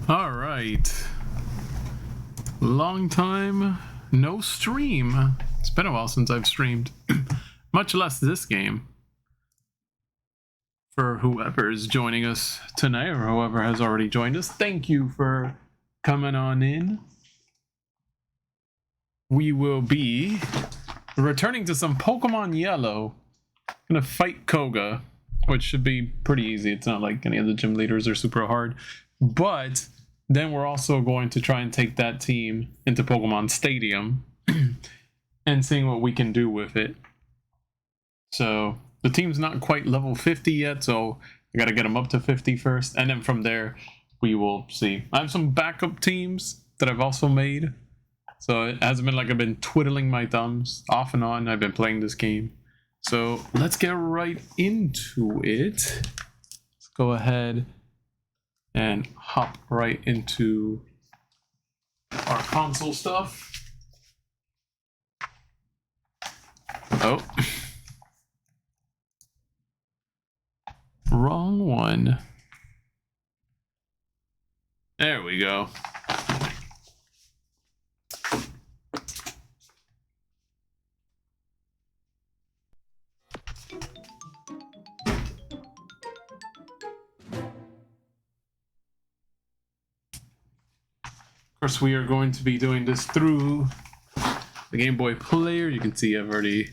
All right. Long time no stream. It's been a while since I've streamed, much less this game. For whoever is joining us tonight or whoever has already joined us, thank you for coming on in. We will be returning to some Pokemon Yellow. Gonna fight Koga, which should be pretty easy. It's not like any of the gym leaders are super hard. But then we're also going to try and take that team into Pokemon Stadium and seeing what we can do with it. So the team's not quite level 50 yet, so I gotta get them up to 50 first, and then from there we will see. I have some backup teams that I've also made, so it hasn't been like I've been twiddling my thumbs off and on. I've been playing this game. So let's get right into it. Let's go ahead and hop right into our console stuff. Oh. Wrong one. There we go. Of course, we are going to be doing this through the Game Boy Player. You can see I've already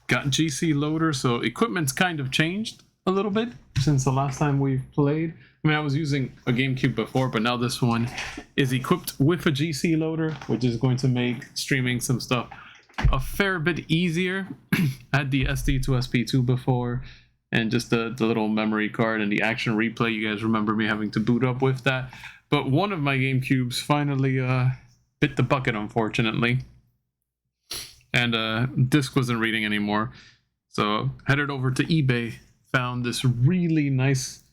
got GC Loader, so equipment's kind of changed a little bit since the last time we've played. I mean, I was using a GameCube before, but now this one is equipped with a GC Loader, which is going to make streaming some stuff a fair bit easier. I had the SD to SP2 before, and just the little memory card and the action replay. You guys remember me having to boot up with that. But one of my GameCubes finally bit the bucket, unfortunately. And disc wasn't reading anymore. So headed over to eBay, found this really nice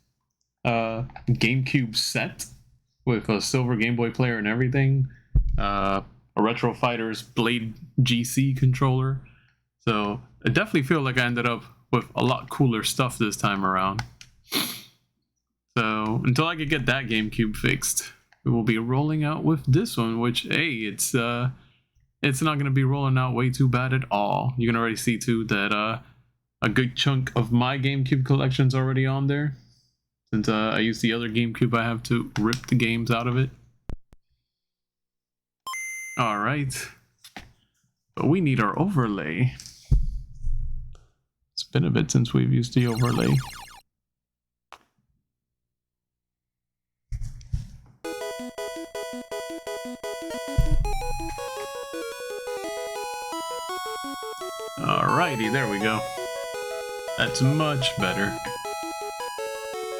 GameCube set with a silver Game Boy player and everything. A Retro Fighters Blade GC controller. So I definitely feel like I ended up with a lot cooler stuff this time around. So until I could get that GameCube fixed, we will be rolling out with this one, which, hey, it's not going to be rolling out way too bad at all. You can already see too that a good chunk of my GameCube collection's already on there, since I used the other GameCube. I have to rip the games out of it. All right, but we need our overlay. It's been a bit since we've used the overlay. Alrighty, there we go. That's much better.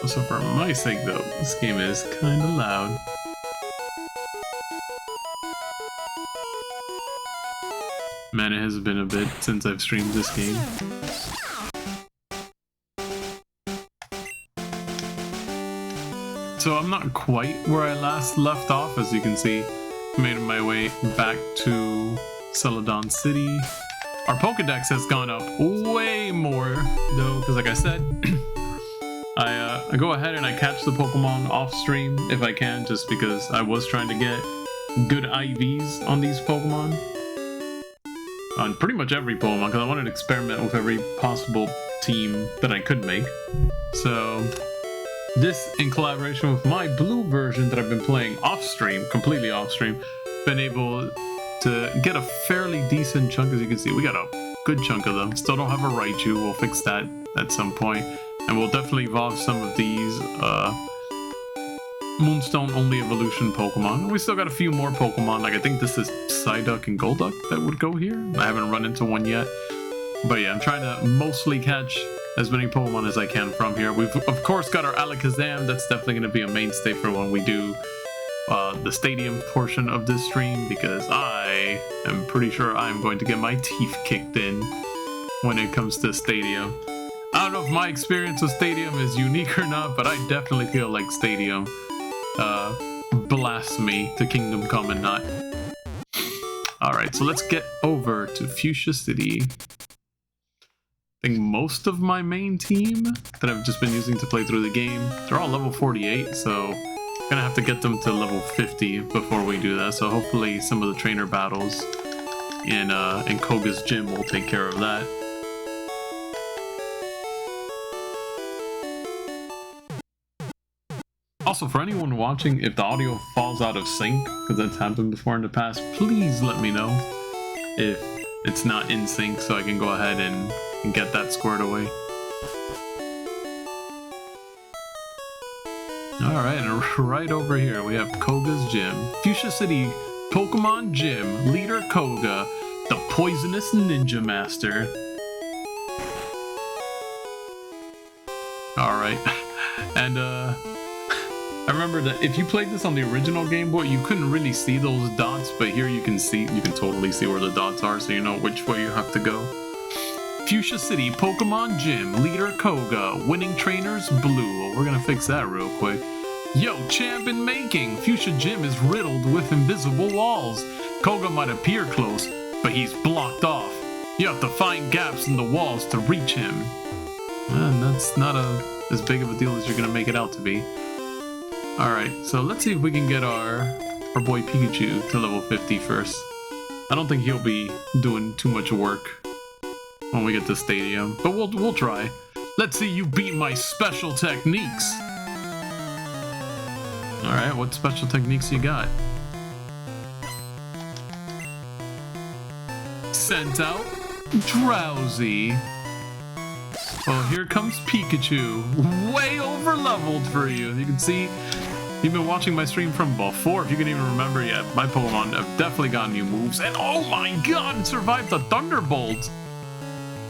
Also, for my sake though, this game is kinda loud. Man, it has been a bit since I've streamed this game. So I'm not quite where I last left off. As you can see, I made my way back to Celadon City. Our Pokedex has gone up way more, though, because like I said, I go ahead and I catch the Pokemon off stream if I can, just because I was trying to get good IVs on these Pokemon. On pretty much every Pokemon, because I wanted to experiment with every possible team that I could make. So this, in collaboration with my blue version that I've been playing off stream, completely off stream, been able to get a fairly decent chunk. As you can see, we got a good chunk of them. Still don't have a Raichu. We'll fix that at some point, and we'll definitely evolve some of these Moonstone only evolution Pokemon. We still got a few more Pokemon. Like I think this is Psyduck and Golduck that would go here. I haven't run into one yet, but yeah, I'm trying to mostly catch as many Pokemon as I can from here. We've of course got our Alakazam. That's definitely going to be a mainstay for when we do the stadium portion of this stream, because I am pretty sure I'm going to get my teeth kicked in when it comes to stadium. I don't know if my experience with stadium is unique or not, but I definitely feel like stadium blasts me to Kingdom Come and not. Alright, so let's get over to Fuchsia City. I think most of my main team that I've just been using to play through the game, they're all level 48, so Gonna have to get them to level 50 before we do that, so hopefully some of the trainer battles in Koga's gym will take care of that. Also, for anyone watching, if the audio falls out of sync, because that's happened before in the past, please let me know if it's not in sync so I can go ahead and get that squared away. Alright, and right over here we have Koga's gym. Fuchsia City Pokemon Gym, leader Koga, the poisonous ninja master. Alright, and I remember that if you played this on the original Game Boy, you couldn't really see those dots, but here you can totally see where the dots are, so you know which way you have to go. Fuchsia City Pokemon Gym, leader Koga, winning trainers blue. Well, we're gonna fix that real quick. Yo, champ in making! Fuchsia Gym is riddled with invisible walls. Koga might appear close, but he's blocked off. You have to find gaps in the walls to reach him. And that's not as big of a deal as you're gonna make it out to be. Alright, so let's see if we can get our boy Pikachu to level 50 first. I don't think he'll be doing too much work when we get to Stadium, but we'll try. Let's see you beat my special techniques. Alright, what special techniques you got? Sent out, drowsy. Well, here comes Pikachu, way over leveled for you. You can see, you've been watching my stream from before, if you can even remember yet. My Pokemon have definitely got new moves, and oh my god, it survived the Thunderbolt.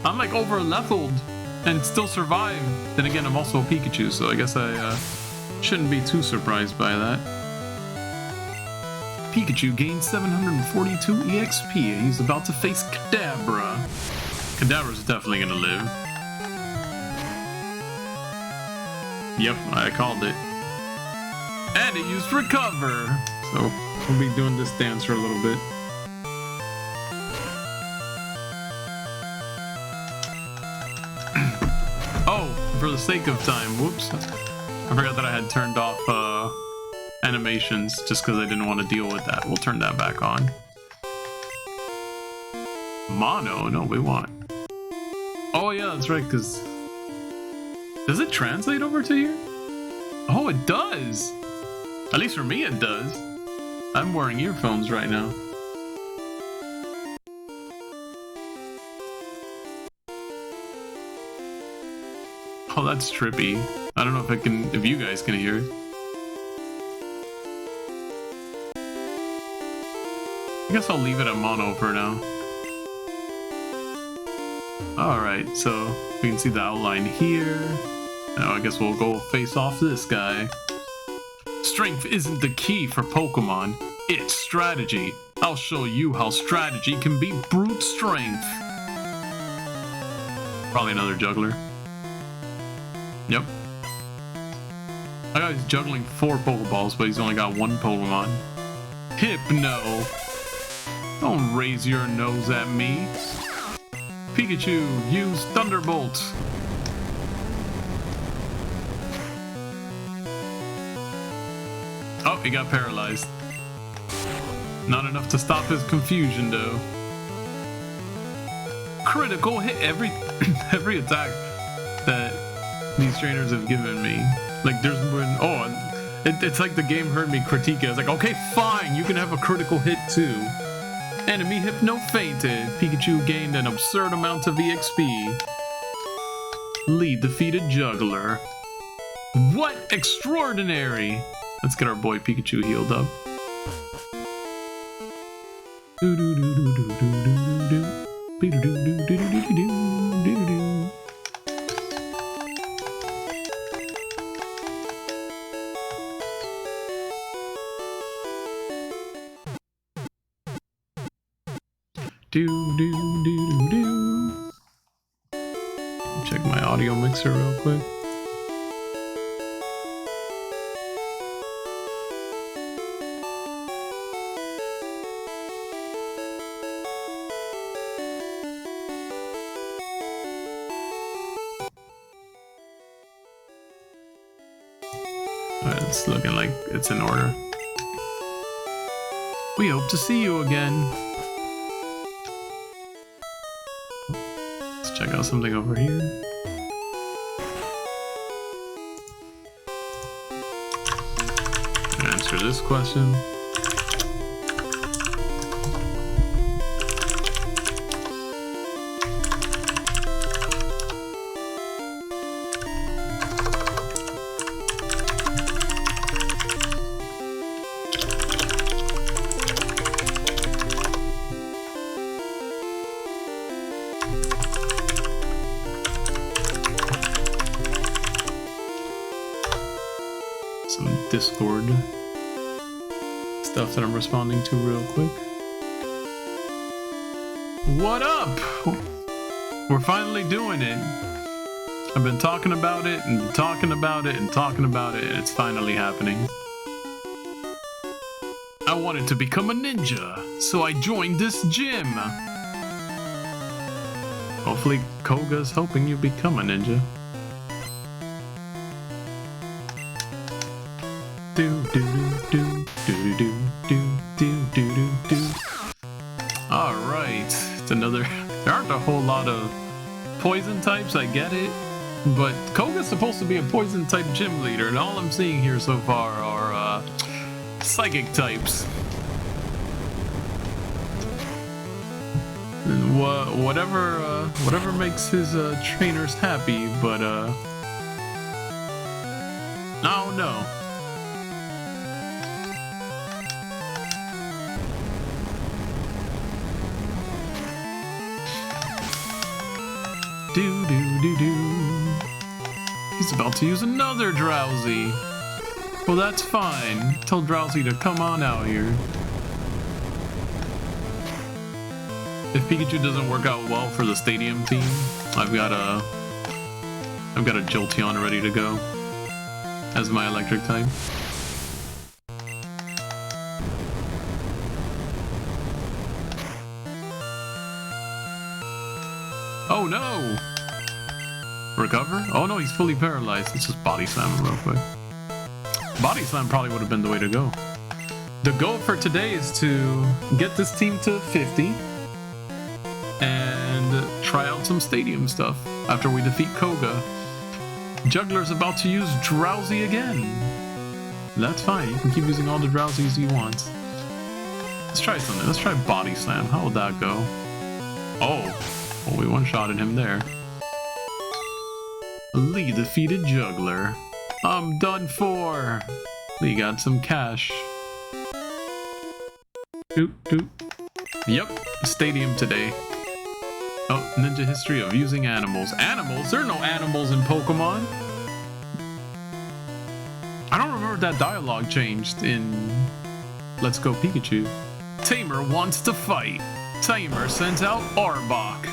I'm like over leveled, and it still survived. Then again, I'm also a Pikachu, so I guess I shouldn't be too surprised by that. Pikachu gained 742 EXP, and he's about to face Kadabra. Kadabra's definitely gonna live. Yep, I called it. And it used Recover. So we'll be doing this dance for a little bit. Oh, for the sake of time, whoops. I forgot that I had turned off animations just because I didn't want to deal with that. We'll turn that back on. Mono? No, we want. Oh yeah, that's right, because... Does it translate over to here? Oh, it does! At least for me it does. I'm wearing earphones right now. Oh, that's trippy. I don't know if you guys can hear it. I guess I'll leave it at mono for now. Alright, so we can see the outline here. Now I guess we'll go face off this guy. Strength isn't the key for Pokemon, it's strategy. I'll show you how strategy can beat brute strength. Probably another juggler. Yep. That guy's juggling 4 Pokeballs, but he's only got 1 Pokemon. Hypno! Don't raise your nose at me. Pikachu, use Thunderbolt! Oh, he got paralyzed. Not enough to stop his confusion, though. Critical hit every every attack that these trainers have given me. Like, there's been... Oh, it's like the game heard me critique it. It's like, okay, fine, you can have a critical hit, too. Enemy Hypno fainted. Pikachu gained an absurd amount of EXP. Lead defeated Juggler. What extraordinary! Let's get our boy Pikachu healed up. Check my audio mixer real quick. It's looking like it's in order. We hope to see you again. Let's check out something over here. Answer this question. Discord stuff that I'm responding to real quick. What up? We're finally doing it. I've been talking about it and talking about it and talking about it, and it's finally happening. I wanted to become a ninja, so I joined this gym. Hopefully Koga's helping you become a ninja. Alright, it's another. There aren't a whole lot of poison types, I get it. But Koga's supposed to be a poison type gym leader, and all I'm seeing here so far are psychic types. And whatever makes his trainers happy, but I don't know. He's about to use another Drowsy. Well, that's fine. Tell Drowsy to come on out here. If Pikachu doesn't work out well for the stadium team, I've got a Jolteon ready to go as my electric type. Oh no! Recover? Oh no, he's fully paralyzed. Let's just body slam him real quick. Body slam probably would have been the way to go. The goal for today is to get this team to 50 and try out some stadium stuff after we defeat Koga. Juggler's about to use Drowsy again. That's fine, you can keep using all the Drowsies you want. Let's try something. Let's try body slam. How would that go? Oh. Well, we one-shotted him there. Lee defeated Juggler. I'm done for. Lee got some cash. Doop doop. Yep, stadium today. Oh, ninja history of using animals. Animals? There are no animals in Pokemon. I don't remember if that dialogue changed in Let's Go Pikachu. Tamer wants to fight. Tamer sends out Arbok.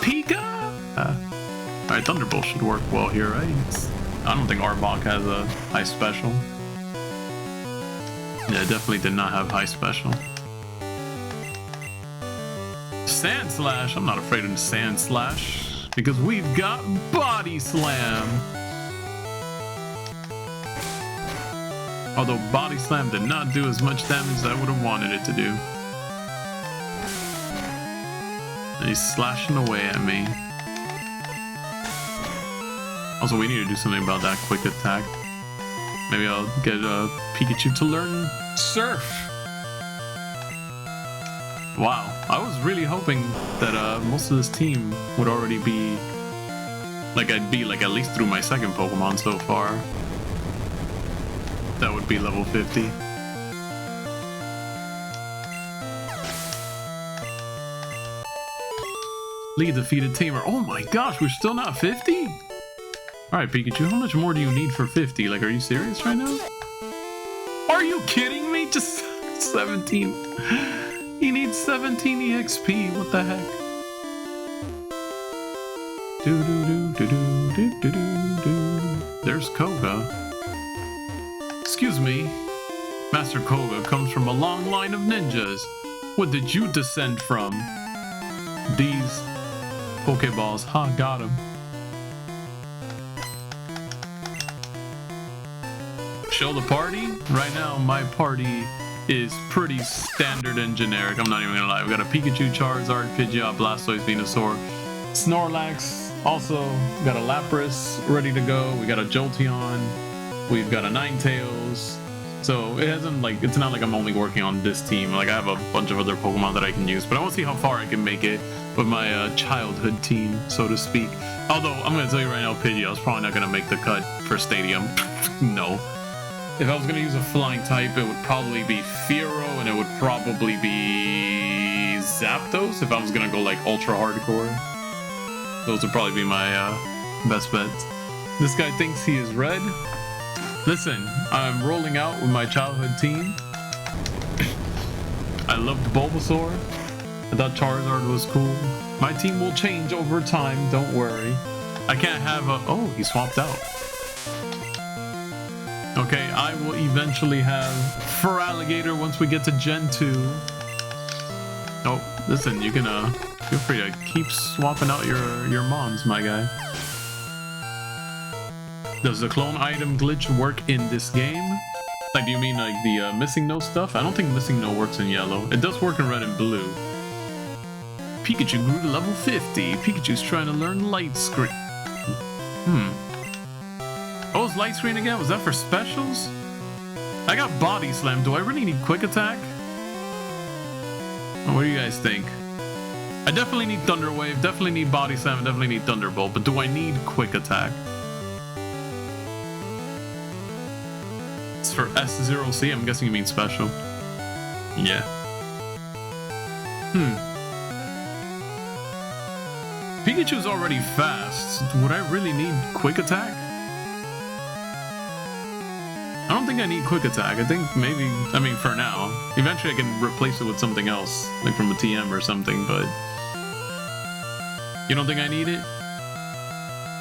Pika? Alright, Thunderbolt should work well here, right? I don't think Arbok has a high special. Yeah, definitely did not have high special. Sand Slash. I'm not afraid of Sand Slash because we've got Body Slam. Although Body Slam did not do as much damage as I would have wanted it to do. And he's slashing away at me. Also, we need to do something about that quick attack. Maybe I'll get Pikachu to learn Surf. Wow, I was really hoping that most of this team would already be... Like, I'd be like at least through my second Pokemon so far. That would be level 50. Lee defeated Tamer. Oh my gosh, we're still not 50? Alright, Pikachu, how much more do you need for 50? Like, are you serious right now? Are you kidding me? Just 17. He needs 17 EXP. What the heck? There's Koga. Excuse me. Master Koga comes from a long line of ninjas. What did you descend from? These Pokeballs. Ha, got him. show the party. Right now, my party is pretty standard and generic. I'm not even gonna lie. We got a Pikachu, Charizard, Pidgeot, Blastoise, Venusaur, Snorlax. Also, got a Lapras ready to go. We got a Jolteon. We've got a Ninetales. So it hasn't like, it's not like I'm only working on this team. Like I have a bunch of other Pokemon that I can use, but I want to see how far I can make it with my childhood team, so to speak. Although I'm gonna tell you right now, Pidgeot's probably not gonna make the cut for Stadium. No. If I was gonna use a flying type, it would probably be Fearow, and it would probably be Zapdos if I was gonna go like ultra hardcore. Those would probably be my best bets. This guy thinks he is red. Listen, I'm rolling out with my childhood team. I loved Bulbasaur. I thought Charizard was cool. My team will change over time, don't worry. I can't have a... Oh, he swapped out. Okay, I will eventually have Feraligatr once we get to Gen 2. Oh, listen, you can feel free to keep swapping out your mons, my guy. Does the clone item glitch work in this game? Like, do you mean like the missing no stuff? I don't think missing no works in yellow. It does work in red and blue. Pikachu grew to level 50. Pikachu's trying to learn light screen. Oh, it's light screen again? Was that for specials? I got body slam. Do I really need quick attack? What do you guys think? I definitely need Thunder Wave, definitely need body slam, definitely need Thunderbolt, but do I need quick attack? It's for S0C, I'm guessing you mean special. Yeah. Pikachu's already fast. Would I really need quick attack? I don't think I need quick attack. I think maybe, I mean, for now. Eventually I can replace it with something else, like from a TM or something, but... You don't think I need it?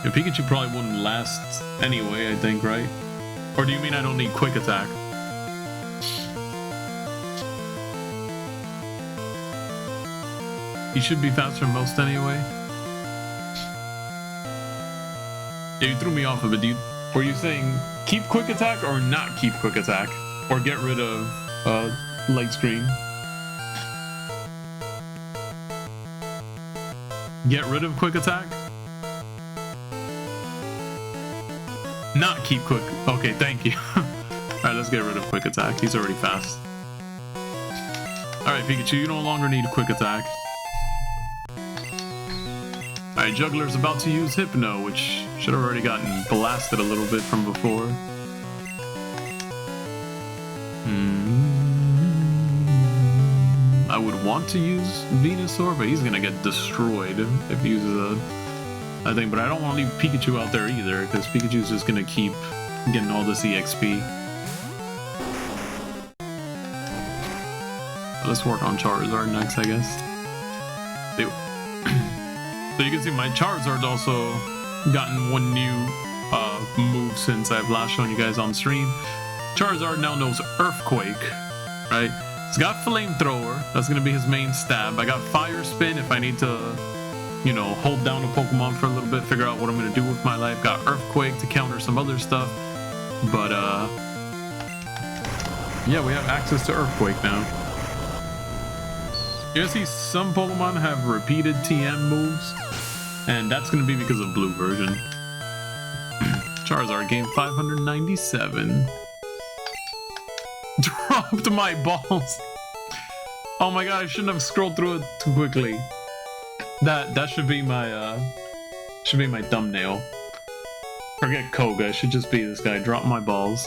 Yeah, Pikachu probably wouldn't last anyway, I think, right? Or do you mean I don't need quick attack? He should be faster than most anyway. Yeah, you threw me off of it, dude. Were you saying keep quick attack or not keep quick attack? Or get rid of light screen? Get rid of quick attack? Not keep quick. Okay, thank you. Alright, let's get rid of quick attack. He's already fast. Alright, Pikachu, you no longer need quick attack. Alright, Juggler's about to use Hypno, which should have already gotten blasted a little bit from before. I would want to use Venusaur, but he's gonna get destroyed if he uses a thing. But I don't want to leave Pikachu out there either, because Pikachu's just gonna keep getting all this EXP. Let's work on Charizard next, I guess. So you can see my Charizard's also gotten one new move since I've last shown you guys on stream. Charizard now knows Earthquake, right? He's got Flamethrower, that's going to be his main stab. I got Fire Spin if I need to, you know, hold down a Pokemon for a little bit, figure out what I'm going to do with my life. Got Earthquake to counter some other stuff. But, yeah, we have access to Earthquake now. You see some Pokemon have repeated TM moves, and that's going to be because of blue version. Charizard gained 597. Dropped my balls. Oh my god, I shouldn't have scrolled through it too quickly. That should be my thumbnail. Forget Koga, it should just be this guy. Drop my balls.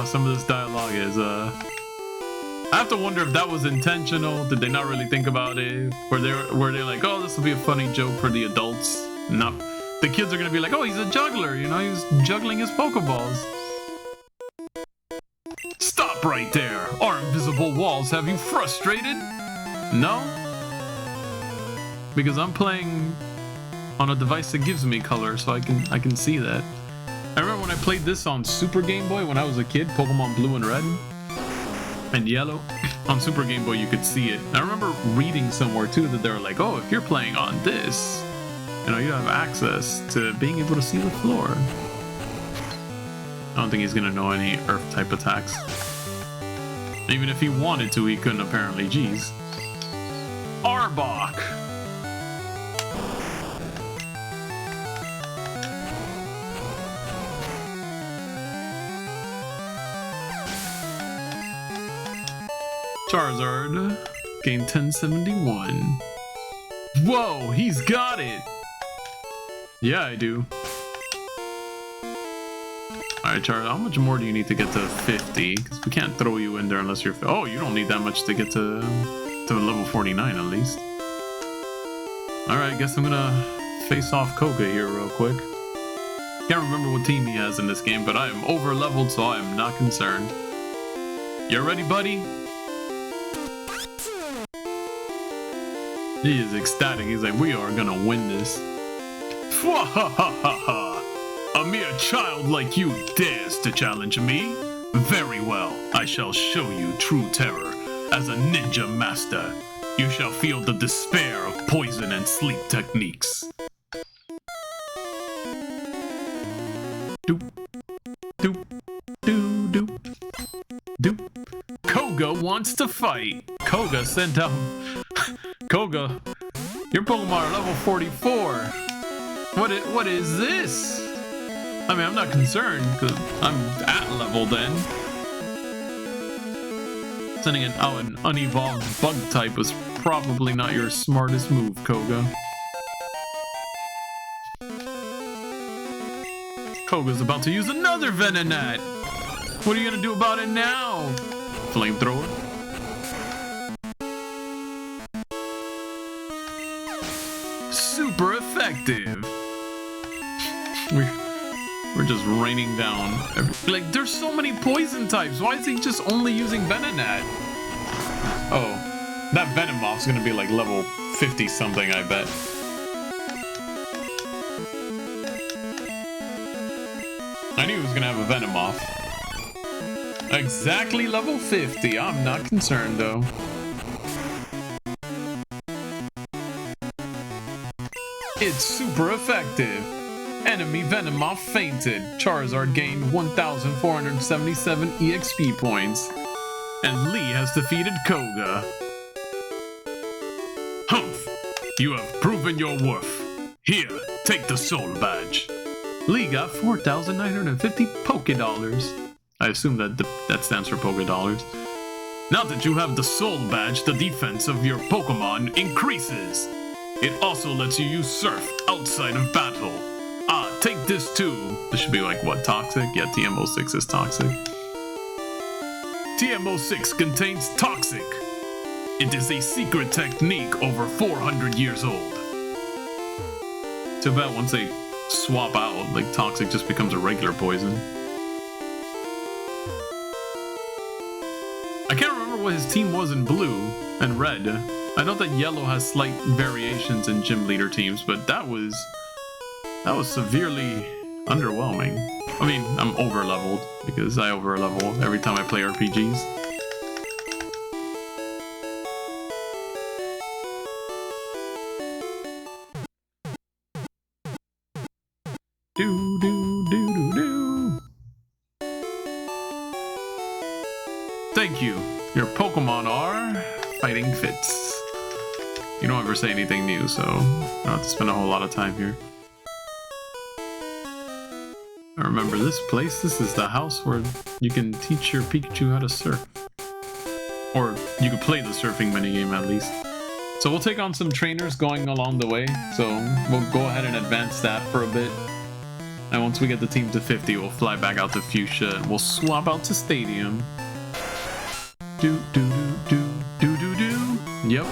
Some of this dialogue is I have to wonder if that was intentional. Did they not really think about it? Were they like, oh, this will be a funny joke for the adults? No. The kids are gonna be like, oh, he's a juggler, you know, he's juggling his Pokeballs. Stop right there! Our invisible walls have you frustrated? No? Because I'm playing on a device that gives me color, so I can see that. I remember when I played this on Super Game Boy when I was a kid, Pokemon Blue and Red and Yellow. On Super Game Boy you could see it. I remember reading somewhere too that they were like, oh, if you're playing on this, you know, you have access to being able to see the floor. don't think he's gonna know any Earth type attacks. Even if he wanted to, he couldn't apparently. Jeez. Arbok! Charizard. Gain 1071. Whoa, he's got it! Yeah, I do. Alright, Charizard, how much more do you need to get to 50? Because we can't throw you in there unless you're... Oh, you don't need that much to get to level 49 at least. Alright, guess I'm gonna face off Koga here real quick. Can't remember what team he has in this game, but I am over leveled, so I am not concerned. You ready, buddy? He is ecstatic. He's like, we are gonna win this. Fwahahaha! A mere child like you dares to challenge me? Very well, I shall show you true terror. As a ninja master, you shall feel the despair of poison and sleep techniques. Doop, doop, doo, doop, doop. Koga wants to fight. Koga sent out... Koga, your Pokemon are level 44. What is this? I mean, I'm not concerned, because I'm at level then. Sending out an unevolved bug type was probably not your smartest move, Koga. Koga's about to use another Venonat. What are you gonna do about it now? Flamethrower? Super effective. We're just raining down. Like, there's so many poison types. Why is he just only using Venonat? Oh, that Venomoth's gonna be like level 50 something, I bet. I knew he was gonna have a Venomoth. Exactly level 50. I'm not concerned though. It's super effective. Enemy Venomoth fainted. Charizard gained 1,477 EXP points. And Lee has defeated Koga. Humph! You have proven your worth. Here, take the Soul Badge. Lee got 4,950 Poké-Dollars. I assume that stands for Poké-Dollars. Now that you have the Soul Badge, the defense of your Pokemon increases. It also lets you use Surf outside of battle. Ah, take this too. This should be like, what, toxic? Yeah, TMO6 is toxic. TMO6 contains Toxic. It is a secret technique over 400 years old. Too bad once they swap out, like, Toxic just becomes a regular poison. I can't remember what his team was in blue and red. I know that yellow has slight variations in gym leader teams, but that was severely underwhelming. I mean, I'm over leveled because I over level every time I play RPGs. Do do do do do. Thank you. Your Pokemon are fighting fits. You don't ever say anything new, so I don't have to spend a whole lot of time here. I remember this place. This is the house where you can teach your Pikachu how to surf. Or you could play the surfing minigame at least. So we'll take on some trainers going along the way. So we'll go ahead and advance that for a bit. And once we get the team to 50, we'll fly back out to Fuchsia and we'll swap out to Stadium. Do do do do do do do. Yep.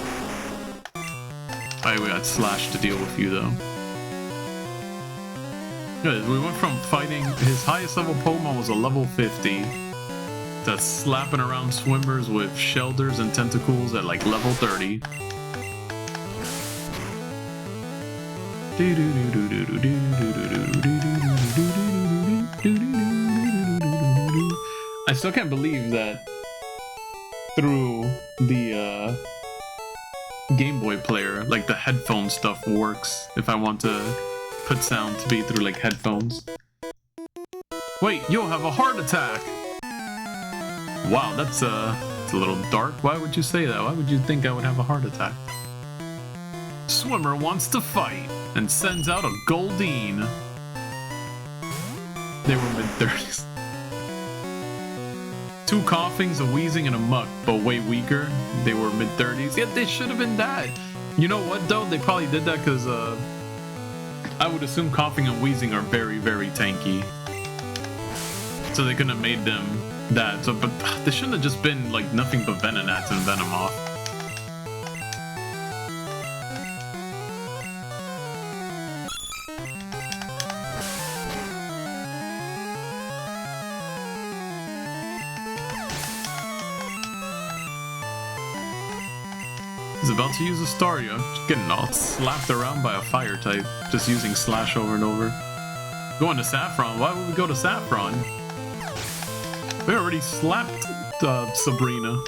Alright, we got Slash to deal with you though. Good, we went from fighting, his highest level Pokemon was a level 50 to slapping around swimmers with Shelders and Tentacles at like level 30. I still can't believe that through the Game Boy player, like the headphone stuff works if I want to put sound to be through like headphones. Wait, you'll have a heart attack. Wow, that's it's a little dark. Why would you say that? Why would you think I would have a heart attack? Swimmer wants to fight and sends out a Goldeen. They were mid-30s. 2 coughings, a wheezing, and a muck, but way weaker. They were mid-30s. Yeah, they should have been that. You know what, though? They probably did that because I would assume coughing and wheezing are very, very tanky. So they couldn't have made them that. So, but they shouldn't have just been like nothing but Venonats and Venomoth. He's about to use Astaria, getting all slapped around by a fire type, just using Slash over and over. Going to Saffron, why would we go to Saffron? We already slapped Sabrina.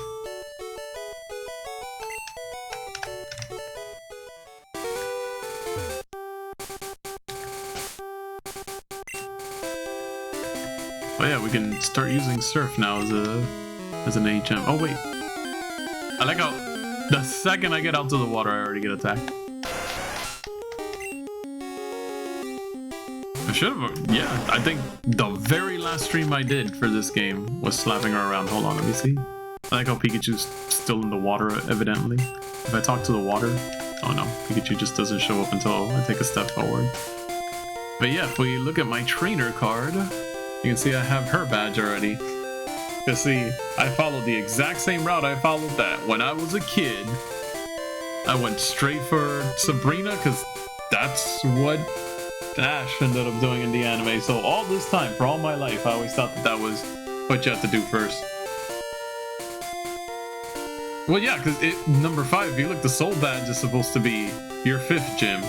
Oh yeah, we can start using Surf now as an HM. Oh wait, I like how the second I get out to the water, I already get attacked. I should have, yeah, I think the very last stream I did for this game was slapping her around. Hold on, let me see. I like how Pikachu's still in the water, evidently. If I talk to the water, oh no, Pikachu just doesn't show up until I take a step forward. But yeah, if we look at my trainer card, you can see I have her badge already. Because see, I followed the exact same route I followed that when I was a kid. I went straight for Sabrina because that's what Ash ended up doing in the anime. So all this time, for all my life, I always thought that was what you have to do first. Well, yeah, because number 5, if you look, the Soul Badge is supposed to be your 5th gym.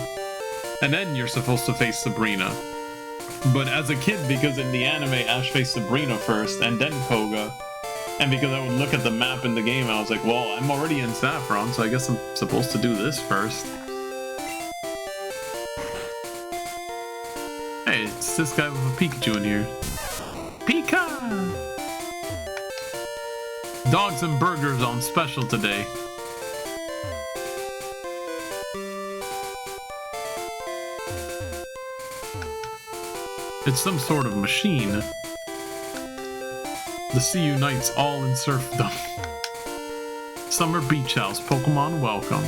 And then you're supposed to face Sabrina. But as a kid, because in the anime, Ash faced Sabrina first, and then Koga, and because I would look at the map in the game, and I was like, well, I'm already in Saffron, so I guess I'm supposed to do this first. Hey, it's this guy with a Pikachu in here. Pika! Dogs and burgers on special today. It's some sort of machine. The sea unites all in serfdom. Summer Beach House, Pokemon welcome.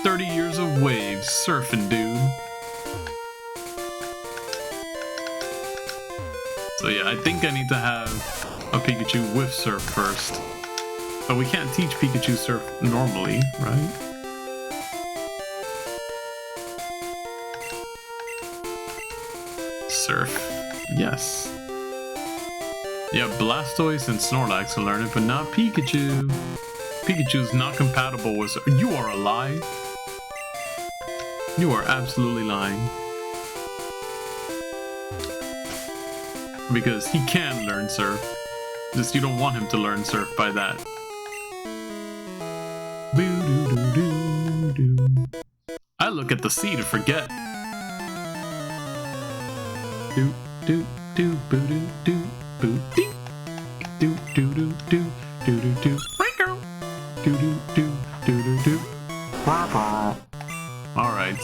30 years of waves, surfing, dude. So yeah, I think I need to have a Pikachu with Surf first. But we can't teach Pikachu Surf normally, right? Surf. Yes. Yeah, Blastoise and Snorlax will learn it, but not Pikachu. Pikachu's not compatible with Surf. You are a lie. You are absolutely lying. Because he can learn Surf. Just you don't want him to learn Surf by that. I look at the sea to forget. Do do do boo do do boo ding do do do do do do do do do do do do do. All right,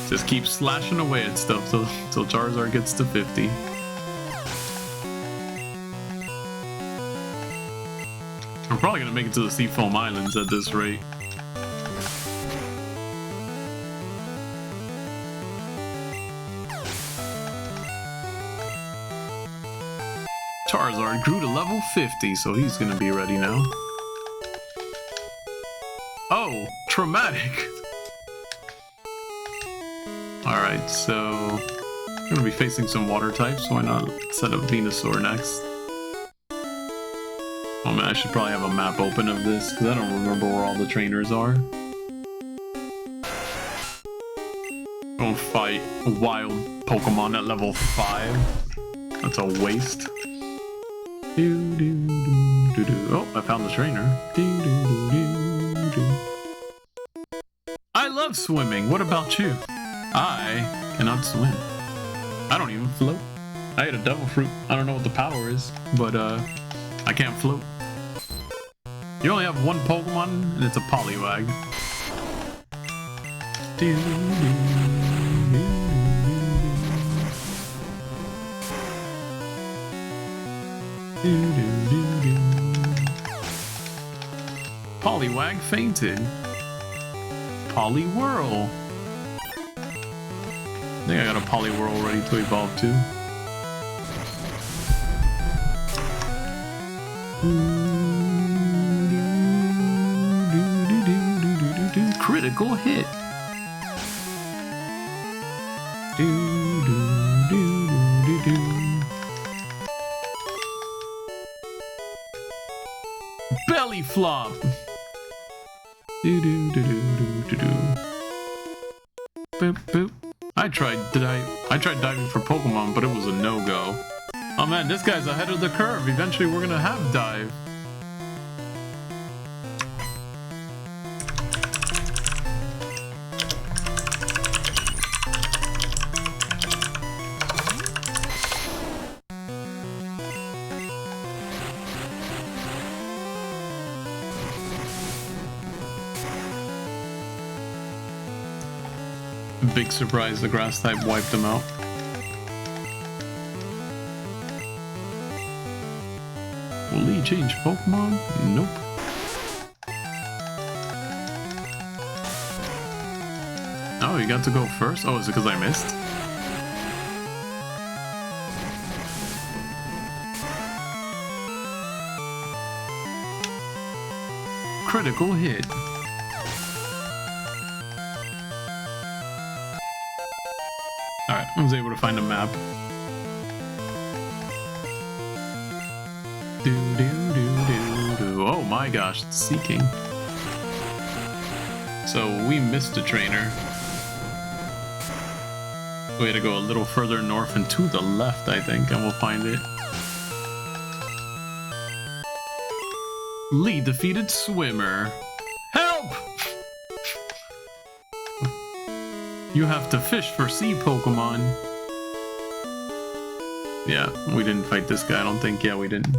just keep slashing away at stuff till Charizard gets to 50. I'm probably gonna make it to the Seafoam Islands at this rate. Charizard grew to level 50, so he's gonna be ready now. Oh, traumatic! Alright, so I'm gonna be facing some water types, so why not set up Venusaur next? Oh man, I should probably have a map open of this, because I don't remember where all the trainers are. Don't fight a wild Pokemon at level 5. That's a waste. Oh, I found the trainer. I love swimming. What about you? I cannot swim. I don't even float. I ate a devil fruit. I don't know what the power is, but I can't float. You only have one Pokemon, and it's a Poliwag. Poliwag fainted. Poliwhirl. I think I got a Poliwhirl ready to evolve to. Critical hit. Belly flop. Boop boop. I tried diving for Pokemon, but it was a no-go. Oh man, this guy's ahead of the curve. Eventually we're gonna have dive. Big surprise, the grass type wiped them out. Will he change Pokemon? Nope. Oh, you got to go first? Oh, is it because I missed? Critical hit. Alright, I was able to find a map. Oh my gosh, it's Seeking. So we missed a trainer. We had to go a little further north and to the left, I think, and we'll find it. Lee defeated Swimmer. Help! You have to fish for sea Pokemon. Yeah, we didn't fight this guy, I don't think. Yeah, we didn't.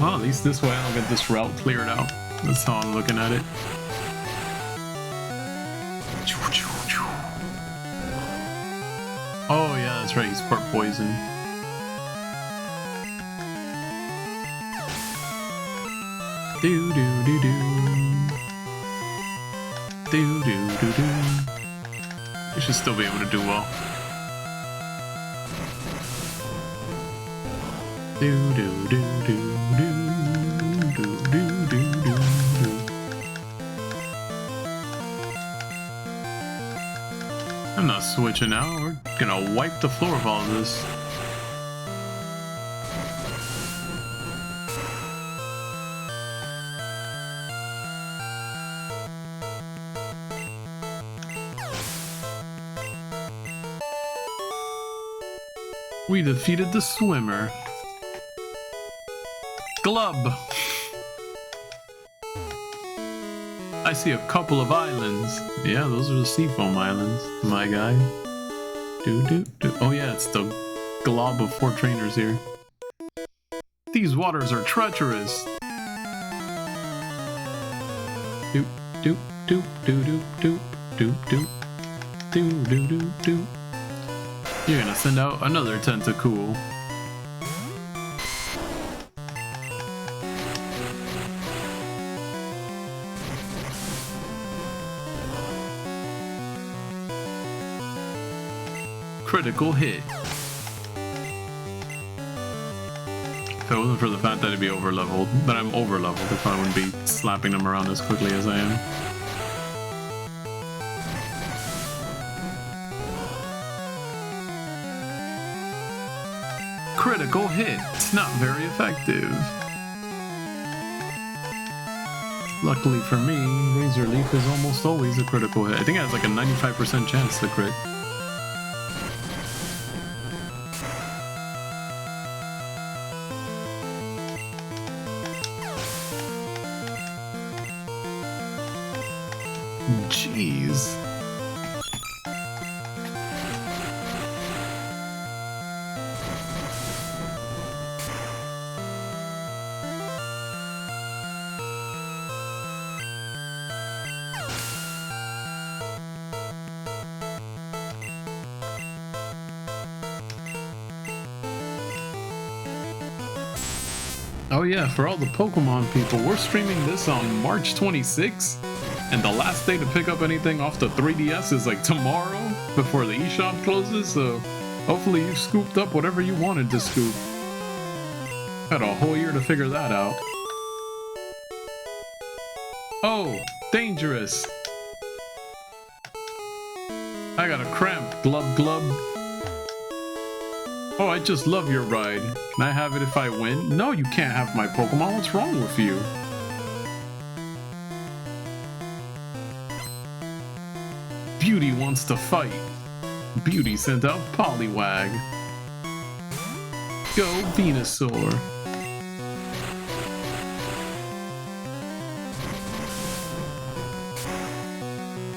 Well, at least this way I'll get this route cleared out. That's how I'm looking at it. Oh yeah, that's right, he's part poison. Do do do do. Do do do do. You should still be able to do well. Do do do do do do do do do. I'm not switching out. We're gonna wipe the floor of all of this. We defeated the Swimmer. Glub. I see a couple of islands. Yeah, those are the Seafoam Islands, my guy. Oh yeah, it's the glob of 4 trainers here. These waters are treacherous. Doop doop doop doop doop doop doop doop doop doop doop. You're gonna send out another Tentacool. Critical hit. If it wasn't for the fact that it'd be overleveled, but I'm overleveled if I wouldn't be slapping them around as quickly as I am. Critical hit. It's not very effective. Luckily for me, Razor Leaf is almost always a critical hit. I think it has like a 95% chance to crit. Jeez. Oh yeah, for all the Pokemon people, we're streaming this on March 26th, and the last day to pick up anything off the 3DS is like tomorrow before the eShop closes, so hopefully you scooped up whatever you wanted to scoop. Had a whole year to figure that out. Oh, dangerous! I got a cramp, glub glub. Oh, I just love your ride. Can I have it if I win? No, you can't have my Pokemon. What's wrong with you? Beauty wants to fight. Beauty sent out Poliwag. Go Venusaur.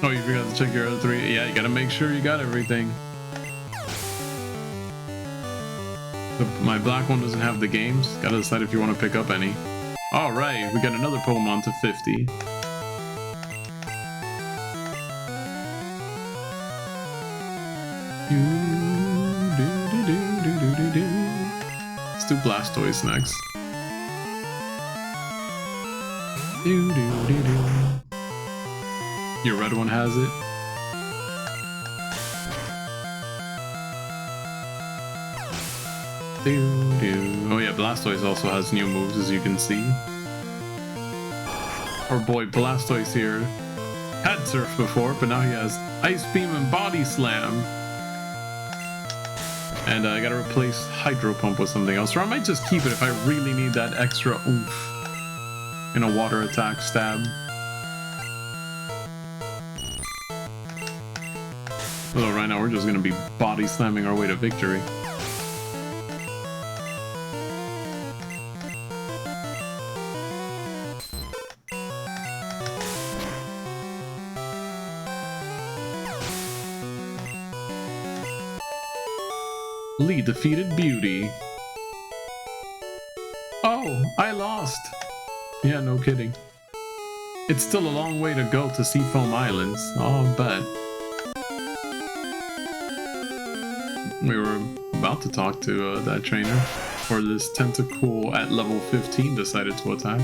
Oh, you forgot to check your other three. Yeah, you gotta make sure you got everything. My black one doesn't have the games. Gotta decide if you want to pick up any. Alright, we got another Pokemon to 50. Let's do Blastoise next. Your red one has it. Oh yeah, Blastoise also has new moves, as you can see. Our boy Blastoise here had Surf before, but now he has Ice Beam and Body Slam. And I gotta replace Hydro Pump with something else, or I might just keep it if I really need that extra oomph in a water attack stab. Although right now we're just gonna be body slamming our way to victory. Lee defeated Beauty. Oh, I lost. Yeah, no kidding. It's still a long way to go to Seafoam Islands. I'll bet. We were about to talk to that trainer, or this tentacle at level 15 decided to attack.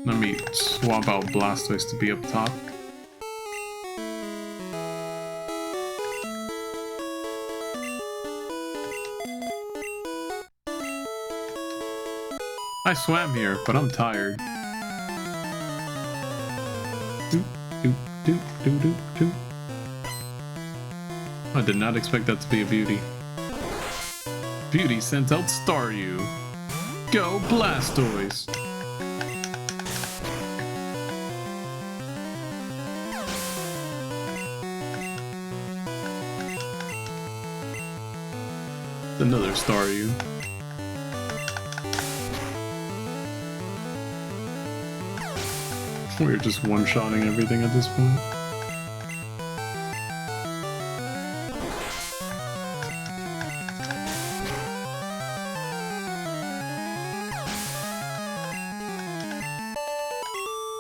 Let me swap out Blastoise to be up top. I swam here, but I'm tired. Doop, doop, doop, doop, doop, doop. I did not expect that to be a Beauty. Beauty sent out Staryu. Go Blastoise! Another Staryu. We're just one-shotting everything at this point.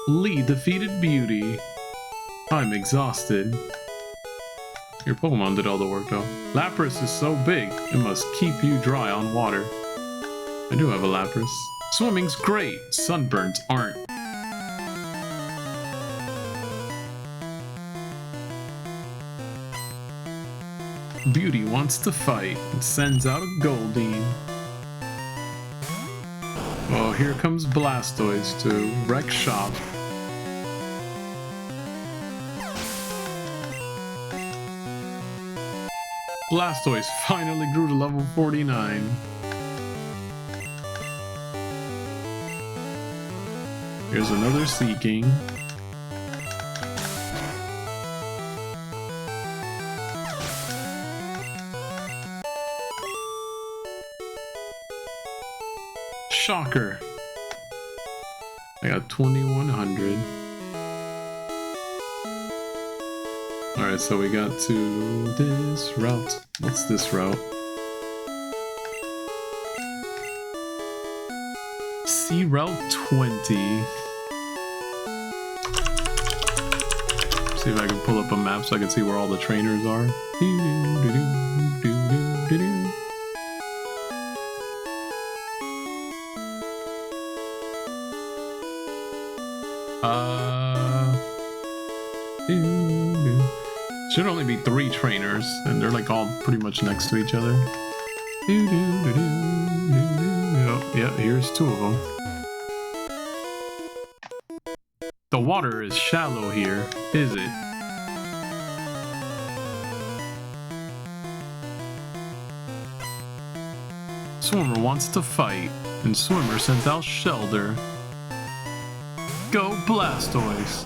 Lee defeated Beauty. I'm exhausted. Your Pokemon did all the work though. Lapras is so big, it must keep you dry on water. I do have a Lapras. Swimming's great, sunburns aren't. Beauty wants to fight and sends out a Goldeen. Oh, here comes Blastoise to wreck shop. Blastoise finally grew to level 49. Here's another Seeking. Shocker. I got 2100. Alright, so we got to this route. What's this route? See Route 20. See if I can pull up a map so I can see where all the trainers are. Should only be 3 trainers, and they're like all pretty much next to each other. Oh, yeah, here's 2 of them. The water is shallow here, is it? Swimmer wants to fight, and Swimmer sends out Shelter. Go Blastoise!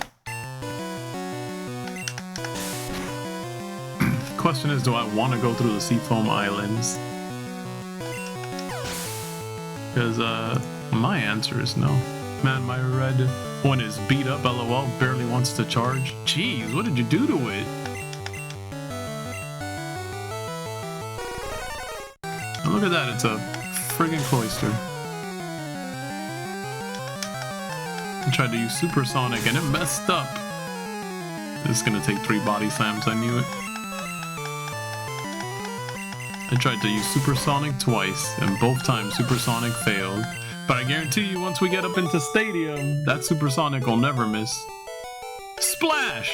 Question is, do I want to go through the Seafoam Islands? Because, my answer is no. Man, my red one is beat up, lol, barely wants to charge. Jeez, what did you do to it? Oh, look at that, it's a friggin' cloister. I tried to use Supersonic and it messed up. It's gonna take 3 body slams, I knew it. I tried to use Supersonic twice, and both times Supersonic failed. But I guarantee you, once we get up into Stadium, that Supersonic will never miss. Splash!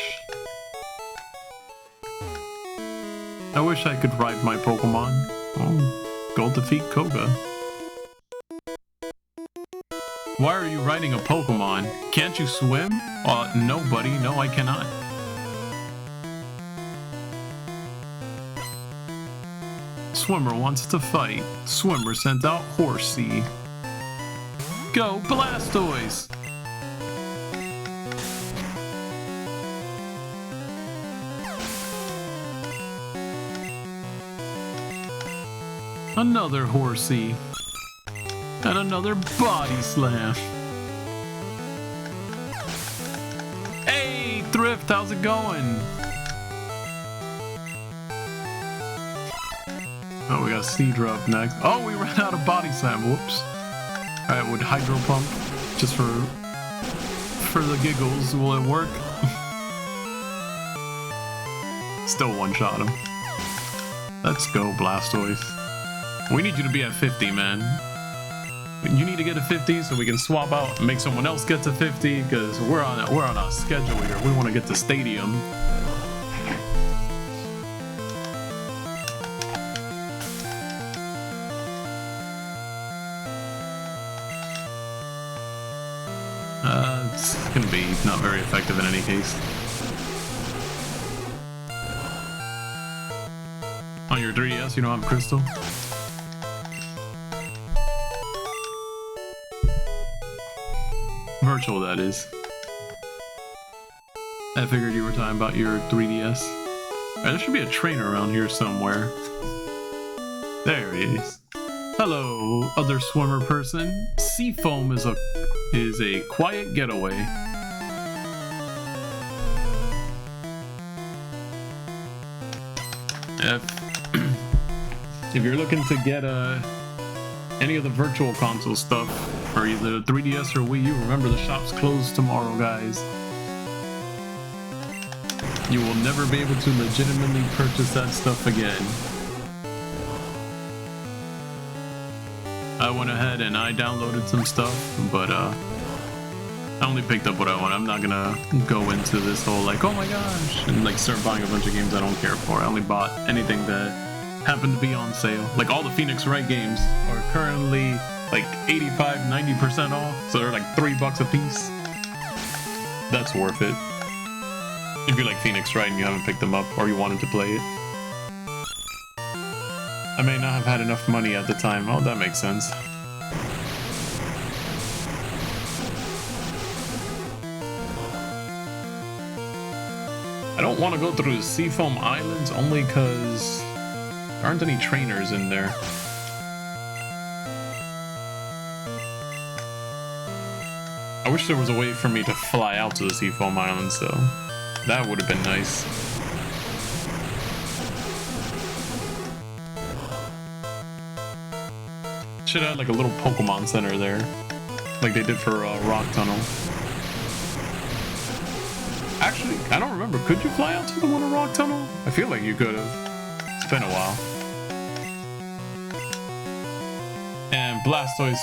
I wish I could ride my Pokemon. Oh, go defeat Koga. Why are you riding a Pokemon? Can't you swim? No, buddy. No, I cannot. Swimmer wants to fight. Swimmer sent out Horsey. Go Blastoise! Another Horsey. And another Body Slam. Hey, Thrift, how's it going? Oh, we got Seadra up next. Oh, we ran out of Body Slam. Whoops. Alright, with Hydro Pump, just for the giggles, will it work? Still one-shot him. Let's go, Blastoise. We need you to be at 50, man. You need to get to 50 so we can swap out and make someone else get to 50, because we're on a schedule here. We want to get to Stadium. It's gonna be not very effective in any case. On your 3DS, you don't have Crystal? Virtual, that is. I figured you were talking about your 3DS. Alright, there should be a trainer around here somewhere. There he is. Hello, other swimmer person. Seafoam is a quiet getaway. If you're looking to get any of the virtual console stuff, or either 3DS or Wii U, remember the shop's closed tomorrow, guys. You will never be able to legitimately purchase that stuff again. I went ahead and I downloaded some stuff, but I only picked up what I want. I'm not gonna go into this whole like, oh my gosh, and like start buying a bunch of games I don't care for. I only bought anything that happened to be on sale. Like all the Phoenix Wright games are currently like 85-90% off, so they're like $3 a piece. That's worth it if you like Phoenix Wright and you haven't picked them up or you wanted to play it. I may not have had enough money at the time. Oh, that makes sense. I don't want to go through the Seafoam Islands only because there aren't any trainers in there. I wish there was a way for me to fly out to the Seafoam Islands though. That would have been nice. Should have had like a little Pokemon Center there, like they did for Rock Tunnel. Actually, I don't remember. Could you fly out to the one in Rock Tunnel? I feel like you could have. It's been a while. And Blastoise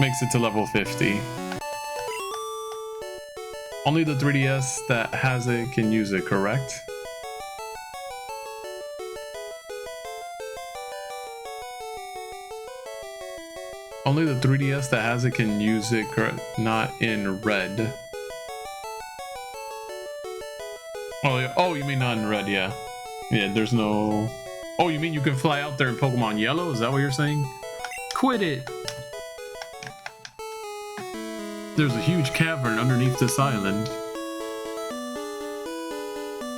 makes it to level 50. Only the 3DS that has it can use it, correct? Only the 3DS that has it can use it, correct? Not in red. Oh, yeah. Oh, you mean not in red, yeah. Yeah, there's no... Oh, you mean you can fly out there in Pokemon Yellow? Is that what you're saying? Quit it! There's a huge cavern underneath this island.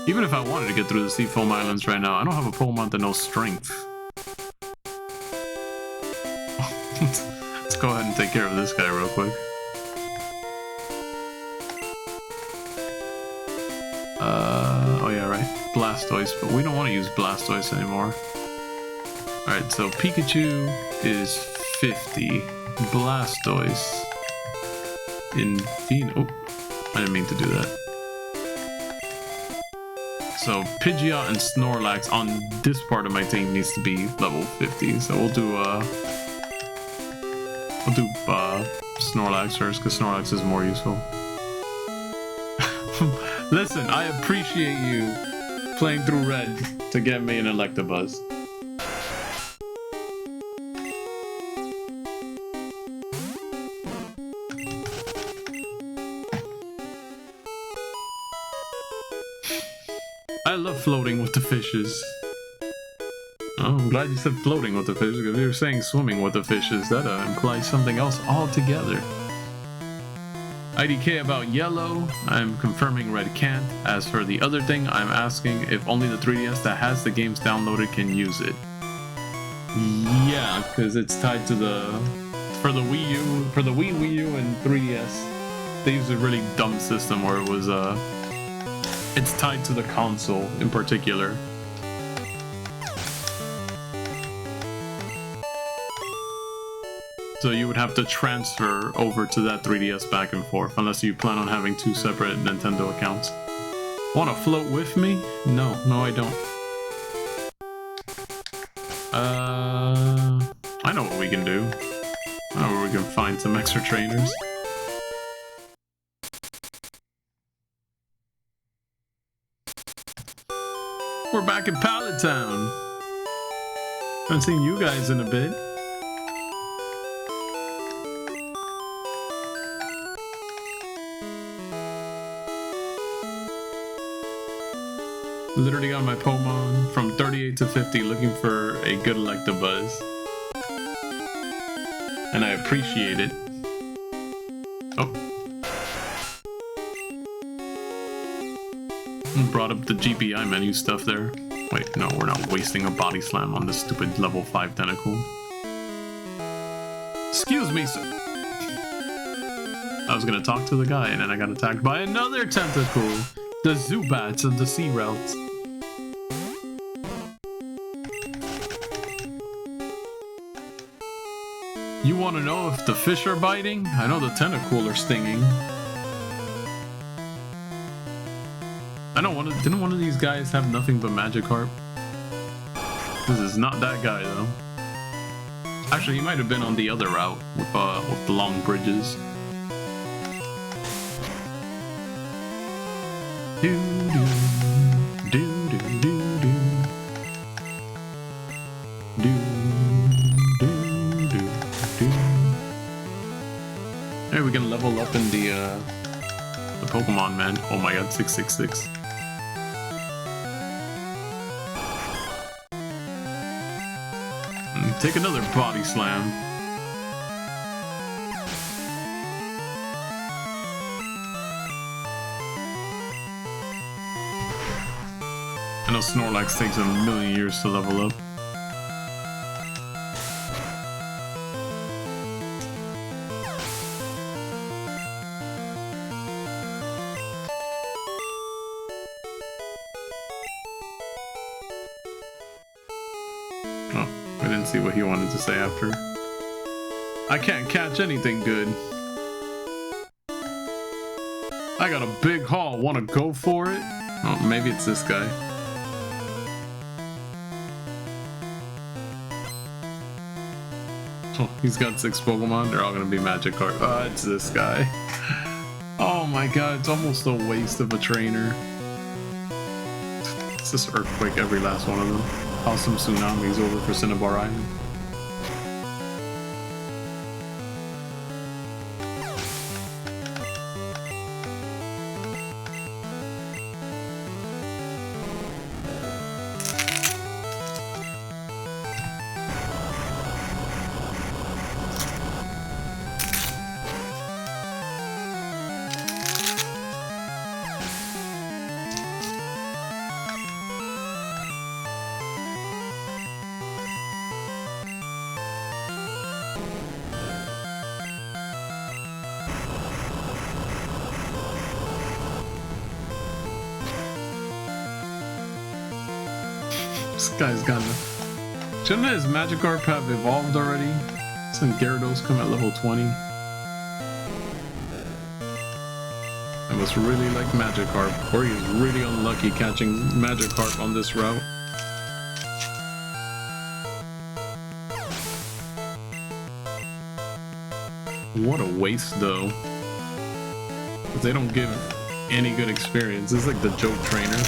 Even if I wanted to get through the Seafoam Islands right now, I don't have a Pokemon that knows Strength. Let's go ahead and take care of this guy real quick. Oh yeah, right. Blastoise, but we don't want to use Blastoise anymore. Alright, so Pikachu is 50. Blastoise in Phoenix. Oh, I didn't mean to do that. So Pidgeot and Snorlax on this part of my team needs to be level 50. So we'll do Snorlax first because Snorlax is more useful. Listen, I appreciate you playing through red to get me an Electabuzz. I love floating with the fishes. Oh, I'm glad you said floating with the fishes, because if you were saying swimming with the fishes, that implies something else altogether. IDK about yellow, I'm confirming red can't. As for the other thing, I'm asking if only the 3DS that has the games downloaded can use it. Yeah, because it's tied to the... For the Wii U, for the Wii U, and 3DS, they used a really dumb system where it was, it's tied to the console in particular. So you would have to transfer over to that 3DS back and forth, unless you plan on having two separate Nintendo accounts. Want to float with me? No, I don't. I know what we can do. I know where we can find some extra trainers. We're back in Pallet Town. Haven't seen you guys in a bit. Literally got my Pokemon from 38 to 50 looking for a good Electabuzz. And I appreciate it. Oh. Brought up the GPI menu stuff there. Wait, no, we're not wasting a body slam on this stupid level 5 tentacle. Excuse me, sir. I was gonna talk to the guy and then I got attacked by another tentacle. The Zubats of the sea routes. You want to know if the fish are biting? I know the tentacle are stinging. Didn't one of these guys have nothing but Magikarp? This is not that guy though. Actually, he might have been on the other route with the long bridges. Hey, we can level up in the Pokemon, man. Oh my god, 666. Take another body slam. I know Snorlax takes a million years to level up. Oh, I didn't see what he wanted to say after. I can't catch anything good. I got a big haul. Want to go for it? Oh, maybe it's this guy. Oh, he's got 6 Pokemon. They're all gonna be Magikarp. It's this guy. Oh my god, it's almost a waste of a trainer. It's this Earthquake, every last one of them. Awesome Tsunamis over for Cinnabar Island. This guy's got Shouldn't his Magikarp have evolved already? Some Gyarados come at level 20. I must really like Magikarp, or he is really unlucky catching Magikarp on this route. What a waste though. They don't give any good experience. This is like the joke trainer.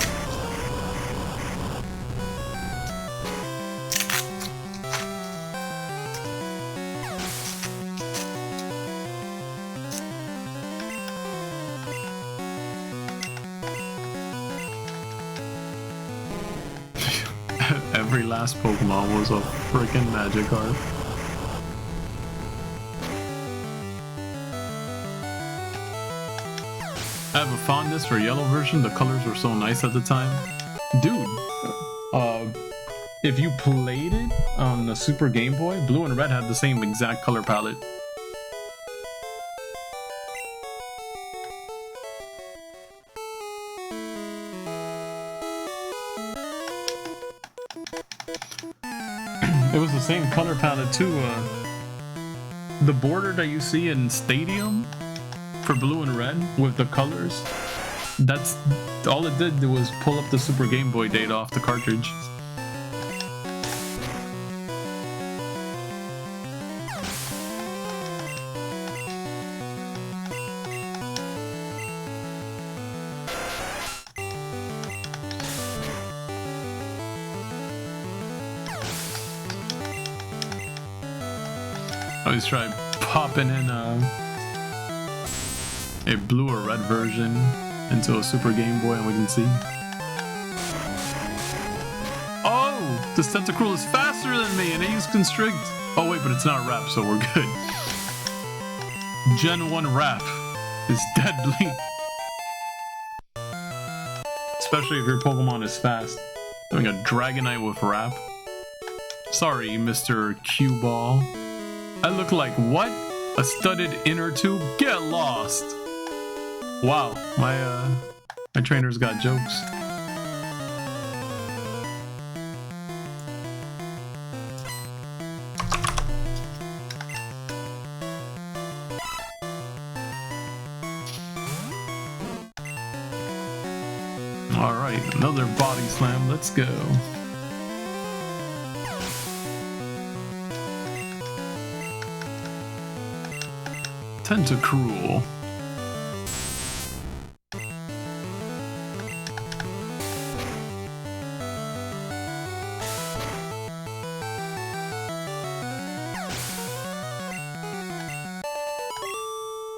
Every last Pokemon was a freaking Magikarp. I have a fondness for yellow version. The colors were so nice at the time. Dude, if you played it on the Super Game Boy, Blue and Red had the same exact color palette. It was the same color palette too. The border that you see in Stadium for Blue and Red with the colors, that's all it did was pull up the Super Game Boy data off the cartridge. I always try popping in a blue or red version into a Super Game Boy and we can see. Oh! This Tentacruel is faster than me and it used Constrict. Oh wait, but it's not Wrap, so we're good. Gen 1 Wrap is deadly. Especially if your Pokemon is fast. Having a Dragonite with Wrap. Sorry, Mr. Cue Ball. I look like what? A studded inner tube? Get lost! Wow, my trainer's got jokes. Alright, another body slam, let's go. Tentacruel.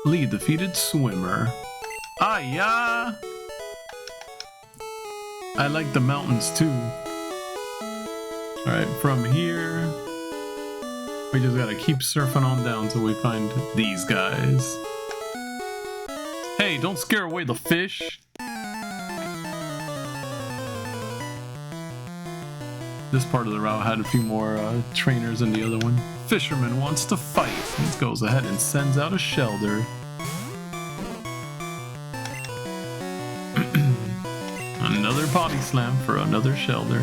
Lee defeated Swimmer. Ah, yeah! I like the mountains too. Alright, from here, We just gotta keep surfing on down till we find these guys. Hey, don't scare away the fish. This part of the route had a few more trainers than the other one. Fisherman wants to fight. He goes ahead and sends out a shelter. Another body slam for another shelter.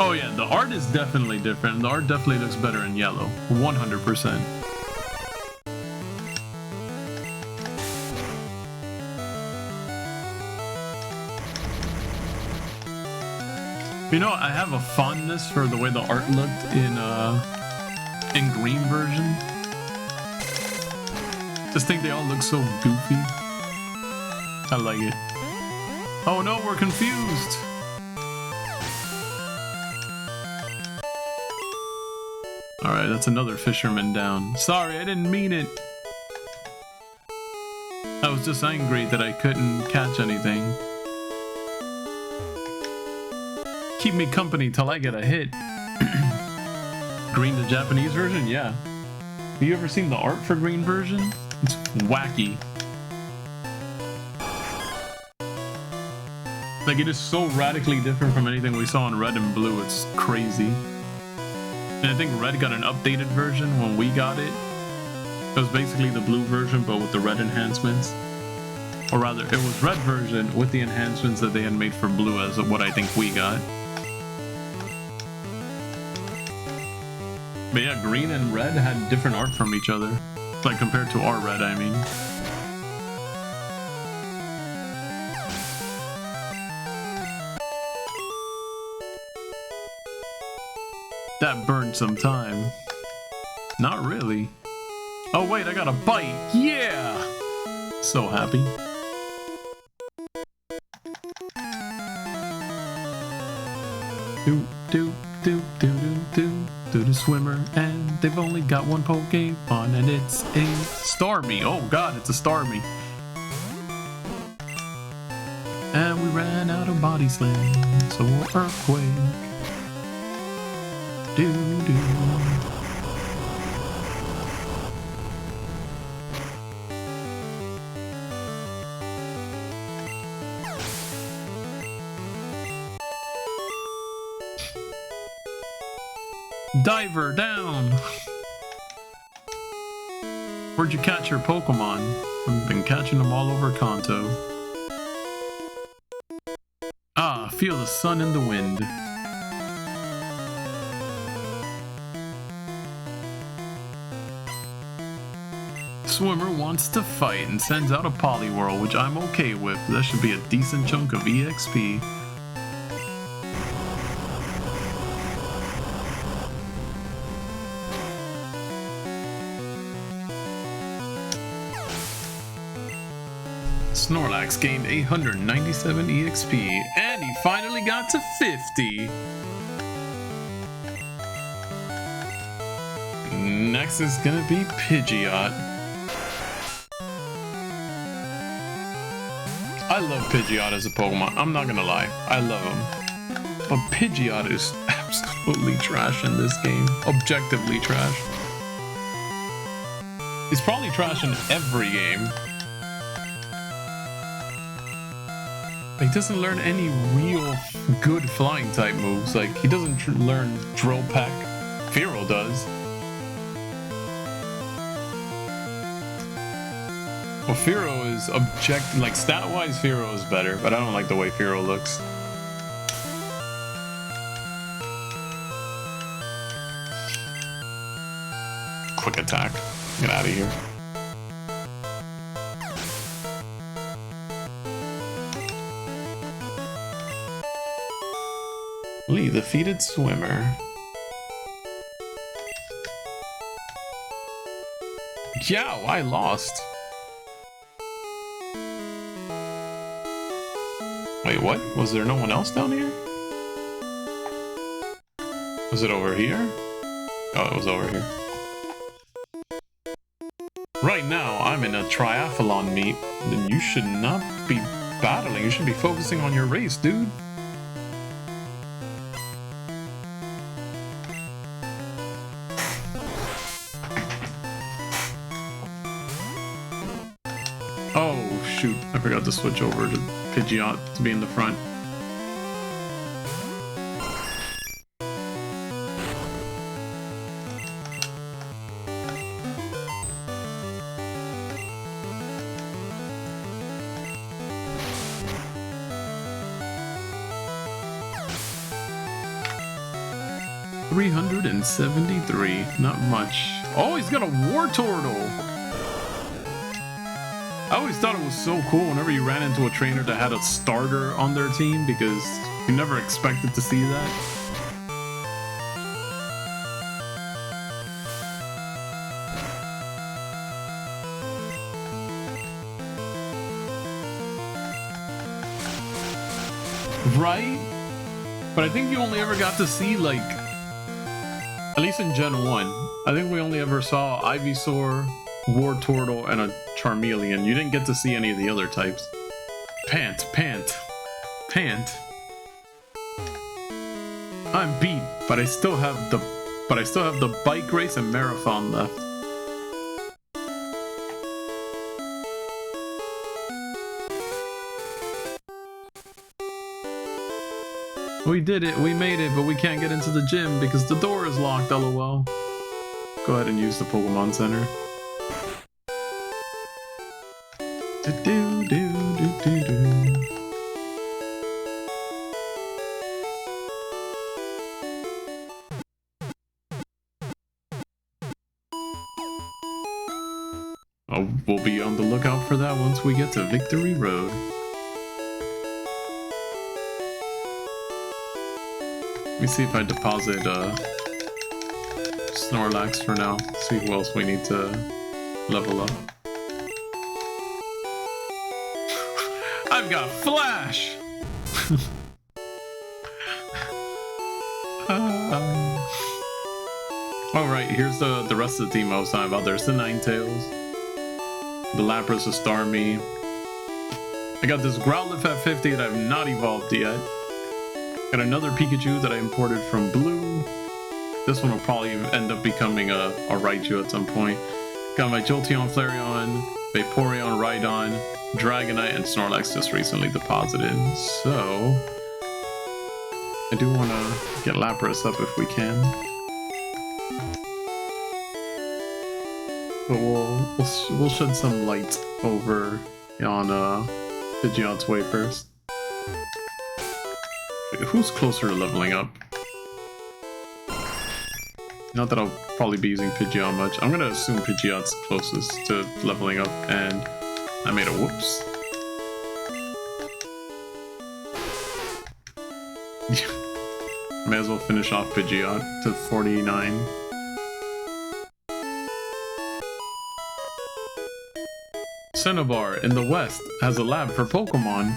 Oh yeah, the art is definitely different. The art definitely looks better in yellow. 100%. You know, I have a fondness for the way the art looked in green version. Just think they all look so goofy. I like it. Oh no, we're confused. Alright, that's another fisherman down. Sorry, I didn't mean it. I was just angry that I couldn't catch anything. Keep me company till I get a hit. Green, the Japanese version? Yeah. Have you ever seen the art for green version? It's wacky. Like, it is so radically different from anything we saw in red and blue. It's crazy. And I think red got an updated version when we got it. It was basically the blue version, but with the red enhancements. Or rather, it was red version with the enhancements that they had made for blue as what I think we got. But yeah, green and red had different art from each other. Like, compared to our red, I mean. That burned some time. Not really. Oh wait, I got a bite! Yeah! So happy. Do do do do do do do the swimmer, and they've only got one Pokemon, and it's a Starmie. Oh god, it's a Starmie. And we ran out of body slam, so earthquake. Do do. Diver down! Where'd you catch your Pokemon? I've been catching them all over Kanto. Ah, feel the sun in the wind. Swimmer wants to fight and sends out a Poliwhirl, which I'm okay with. That should be a decent chunk of EXP. Snorlax gained 897 EXP, and he finally got to 50. Next is gonna be Pidgeot. I love Pidgeot as a Pokemon, I'm not gonna lie, I love him. But Pidgeot is absolutely trash in this game, objectively trash. He's probably trash in every game. He doesn't learn any real good flying type moves. Like, he doesn't learn Drill Peck. Fearow does. Well, Fearow is like, stat-wise, Fearow is better, but I don't like the way Fearow looks. Quick attack. Get out of here. Lee, the defeated swimmer. Yow, I lost. Wait, what? Was there no one else down here? Was it over here? Oh, it was over here. Right now, I'm in a triathlon meet. Then you should not be battling. You should be focusing on your race, dude. forgot to switch over to Pidgeot to be in the front. $373, not much. Oh, he's got a Wartortle. I always thought it was so cool whenever you ran into a trainer that had a starter on their team because you never expected to see that. Right? But I think you only ever got to see, like, at least in Gen 1, I think we only ever saw Ivysaur, Wartortle, and a Charmeleon. You didn't get to see any of the other types. Pant. I'm beat, but I still have the bike race and marathon left. We did it, we made it, but we can't get into the gym because the door is locked, lol. Go ahead and use the Pokemon Center. Oh, we'll be on the lookout for that once we get to Victory Road. Let me see if I deposit Snorlax for now. See who else we need to level up. I've got Flash! Alright, here's the rest of the team I was talking about. There's the Ninetales, the Lapras, the Starmie. I got this Growlithe at 50 that I've not evolved yet. Got another Pikachu that I imported from Blue. This one will probably end up becoming a Raichu at some point. Got my Jolteon, Flareon, Vaporeon, Rhydon, Dragonite, and Snorlax just recently deposited. So I do want to get Lapras up if we can. But we'll shed some light over on Pidgeot's way first. Who's closer to leveling up? Not that I'll probably be using Pidgeot much. I'm gonna assume Pidgeot's closest to leveling up, and I made a whoops. May as well finish off Pidgeot to 49. Cinnabar in the west has a lab for Pokemon.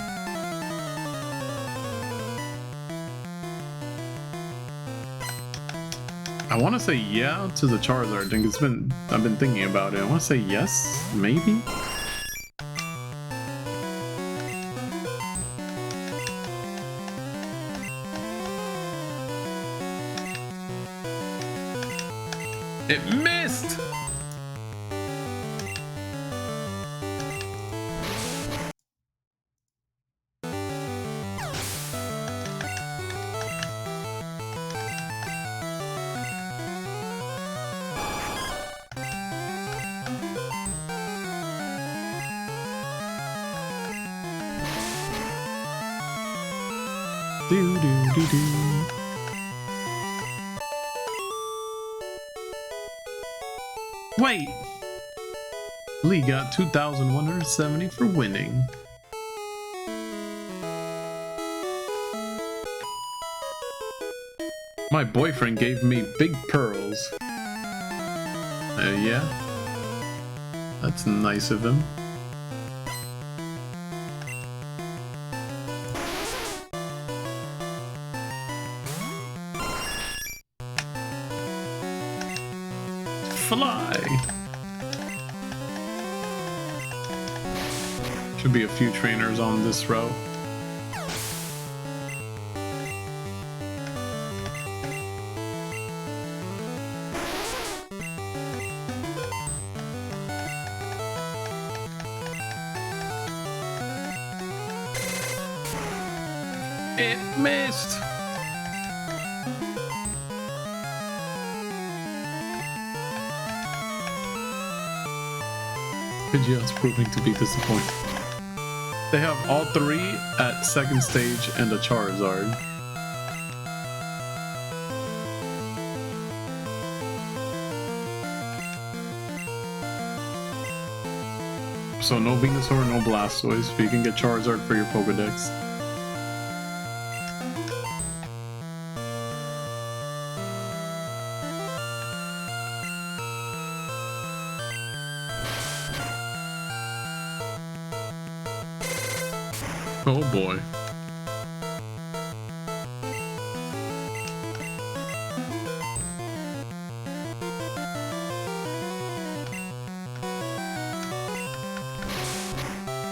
I want to say yeah to the Charizard thing. I've been thinking about it. I want to say yes, maybe. It missed. Wait! Lee got 2,170 for winning. My boyfriend gave me big pearls. Yeah? That's nice of him. Fly! Should be a few trainers on this row. It missed! Pidgeot's proving to be disappointing. They have all three at second stage and a Charizard. So no Venusaur, no Blastoise, but you can get Charizard for your Pokedex. Oh boy.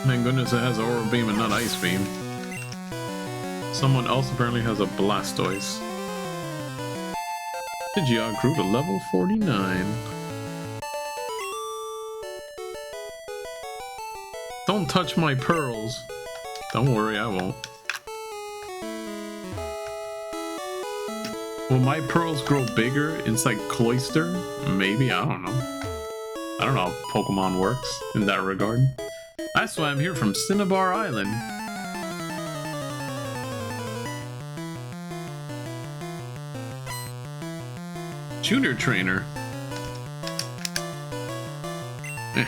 Thank goodness it has Aura Beam and not Ice Beam. Someone else apparently has a Blastoise. Pidgeot grew to level 49. Don't touch my pearls. Don't worry, I won't. Will my pearls grow bigger inside Cloyster? Maybe, I don't know. I don't know how Pokemon works in that regard. I swam here from Cinnabar Island. Junior trainer. Eh.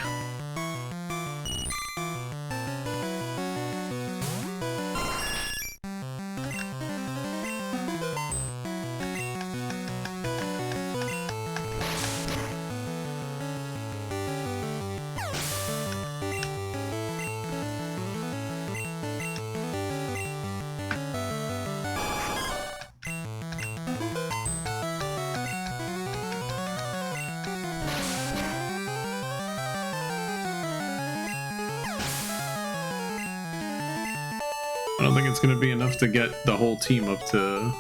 I don't think it's gonna be enough to get the whole team up to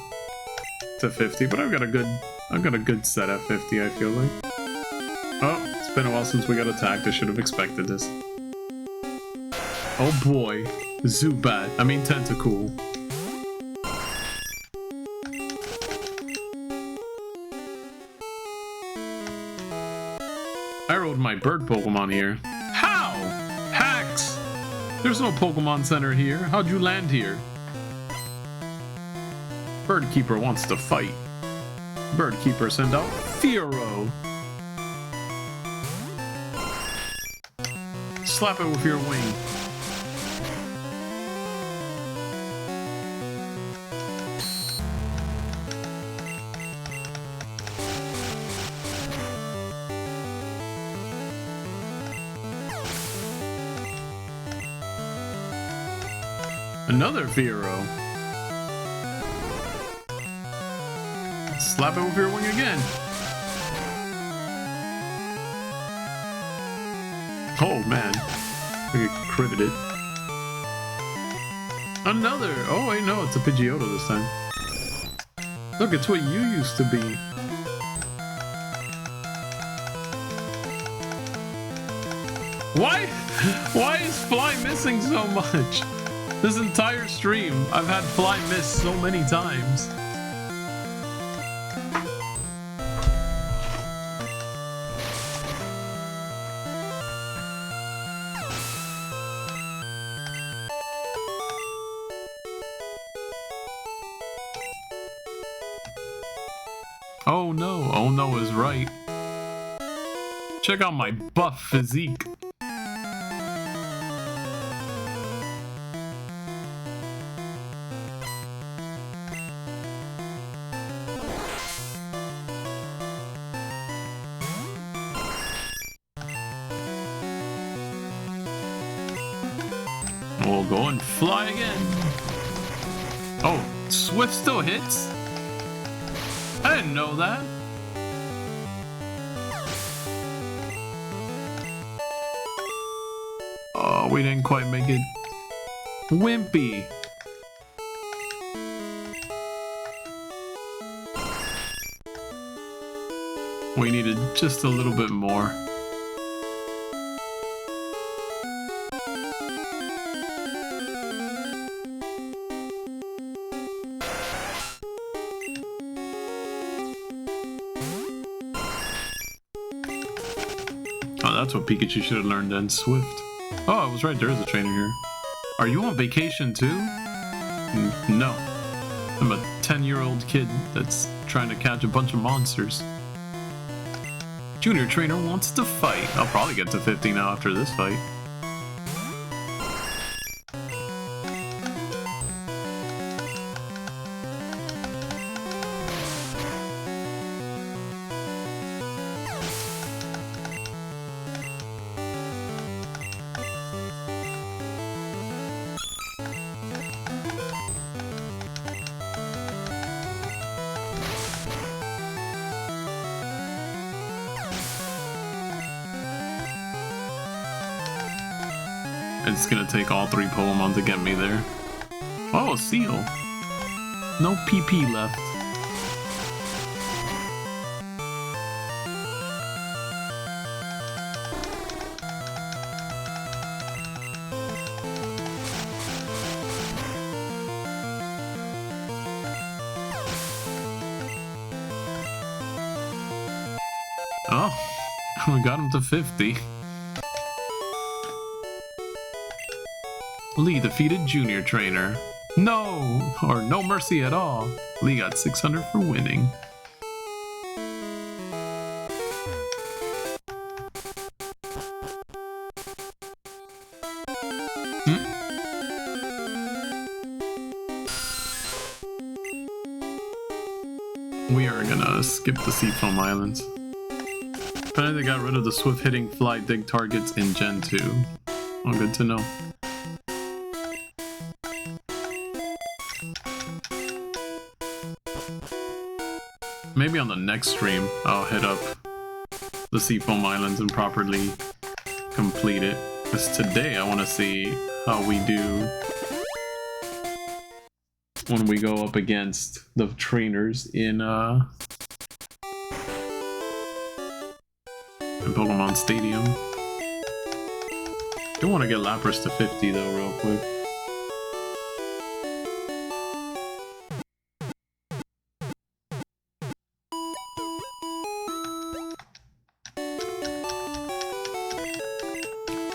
50, but I've got a good set at 50, I feel like. Oh, it's been a while since we got attacked. I should have expected this. Oh boy, Zubat. I mean Tentacool. I rode my bird Pokemon here. How? Hacks! There's no Pokemon Center here. How'd you land here? Birdkeeper wants to fight. Birdkeeper, send out Fearow. Slap it with your wing. Another Fearow. Slap it with your wing again. Oh man, I get critted. Another. Oh wait, no, it's a Pidgeotto this time. Look, it's what you used to be. Why? Why is Fly missing so much? This entire stream, I've had Fly miss so many times. Oh no is right. Check out my buff physique. We'll go and fly again. Oh, Swift still hits? I didn't know that. Oh, we didn't quite make it. Wimpy. We needed just a little bit more. that's what Pikachu should have learned then. Swift. Oh, I was right. There is a trainer here. Are you on vacation too? No. I'm a 10-year-old kid that's trying to catch a bunch of monsters. Junior trainer wants to fight. I'll probably get to 50 now after this fight. It's gonna take all 3 Pokemon to get me there. Oh, a seal. No PP left. Oh, we got him to 50. Lee defeated Junior Trainer. No! Or no mercy at all. Lee got 600 for winning. We are gonna skip the Seafoam Islands. Apparently they got rid of the swift hitting fly dig targets in Gen 2. Oh, good to know. Maybe on the next stream, I'll hit up the Seafoam Islands and properly complete it. Because today I want to see how we do when we go up against the trainers in Pokemon Stadium. I do want to get Lapras to 50 though, real quick.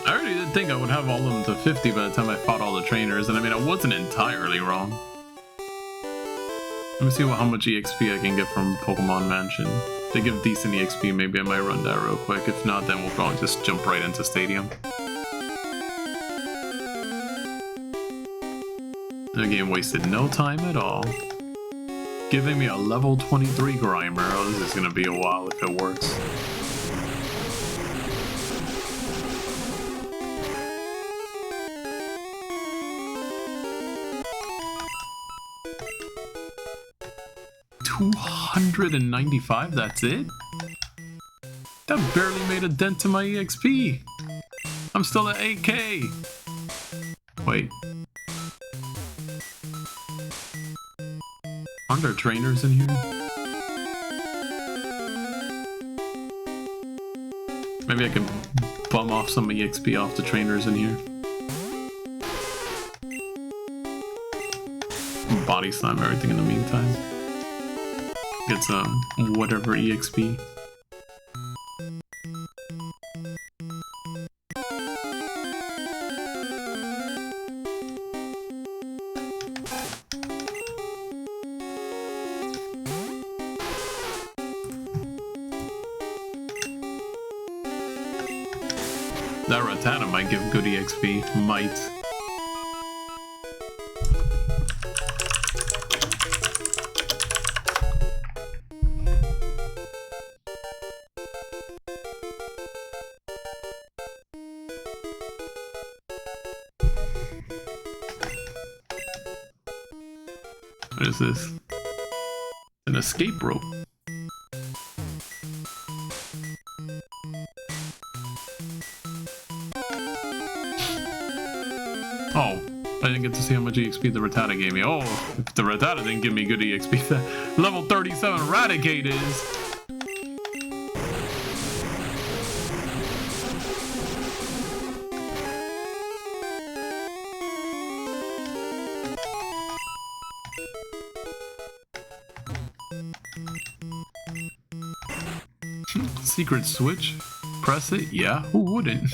I already did think I would have all of them to 50 by the time I fought all the trainers, and I mean, I wasn't entirely wrong. Let me see how much EXP I can get from Pokemon Mansion. If they give decent EXP, maybe I might run that real quick. If not, then we'll probably just jump right into Stadium. The game wasted no time at all. Giving me a level 23 Grimer. Oh, this is gonna be a while if it works. $295, that's it? That barely made a dent to my EXP. I'm still at 8K. Wait. Aren't there trainers in here? Maybe I can bum off some EXP off the trainers in here. Body slam everything in the meantime. Get some whatever EXP. That Rattata might give good EXP. Might. What is this? An escape rope. Oh, I didn't get to see how much EXP the Rattata gave me. Oh, if the Rattata didn't give me good EXP, the level 37 Raticate is. Secret switch? press it? Yeah, who wouldn't?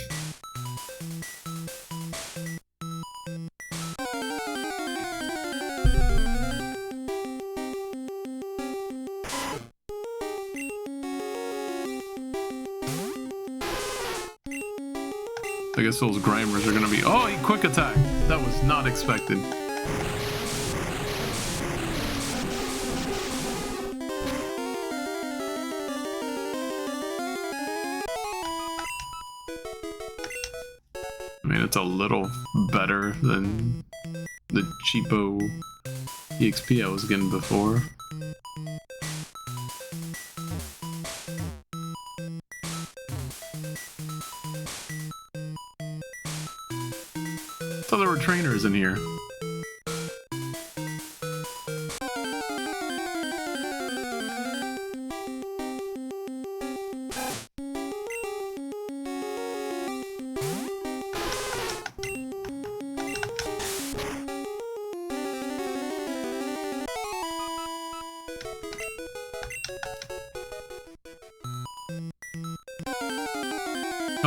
I guess those grinders are gonna be... Oh, he quick attack! That was not expected. I mean, it's a little better than the cheapo EXP I was getting before. I thought there were trainers in here.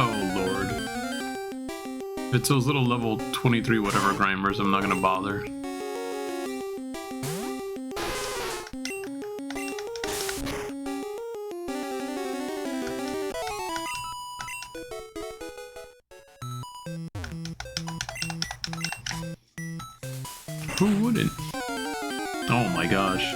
Oh lord. If it's those little level 23 whatever grinders, I'm not gonna bother. Who wouldn't? Oh my gosh.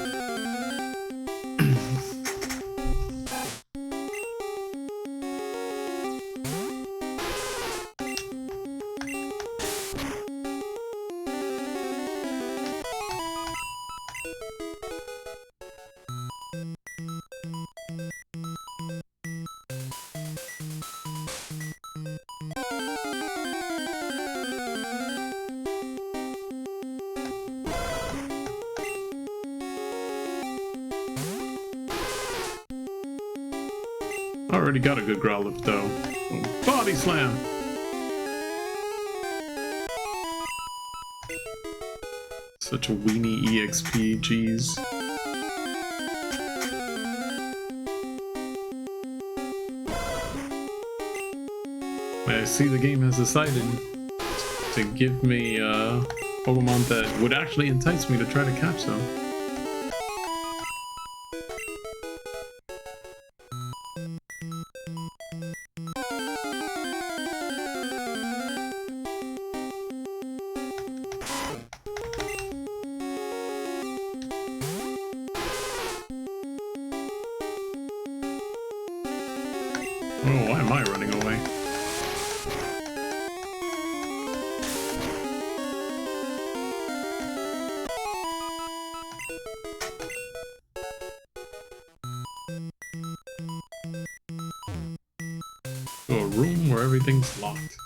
Already got a good Growlithe though. Oh, body slam! Such a weenie EXP, jeez. I see the game has decided to give me Pokemon that would actually entice me to try to catch them. Oh, why am I running away? To a room where everything's locked.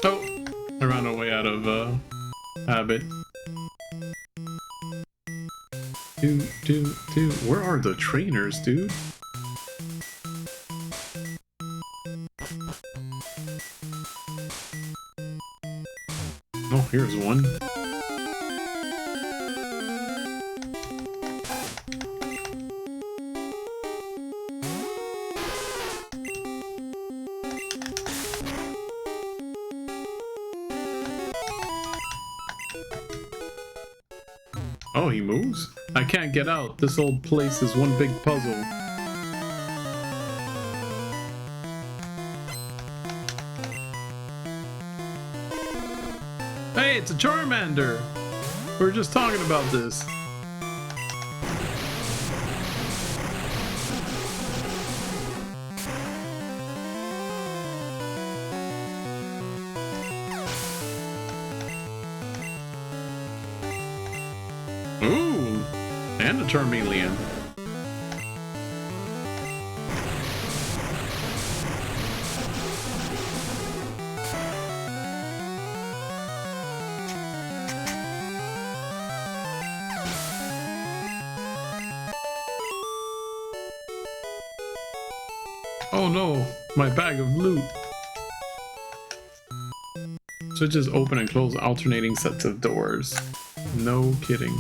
Oh, I ran away out of habit. Dude, where are the trainers, dude? Oh, here's one. Oh, he moves? I can't get out. This old place is one big puzzle. Hey, it's a Charmander! We were just talking about this. Ooh, and a Charmeleon. Oh no, my bag of loot. Switches open and close alternating sets of doors. No kidding.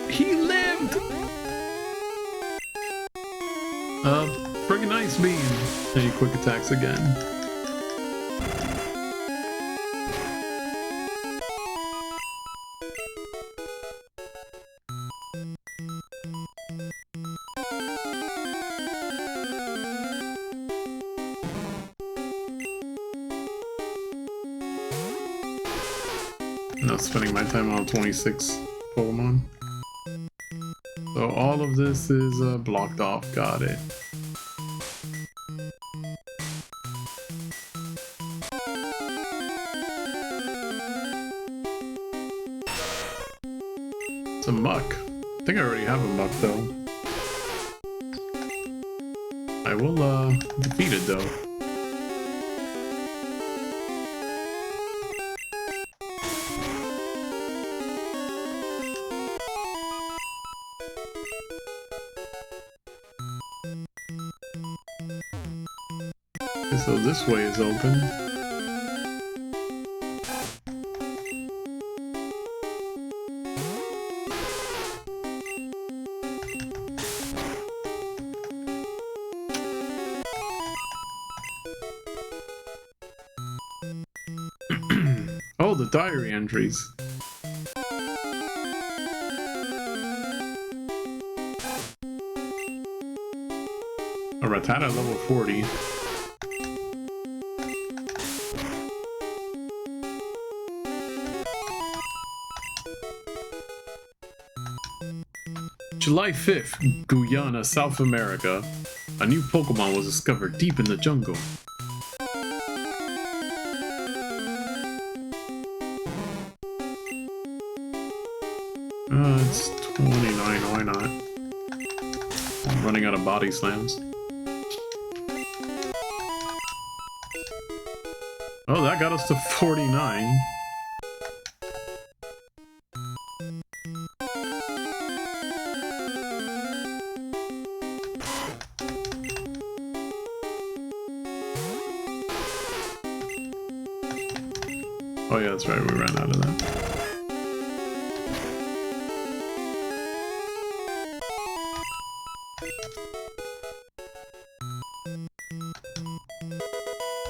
He lived! Friggin' nice beam. Any quick attacks again. I'm not spending my time on 26 Pokemon. So all of this is blocked off, got it. It's a muck. I think I already have a muck though. I will defeat it though. So this way is open. Oh, the diary entries. A Rattata level 40. July 5th, Guyana, South America. A new Pokemon was discovered deep in the jungle. It's 29, why not? I'm running out of body slams. Oh, that got us to 49. Oh yeah, that's right, we ran out of that.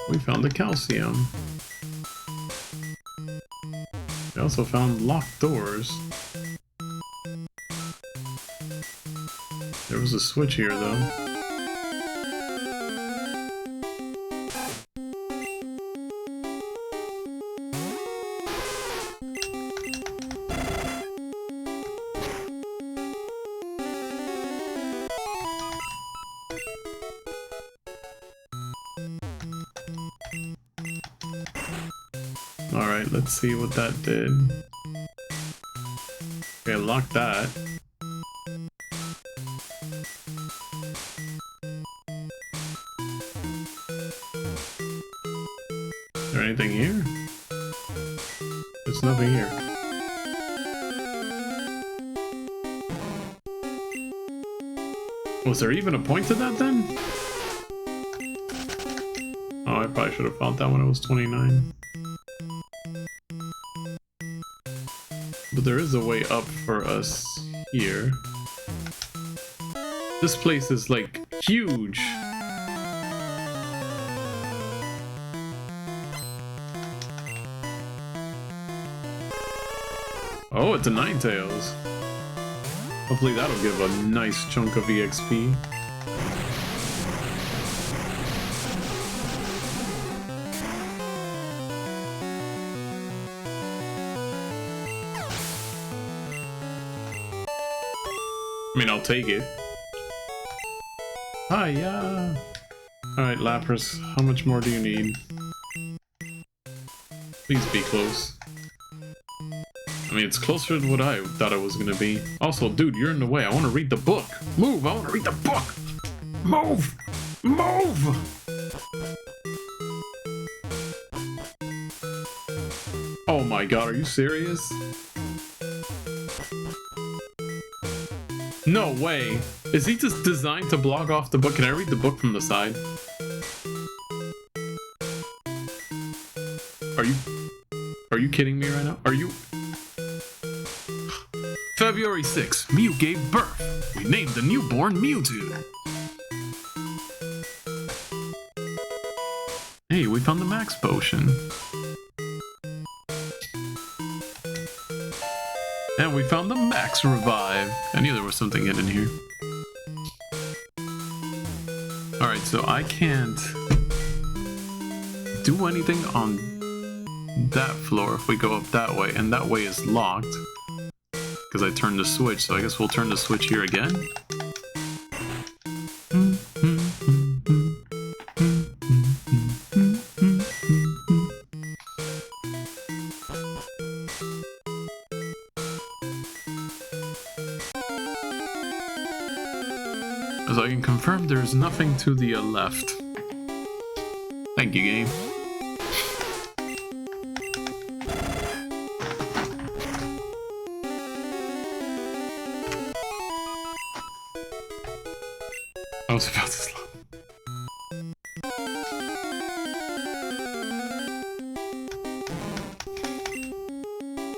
We found the calcium. We also found locked doors. There was a switch here though. Alright, let's see what that did. Okay, lock that. Is there anything here? There's nothing here. Was there even a point to that then? Oh, I probably should have fought that when it was 29. But there is a way up for us here. This place is like huge. Oh, it's a Ninetales. Hopefully that'll give a nice chunk of EXP. I mean, I'll take it. Hi, yeah. Alright, Lapras, how much more do you need? Please be close. I mean, it's closer to what I thought it was gonna be. Also, dude, you're in the way. I want to read the book. Move! I want to read the book! Move! Move! my god, are you serious? No way. Is he just designed to block off the book? Can I read the book from the side? Are you kidding me right now? Are you... February 6th, Mew gave birth. We named the newborn Mewtwo. Hey, we found the max potion. And we found the max revive. I knew there was something hidden here. Alright, so I can't do anything on that floor if we go up that way, and that way is locked because I turned the switch, so I guess we'll turn the switch here again. As I can confirm, there's nothing to the left. Thank you, game. I was about to slap.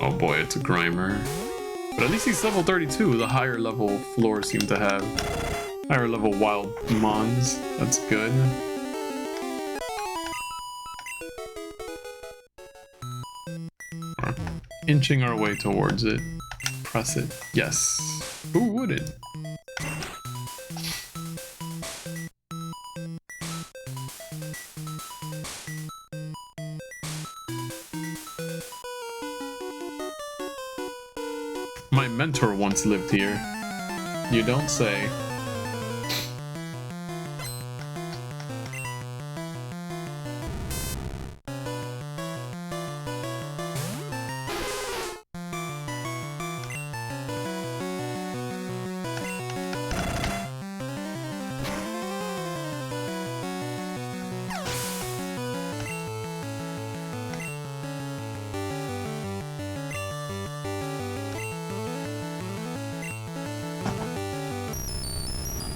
Oh boy, it's a Grimer. But at least he's level 32. The higher level floors seem to have higher level wild mons. That's good. We're inching our way towards it. Press it. Yes. Who wouldn't? My mentor once lived here. You don't say.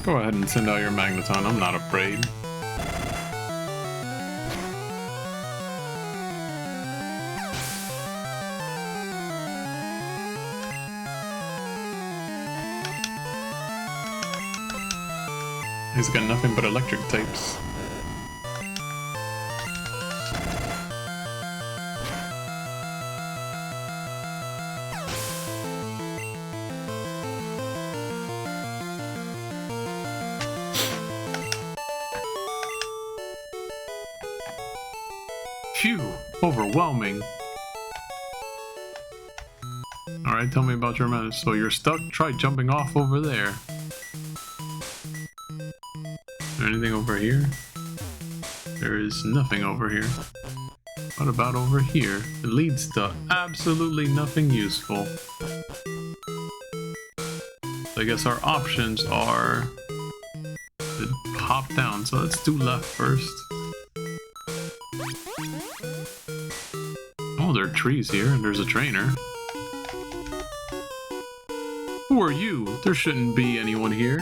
Go ahead and send out your Magneton, I'm not afraid. He's got nothing but electric types. Phew, overwhelming. Alright, tell me about your manage. So you're stuck? Try jumping off over there. Is there anything over here? There is nothing over here. What about over here? It leads to absolutely nothing useful. So I guess our options are to hop down. So let's do left first. Oh, there are trees here, and there's a trainer. Who are you? There shouldn't be anyone here.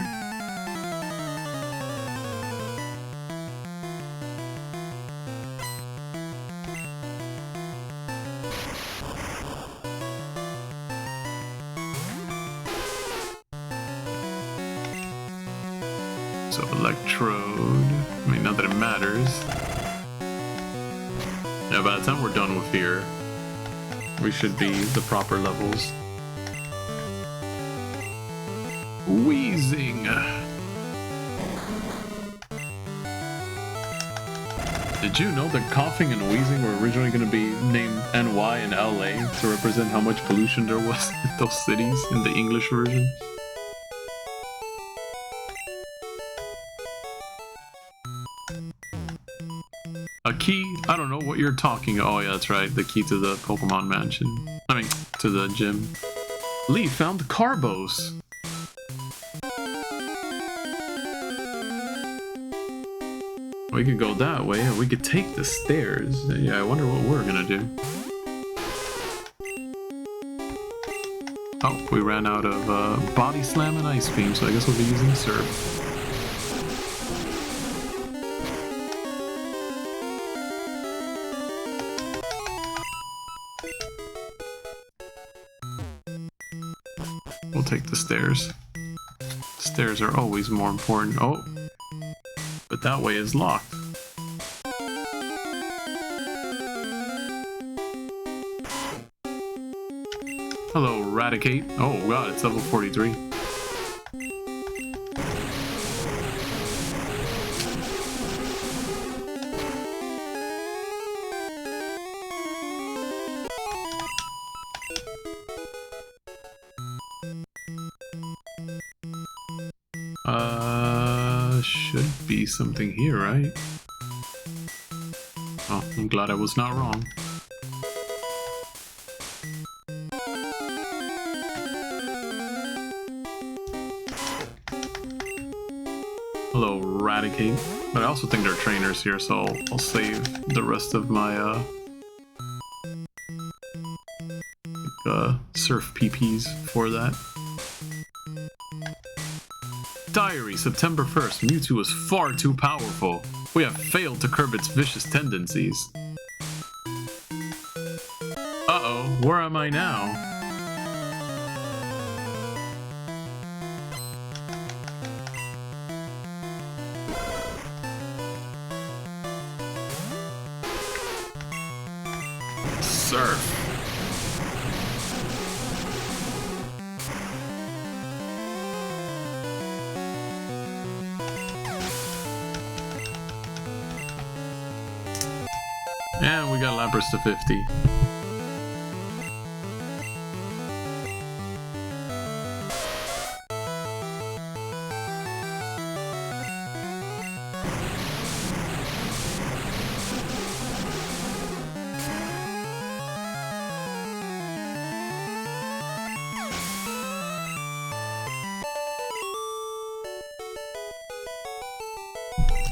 So, electrode. I mean, not that it matters. Yeah, by the time we're done with here, we should be the proper levels. Wheezing. Did you know that coughing and wheezing were originally going to be named NY and LA to represent how much pollution there was in those cities in the English version? A key? I don't know what you're talking. Oh yeah, that's right. The key to the Pokemon Mansion. I mean, to the gym. Lee found Carbos. We could go that way, or we could take the stairs. Yeah, I wonder what we're gonna do. we ran out of Body Slam and Ice Beam, so I guess we'll be using Surf. We'll take the stairs. Stairs are always more important. Oh, but that way is locked. Hello, Eradicate. Oh god, it's level 43. Should be something here, right? Oh, I'm glad I was not wrong. Hello, Eradicate. But I also think there are trainers here, so I'll save the rest of my surf PPs for that. Diary, September 1st. Mewtwo is far too powerful. We have failed to curb its vicious tendencies. Uh-oh, where am I now? Surf. And we got Lapras to 50.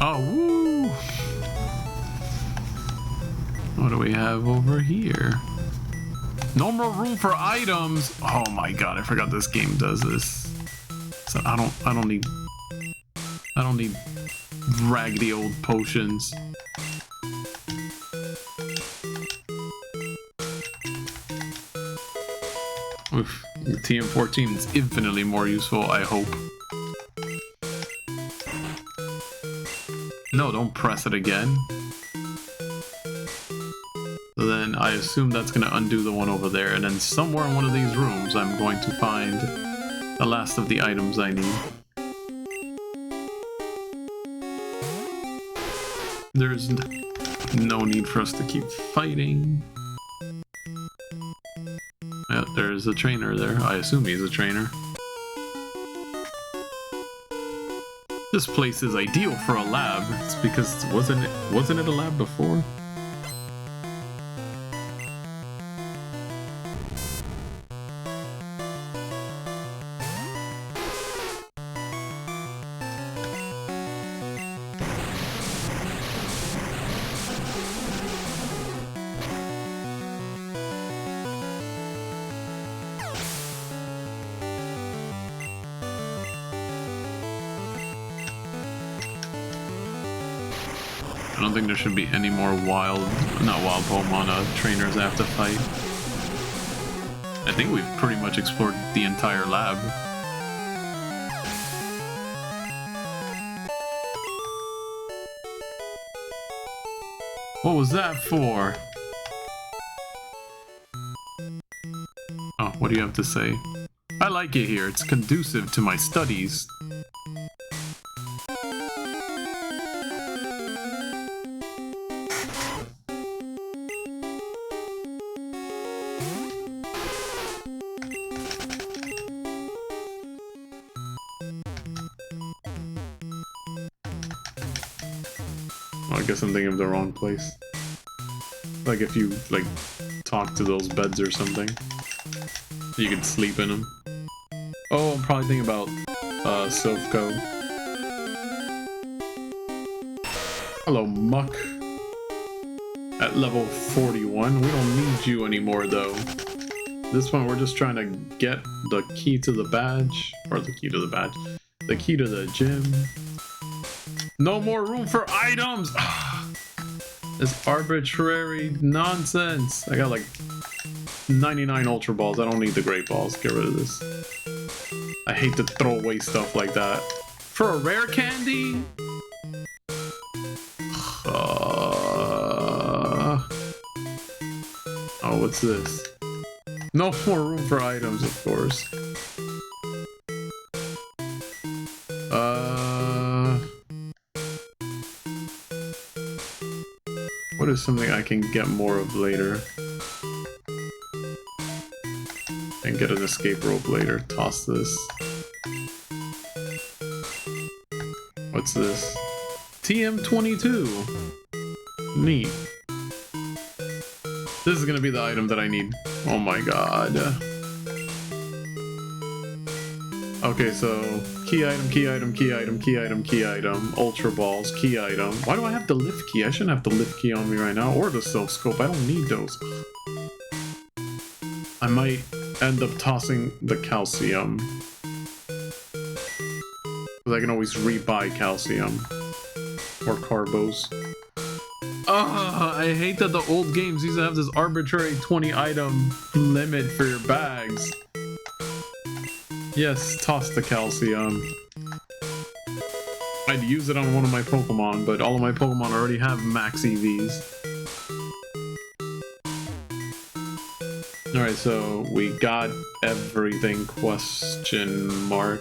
Oh, woo! What do we have over here? No more room for items. Oh my god, I forgot this game does this. So I don't need raggedy old potions. Oof, the TM14 is infinitely more useful, I hope. No, don't press it again. So then I assume that's going to undo the one over there, and then somewhere in one of these rooms I'm going to find the last of the items I need. There's no need for us to keep fighting. Yeah, there's a trainer there. I assume he's a trainer. This place is ideal for a lab. It's because wasn't it a lab before? I don't think there should be any more not wild Pokemon trainers I have to fight. I think we've pretty much explored the entire lab. What was that for? Oh, what do you have to say? I like it here. It's conducive to my studies. I guess I'm thinking of the wrong place. Like if you, like, talk to those beds or something, you can sleep in them. Oh, I'm probably thinking about, Sofco. Hello, Muck. At level 41, we don't need you anymore, though. This one, we're just trying to get the key to the badge. Or the key to the badge. The key to the gym. No more room for items! This arbitrary nonsense. I got like 99 Ultra Balls. I don't need the Great Balls. Get rid of this. I hate to throw away stuff like that. For a rare candy? Oh, what's this? No more room for items, of course. What is something I can get more of later? And get an escape rope later. Toss this. What's this? TM22. Neat. This is gonna be the item that I need. Oh my god. Okay, so key item, key item, key item, key item, key item, Ultra Balls, key item. Why do I have the lift key? I shouldn't have the lift key on me right now, or the Silk Scope. I don't need those. I might end up tossing the calcium. Because I can always rebuy calcium. Or carbos. I hate that the old games used to have this arbitrary 20 item limit for your bags. Yes, toss the calcium. I'd use it on one of my Pokemon, but all of my Pokemon already have max EVs. Alright, so we got everything, question mark.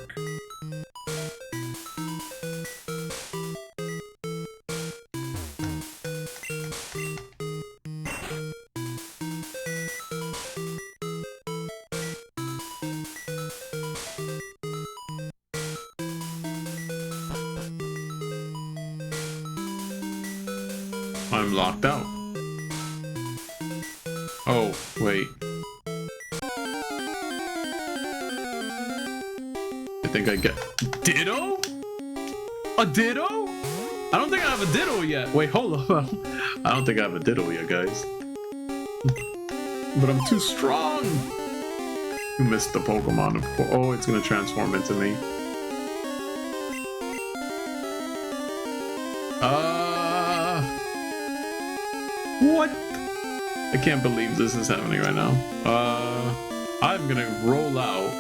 I'm locked out. Oh, wait. I think I get... Ditto? A Ditto? I don't think I have a Ditto yet. Wait, hold up. I don't think I have a Ditto yet, guys. But I'm too strong. You missed the Pokemon, of course. Oh, it's gonna transform into me. What? I can't believe this is happening right now. I'm gonna roll out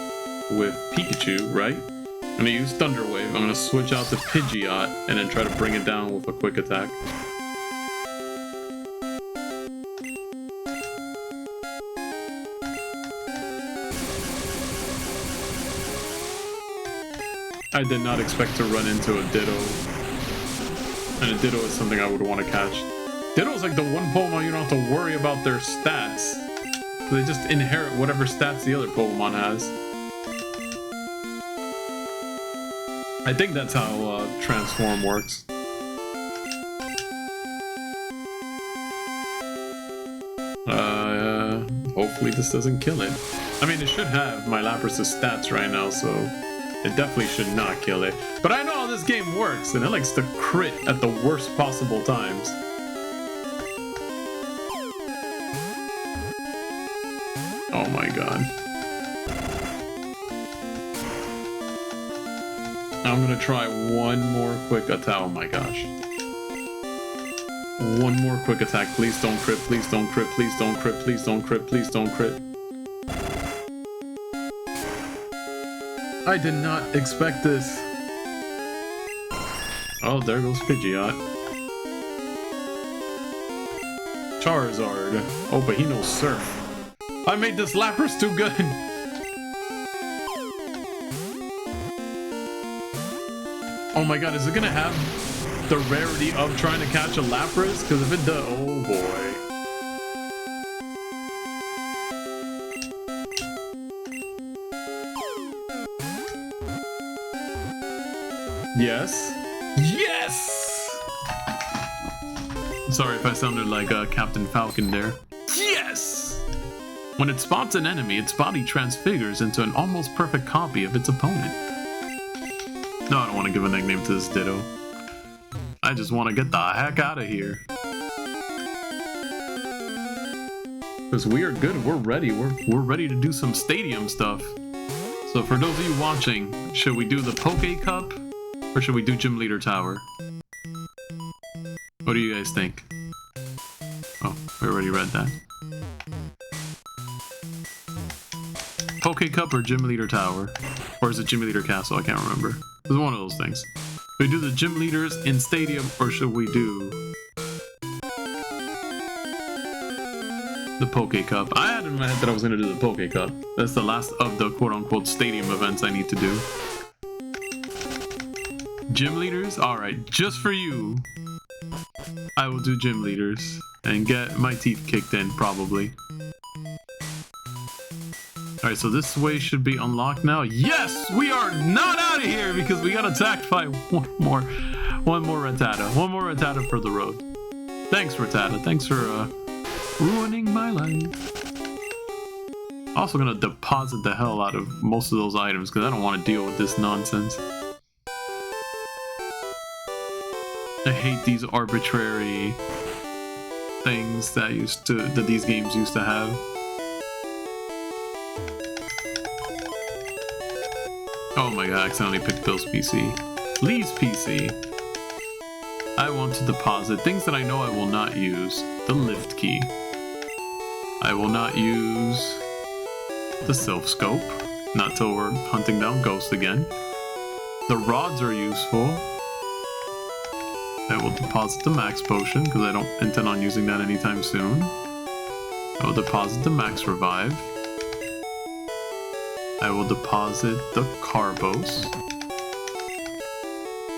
with Pikachu, right? I'm gonna use Thunder Wave. I'm gonna switch out to Pidgeot and then try to bring it down with a quick attack. I did not expect to run into a Ditto. And a Ditto is something I would want to catch. Ditto's like the one Pokemon you don't have to worry about their stats. They just inherit whatever stats the other Pokemon has. I think that's how Transform works. Hopefully this doesn't kill it. I mean, it should have my Lapras's stats right now, so it definitely should not kill it. But I know how this game works, and it likes to crit at the worst possible times. Oh my god. I'm gonna try one more quick attack. Oh my gosh. One more quick attack. Please don't crit, please don't crit, please don't crit, please don't crit, please don't crit. I did not expect this. Oh, there goes Pidgeot. Charizard. Oh, but he knows Surf. I made this Lapras too good. Oh my god, is it gonna have the rarity of trying to catch a Lapras? Because if it does, oh boy. Yes. Yes! Sorry if I sounded like Captain Falcon there. Yes! When it spots an enemy, its body transfigures into an almost perfect copy of its opponent. No, I don't want to give a nickname to this Ditto. I just want to get the heck out of here. Because we are good. We're ready. We're ready to do some stadium stuff. So for those of you watching, should we do the Poke Cup or should we do Gym Leader Tower? What do you guys think? Oh, we already read that. Poke Cup or Gym Leader Tower? Or is it Gym Leader Castle? I can't remember. It's one of those things. Should we do the Gym Leaders in Stadium or should we do the Poke Cup? I had in my head that I was going to do the Poke Cup. That's the last of the quote-unquote stadium events I need to do. Gym Leaders? Alright, just for you, I will do Gym Leaders and get my teeth kicked in, probably. Alright, so this way should be unlocked now. Yes! We are not out of here because we got attacked by one more Rattata. One more Rattata for the road. Thanks, Rattata. Thanks for ruining my life. Also gonna deposit the hell out of most of those items because I don't want to deal with this nonsense. I hate these arbitrary things that these games used to have. Oh my god, I accidentally picked Bill's PC. Lee's PC. I want to deposit things that I know I will not use. The lift key. I will not use the Sylph Scope. Not till we're hunting down ghosts again. The rods are useful. I will deposit the Max Potion because I don't intend on using that anytime soon. I will deposit the Max Revive. I will deposit the Carbos.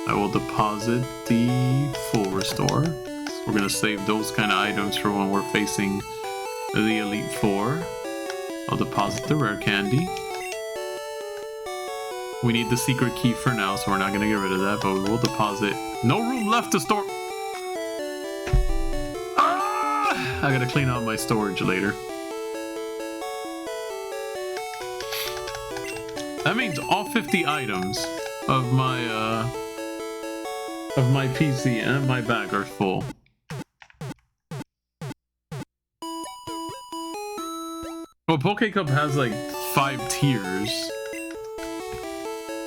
I will deposit the Full Restore. So we're going to save those kind of items for when we're facing the Elite Four. I'll deposit the Rare Candy. We need the secret key for now, so we're not going to get rid of that, but we will deposit. No room left to store. Ah! I got to clean out my storage later. That means all 50 items of my PC and my bag are full. Well, Poke Cup has like 5 tiers,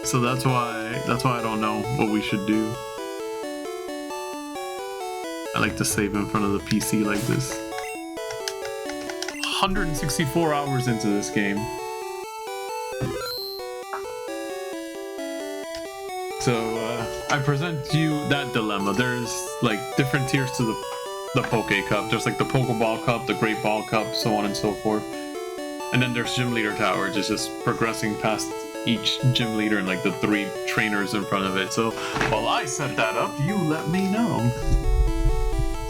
so that's why I don't know what we should do. I like to save in front of the PC like this. 164 hours into this game. So I present to you that dilemma. There's like different tiers to the Poke Cup. There's like the Pokeball Cup, the Great Ball Cup, so on and so forth. And then there's Gym Leader Tower, which is just progressing past each gym leader and like the 3 trainers in front of it. So while I set that up, you let me know.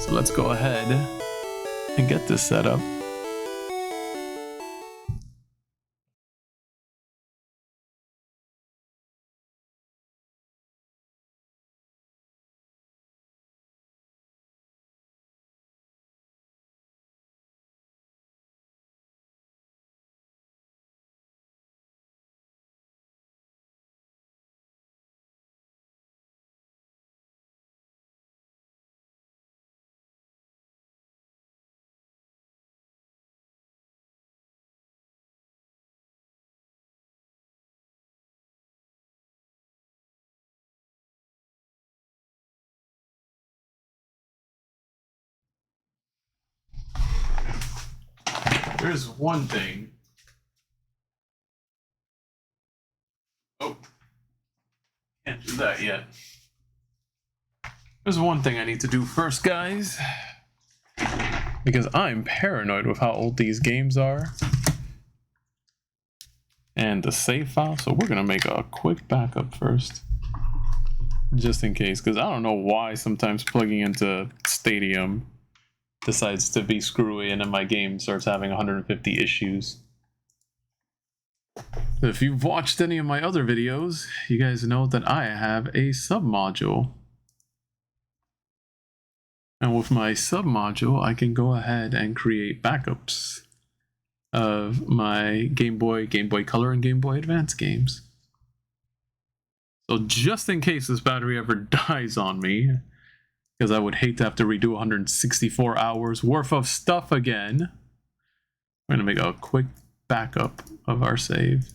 So let's go ahead and get this set up. There's one thing. Oh, can't do that yet. There's one thing I need to do first, guys. Because I'm paranoid with how old these games are. And the save file, so we're gonna make a quick backup first. Just in case, because I don't know why sometimes plugging into Stadium decides to be screwy and then my game starts having 150 issues. If you've watched any of my other videos, you guys know that I have a submodule. And with my submodule, I can go ahead and create backups of my Game Boy, Game Boy Color, and Game Boy Advance games. So just in case this battery ever dies on me, because I would hate to have to redo 164 hours worth of stuff again, We're gonna make a quick backup of our save.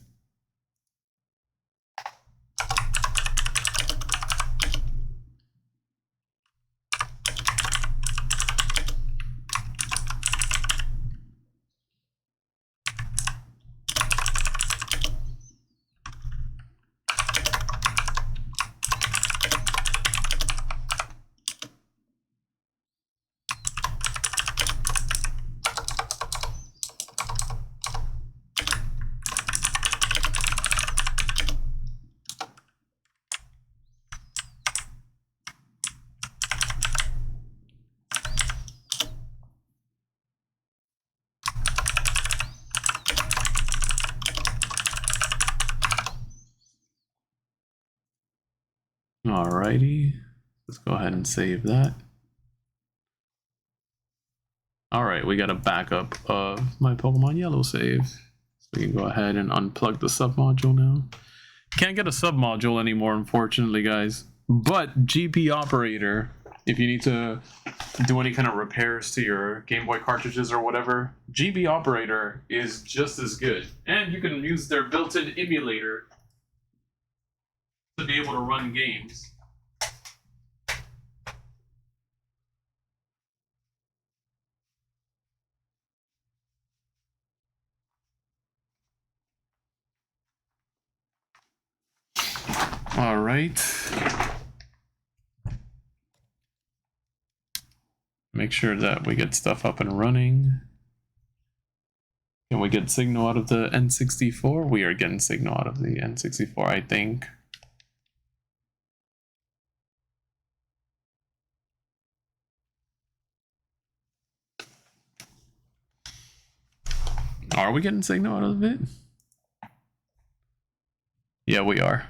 Alrighty, let's go ahead and save that. Alright, we got a backup of my Pokemon Yellow save. So we can go ahead and unplug the submodule now. Can't get a submodule anymore, unfortunately, guys. But GP Operator, if you need to do any kind of repairs to your Game Boy cartridges or whatever, GB Operator is just as good. And you can use their built-in emulator to be able to run games. All right. Make sure that we get stuff up and running. Can we get signal out of the N64? We are getting signal out of the N64, I think. Are we getting signal out of it? Yeah, we are.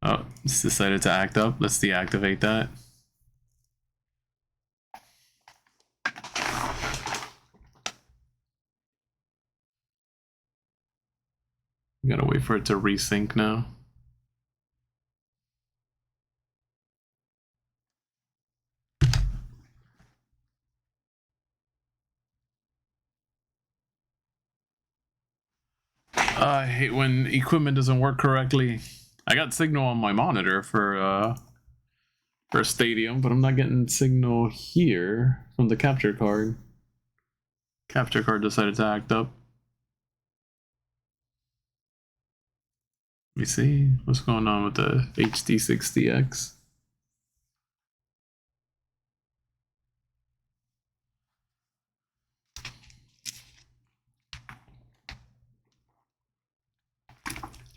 Oh, it's decided to act up. Let's deactivate that. We gotta wait for it to resync now. I hate when equipment doesn't work correctly. I got signal on my monitor for Stadium, but I'm not getting signal here from the capture card. Capture card decided to act up. Let me see what's going on with the HD60X.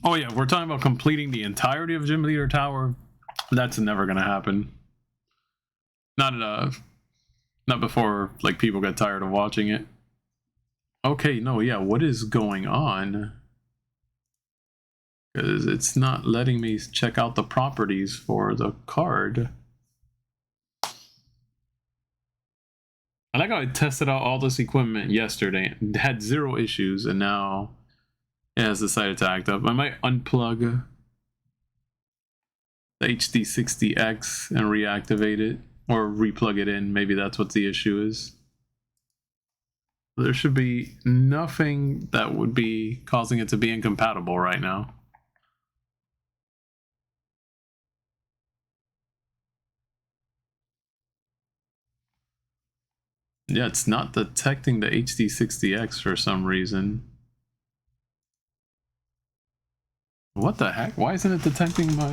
Oh yeah, we're talking about completing the entirety of Gym Leader Tower. That's never gonna happen. Not before like people get tired of watching it. Okay, no, yeah, what is going on? Because it's not letting me check out the properties for the card. I like how I tested out all this equipment yesterday and had 0 issues, and now it has decided to act up. I might unplug the HD60X and reactivate it, or replug it in. Maybe that's what the issue is. There should be nothing that would be causing it to be incompatible right now. Yeah, it's not detecting the HD60X for some reason. What the heck? Why isn't it detecting my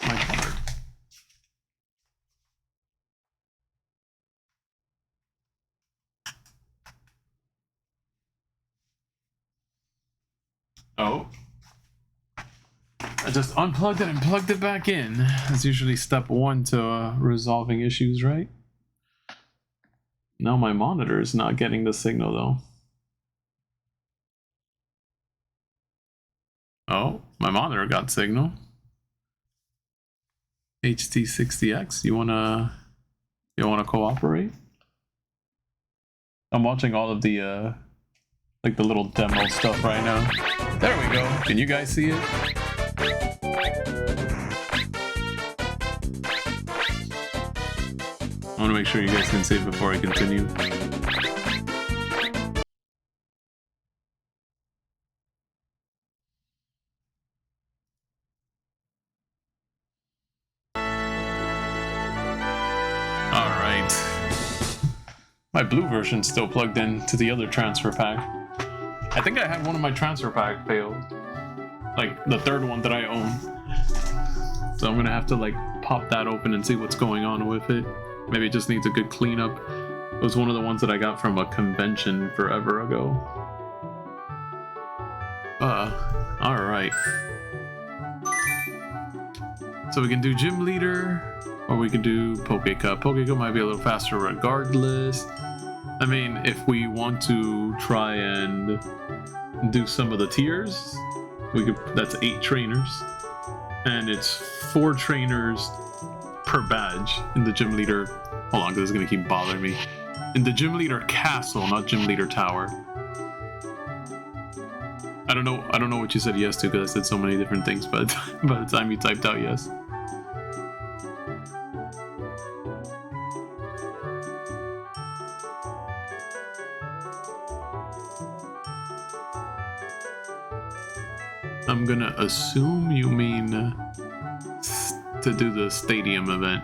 my card? Oh. I just unplugged it and plugged it back in. That's usually step 1 to resolving issues, right? Now my monitor is not getting the signal though. Oh, my monitor got signal. HT60X, you wanna cooperate? I'm watching all of the like the little demo stuff right now. There we go. Can you guys see it? want to make sure you guys can save before I continue. Alright. My blue version's still plugged in to the other transfer pack. I think I had one of my transfer pack failed. Like, the third one that I own. So I'm gonna have to, like, pop that open and see what's going on with it. Maybe it just needs a good cleanup. It was one of the ones that I got from a convention forever ago. Alright. So we can do Gym Leader, or we can do Poke Cup. Poke Cup might be a little faster regardless. I mean, if we want to try and do some of the tiers, we could. That's 8 trainers. And it's 4 trainers per badge in the Gym Leader. Hold on, because it's going to keep bothering me. In the Gym Leader Castle, not Gym Leader Tower. I don't know what you said yes to, because I said so many different things, but by the time you typed out yes. I'm gonna assume you mean to do the stadium event.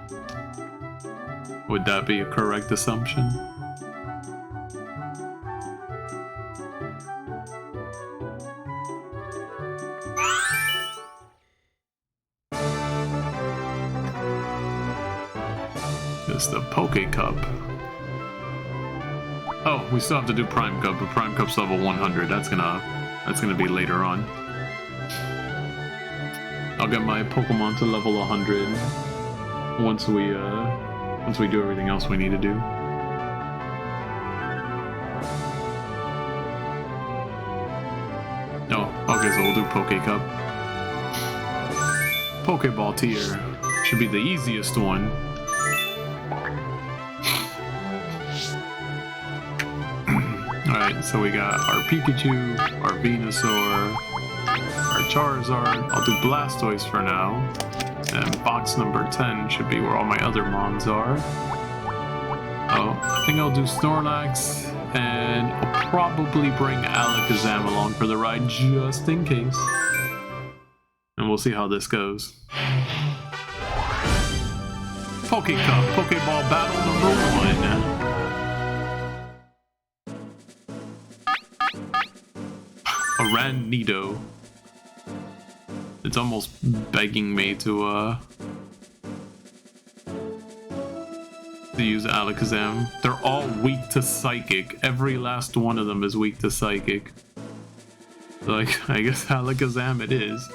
Would that be a correct assumption? It's the Poke Cup. Oh, we still have to do Prime Cup, but Prime Cup's level 100. That's gonna be later on. I'll get my Pokemon to level 100 once we do everything else we need to do. Oh, okay, so we'll do Poke Cup. Pokeball tier should be the easiest one. Alright, so we got our Pikachu, our Venusaur, our Charizard. I'll do Blastoise for now. And box number 10 should be where all my other mons are. Oh, I think I'll do Snorlax, and I'll probably bring Alakazam along for the ride just in case. And we'll see how this goes. Poke Cup, Pokeball battle number 1. Nido. It's almost begging me to use Alakazam. They're all weak to Psychic. Every last one of them is weak to Psychic. Like, I guess Alakazam it is.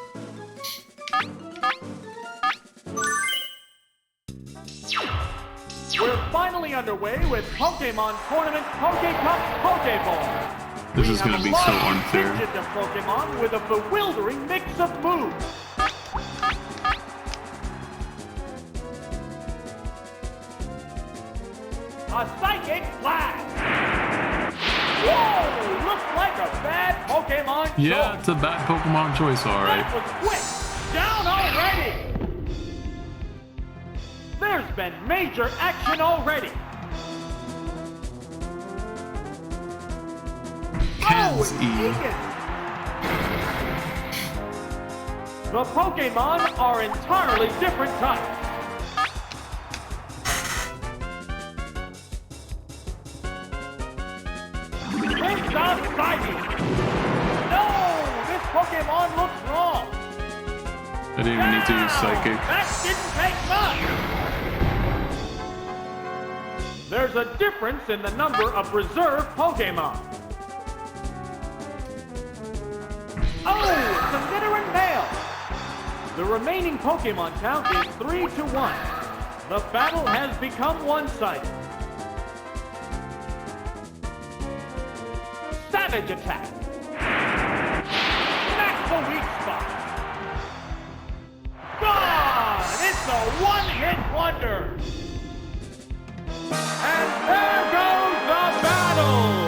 We're finally underway with Pokemon Tournament Poke Cup Pokeball. This is going to be so unfair. The Pokemon with a bewildering mix of moves. A Psychic Blast. Whoa! Looks like a bad Pokemon choice. Yeah, it's a bad Pokemon choice, alright. That was quick. Down already. There's been major action already. The Pokemon are entirely different types. It's a Psychic. No, this Pokemon looks wrong. I didn't even need to use Psychic. That didn't take much. There's a difference in the number of reserve Pokemon. Oh, it's a Nidoran male. The remaining Pokemon count is 3-1. The battle has become one-sided. Savage attack. That's the weak spot. Gone! It's a one-hit wonder. And there goes the battle.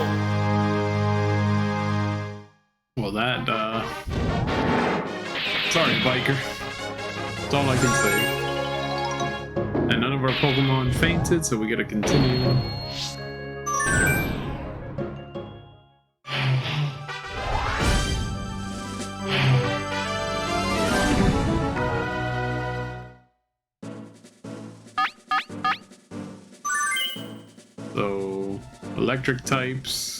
Well, that, sorry, biker. That's all I can say. And none of our Pokemon fainted, so we gotta continue. So, electric types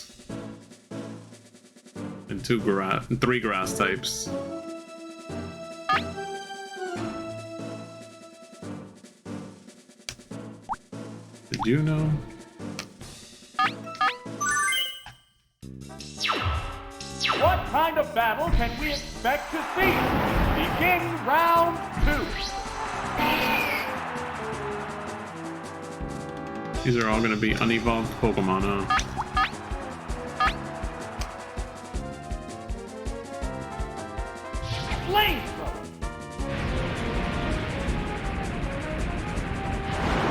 and three grass types. Did you know? What kind of battle can we expect to see? Begin round 2. These are all going to be unevolved Pokemon, huh? Flamethrower.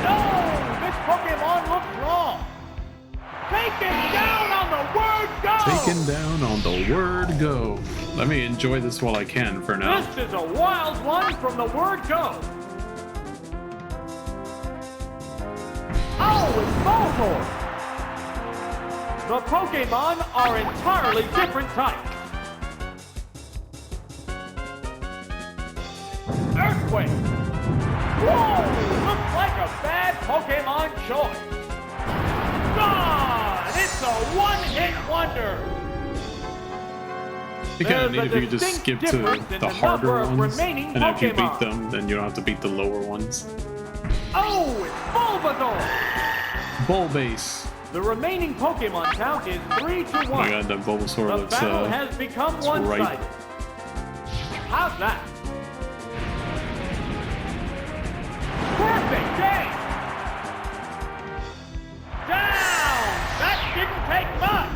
No! This Pokemon looks wrong. Taken down on the word go! Taken down on the word go. Let me enjoy this while I can for now. This is a wild one from the word go. Oh, it's Bulbasaur! The Pokemon are entirely different types. Earthquake! Whoa! Looks like a bad Pokemon choice. Gone! It's a one-hit wonder! I think kind of neat if you could just skip to the harder ones, and after you beat them, then you don't have to beat the lower ones. Oh, it's Bulbasaur! Bulbase. The remaining Pokemon count is 3 to 1. Oh my god, that Bulbasaur The looks battle has become one-sided. right. How's that? Perfect game! Down! That didn't take much!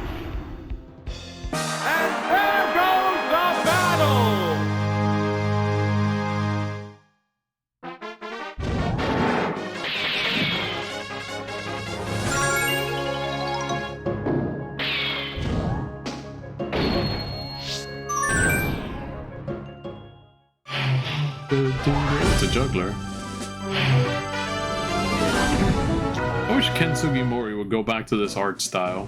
And there goes the battle! It's a juggler. I wish Ken Sugimori would go back to this art style.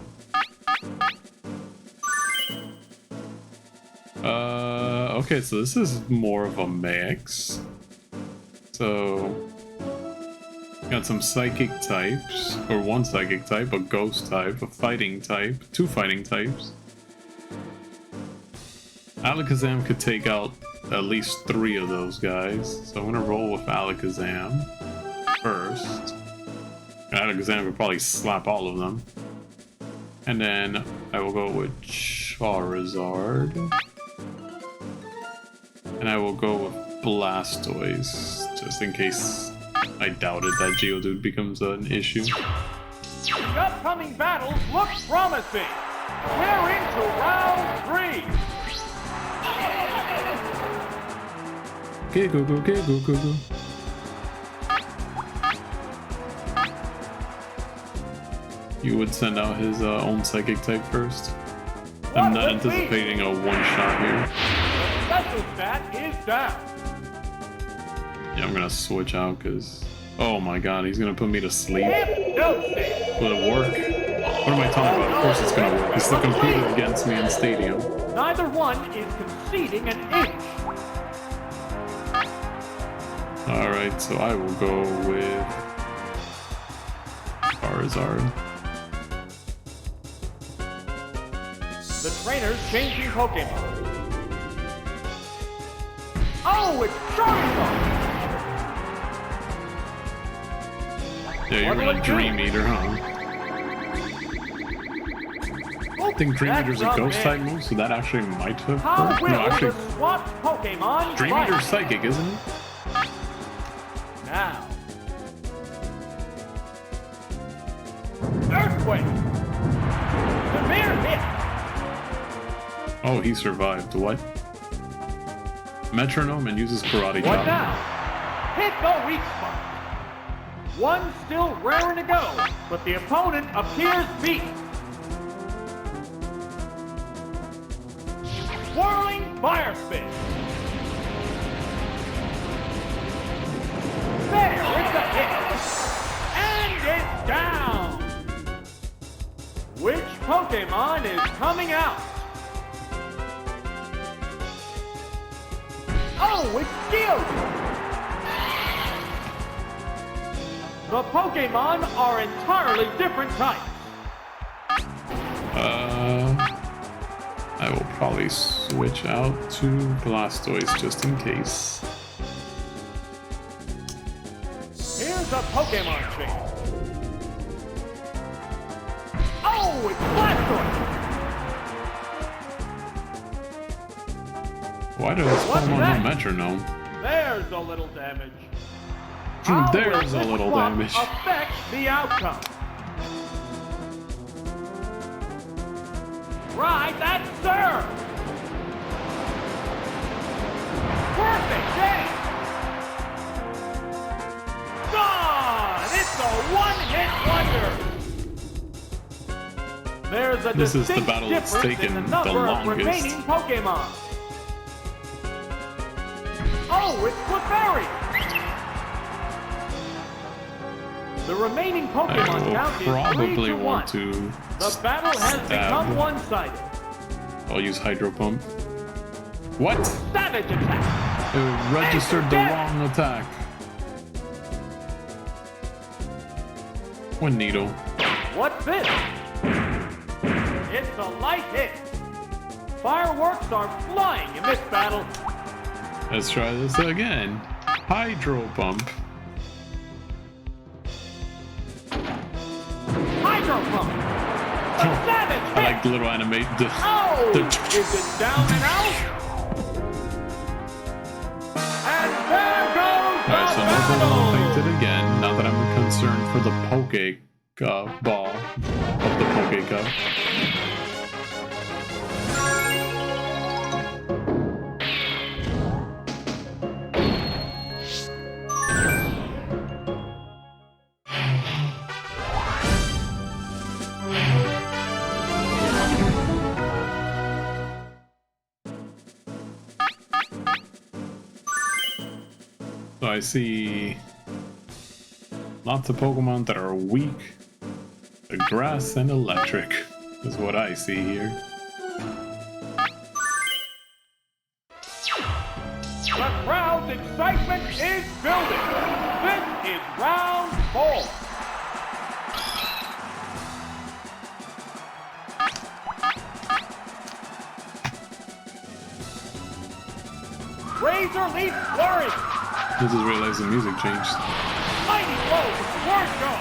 Okay, so this is more of a mix. So, got some psychic types, or one psychic type, a ghost type, a fighting type, two fighting types. Alakazam could take out at least 3 of those guys, so I'm gonna roll with Alakazam first. Alakazam could probably slap all of them. And then I will go with Charizard. And I will go with Blastoise, just in case I doubted that Geodude becomes an issue. The upcoming battles look promising. We're into round 3. Okay, go. You would send out his own psychic type first. I'm not anticipating a one-shot here. Special stat is down. Yeah, I'm gonna switch out because... Oh my god, he's gonna put me to sleep. Will it work? What am I talking about? Of course it's gonna work. It's the computer against me in Stadium. Neither one is conceding an inch. Alright, so I will go with... Charizard. The trainer's changing Pokemon. Oh, it's Charizard! Yeah, you're gonna Dream Eater, huh? I think Dream Eater's a ghost type move, so that actually might have How worked. will No, actually, the swapped Pokemon Dream fight? Eater's psychic, isn't it? Now. Earthquake! Severe hit! Oh, he survived. What? Metronome and uses Karate What Chop. now? Hit the weak spot. One still raring to go, but the opponent appears beat. Whirling Fire Spin. There, it's a Pokemon is coming out. Oh, it's Geodude! The Pokemon are entirely different types. I will probably switch out to Blastoise just in case. Here's a Pokemon change. Oh, it's Blastoise! Why do those What's Pokemon that? no metronome? There's a little damage. How There's will a this little swap damage. affect the outcome? Right, that's sir! Perfect game! Gone! It's a one-hit wonder! There's a This is the distinct battle that's difference taken in the the number of longest. remaining Pokemon. Oh, it's Clefairy! The remaining Pokemon I count will is 3 probably to 1. want to The battle has stab. become one-sided. I'll use Hydro Pump. What? Savage attack! It registered the wrong attack. One needle. What's this? It's a light hit. Fireworks are flying in this battle. Let's try this again. Hydro Pump. Hydro Pump! A savage hit! I like the little animate. Oh! the Is it down and out? And there goes the Alright, so no Pokemon battle! fainted again. Now that I'm concerned for the Pokeball of the Pokecup. So I see lots of Pokemon that are weak to grass and electric, is what I see here. The crowd's excitement is building. This is round 4. Razor Leaf Flurry! I just realized the music changed. Mighty blow! Word go!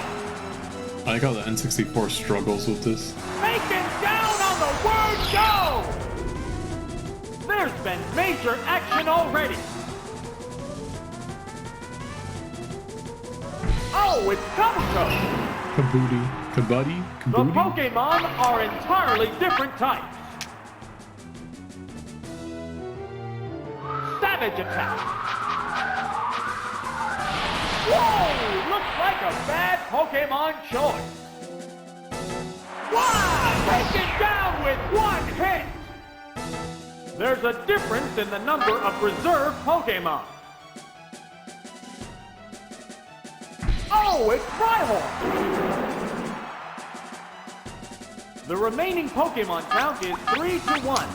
I like how the N64 struggles with this. Taken down on the word go! There's been major action already. Oh, it's Kabuto! Kabuddy? The Pokemon are entirely different types. Savage attack! Whoa! Looks like a bad Pokemon choice. Wow! Taken down with one hit! There's a difference in the number of reserved Pokemon. Oh, it's Rhyhorn! The remaining Pokemon count is 3 to 1.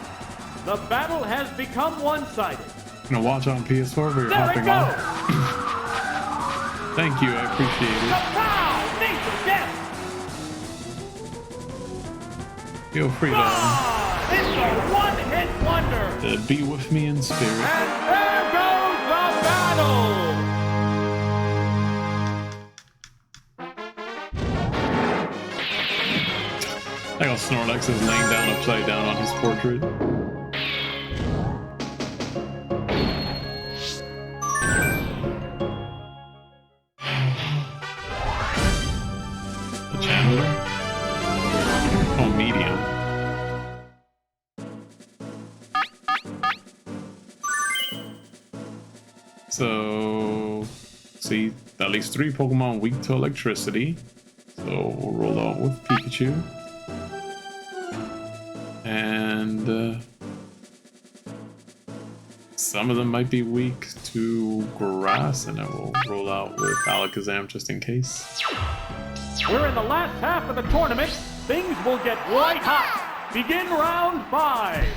The battle has become one-sided. Gonna watch on PS4, but you're There it hopping goes! on. Thank you, I appreciate Kapow! Nature death! it. Feel free Ah! It's a one-hit wonder! to be with me in spirit. And there goes the battle! Like how Snorlax is laying down upside down on his portrait. The Chandler? Oh, medium. So, see, at least 3 Pokemon weak to electricity. So we'll roll out with Pikachu. And some of them might be weak to grass, and I will roll out with Alakazam just in case. We're in the last half of the tournament. things will get right hot. Begin round 5.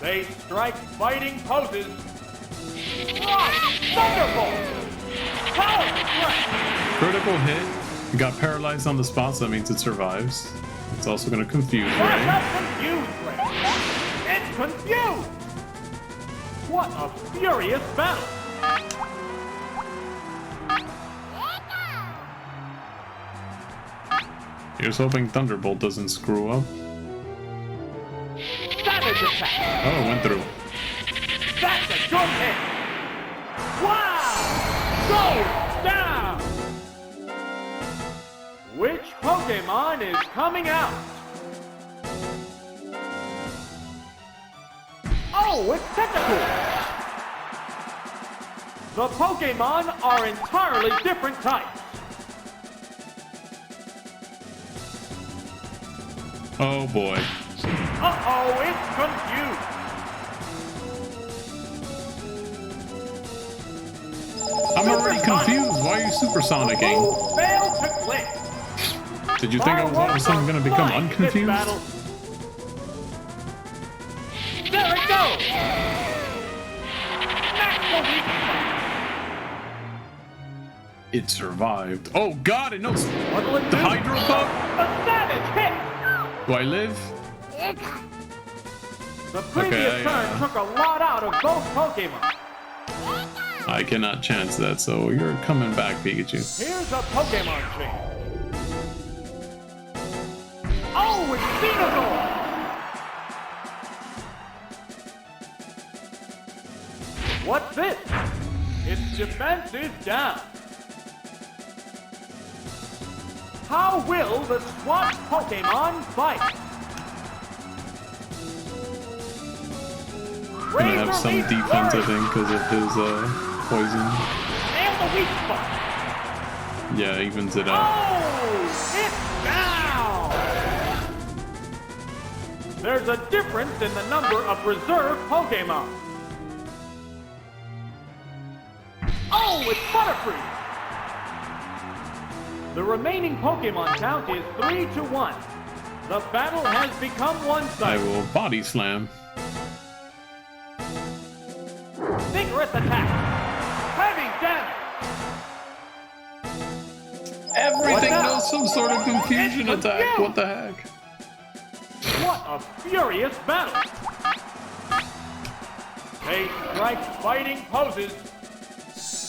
They strike fighting poses. Right! Thunderbolt! Power strike! Critical hit. It got paralyzed on the spot, so that means it survives. It's also going to confuse Ray. That's confused, Ray. It's confused! What a furious battle! Here's hoping Thunderbolt doesn't screw up. Savage attack! Oh, it went through. That's a good hit! Wow! Goes down! Which Pokemon is coming out? Oh, it's Tentacool! The Pokemon are entirely different types. Oh boy. Uh-oh, it's confused. I'm already confused. Why are you supersonicking? Who failed to click? Did you think I was all of a sudden going to become unconfused? There it goes! Maximum weak spot. It survived. Oh god, it knows. What'll it The do? Hydro Pump? A savage hit! Do I live? The previous turn took a lot out of both Pokemon. I cannot chance that, so you're coming back, Pikachu. Here's a Pokemon change. Oh, it's Cinnabar! What's this? Its defense is down. How will the swapped Pokemon fight? Gonna have some defense, I think, because of his poison. And the weak spot. Yeah, evens it out. Oh, it's down. There's a difference in the number of reserve Pokemon. Oh, it's Butterfree. The remaining Pokemon count is 3-1. The battle has become I one-sided. will body slam. Vigorous attack. Heavy damage. Everything What now? does some sort of confusion It's attack. confused. What the heck? What a furious battle. They strike fighting poses.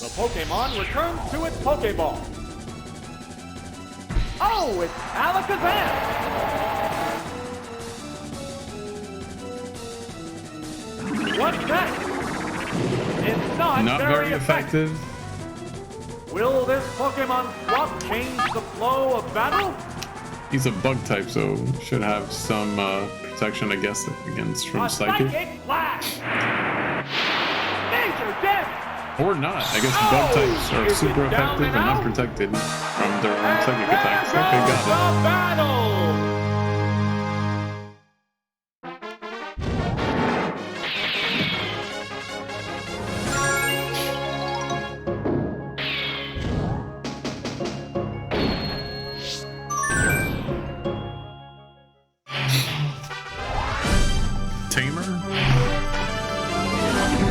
The Pokemon returns to its Pokeball. Oh, it's Alakazam! What's that? It's not very effective. Will this Pokemon swap change the flow of battle? He's a bug type, so should have some protection against from A psychic. Flash! Major damage! Or not. I guess Oh, bug types are is it super down effective and and out? unprotected from their own And psychic there attacks. goes Okay, the got battle! it.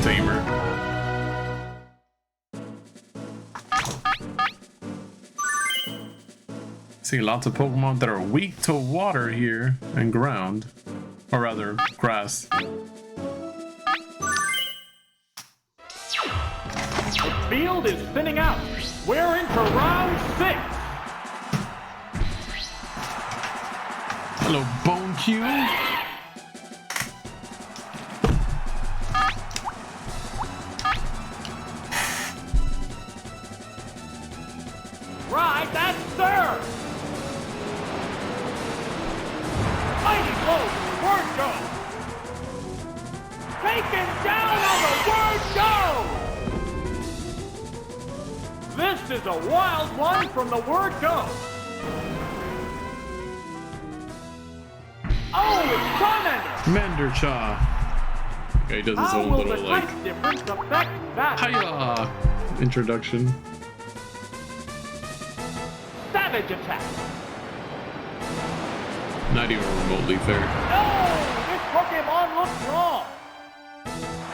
Tamer. See lots of Pokemon that are weak to water here and ground. Or rather, grass. The field is thinning out. We're into round 6. Hello, Bone Q. Right, that's third. Mighty blow, word go. Taken down on the word go. This is a wild one from the word go. Oh, it's Charmander. Mandercha. Okay, he does his How own will little, the like, type difference affect that? hiya introduction. Savage attack. Not even remotely fair. No! This Pokemon looks wrong.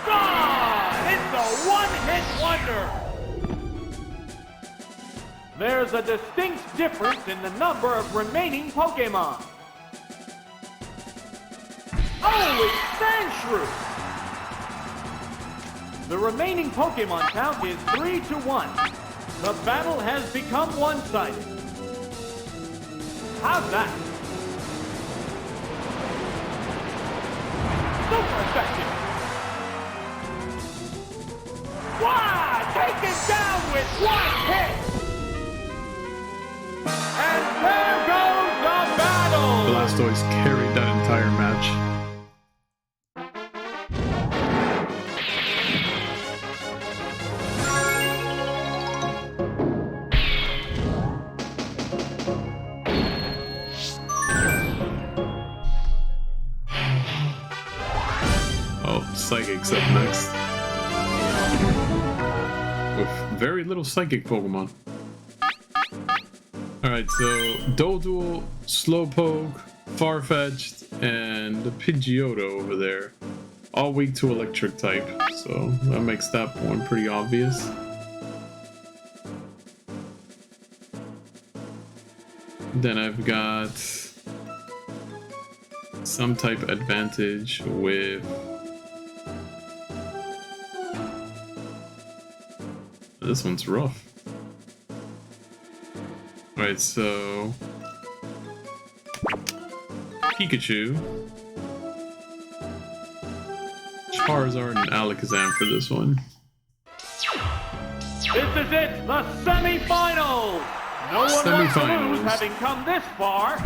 God! It's a one-hit wonder. There's a distinct difference in the number of remaining Pokemon. Oh, it's Sandshrew! The remaining Pokemon count is 3-1. The battle has become one-sided. How's that? Super effective! Wow! Taken down with one hit! And there goes the battle! Blastoise carried that entire match. Psychic's up next. With very little psychic Pokemon. Alright, so Doduo, Slowpoke, Farfetch'd, and the Pidgeotto over there. All weak to electric type, so that makes that one pretty obvious. Then I've got some type advantage with this one's rough. Alright, so Pikachu, Charizard, and Alakazam for this one. This is it, the semi-finals! No one wants to lose having come this far.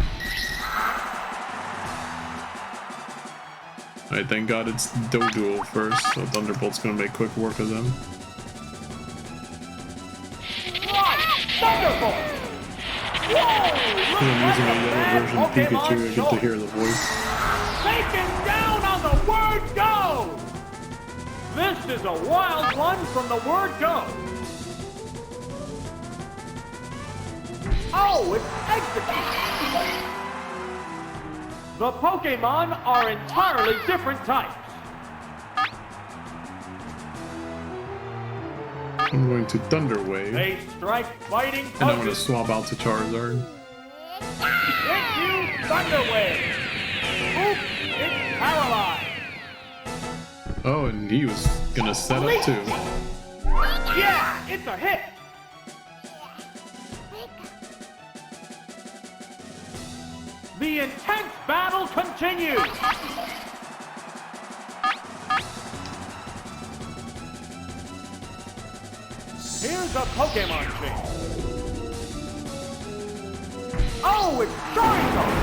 Alright, thank God it's Doduo first, so Thunderbolt's gonna make quick work of them. Thunderbolt! I'm using a yellow version of Pikachu, I get to hear the voice. Taken down on the word go! This is a wild one from the word go. Oh, it's executed! The Pokemon are entirely different types. I'm going to Thunder Wave. They strike fighting And I'm going to swap out to Charizard. Hit you, Thunder Wave! Oop, it's paralyzed! Oh, and he was going to set up too. Yeah, it's a hit! The intense battle continues! Here's a Pokemon chase. Oh, it's Charizard!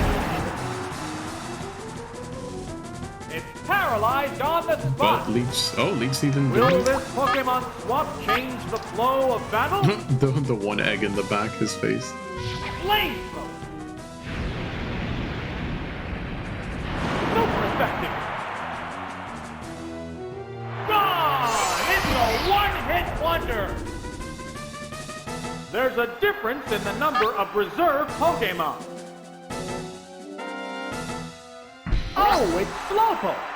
It's paralyzed on the spot! But Leech... Oh, Leech even Will did this Pokemon swap change the flow of battle? the one egg in the back, his face. Flamethrower! Super effective! Gone! It's a one-hit wonder! There's a difference in the number of reserve Pokemon. Oh, it's Slowpoke!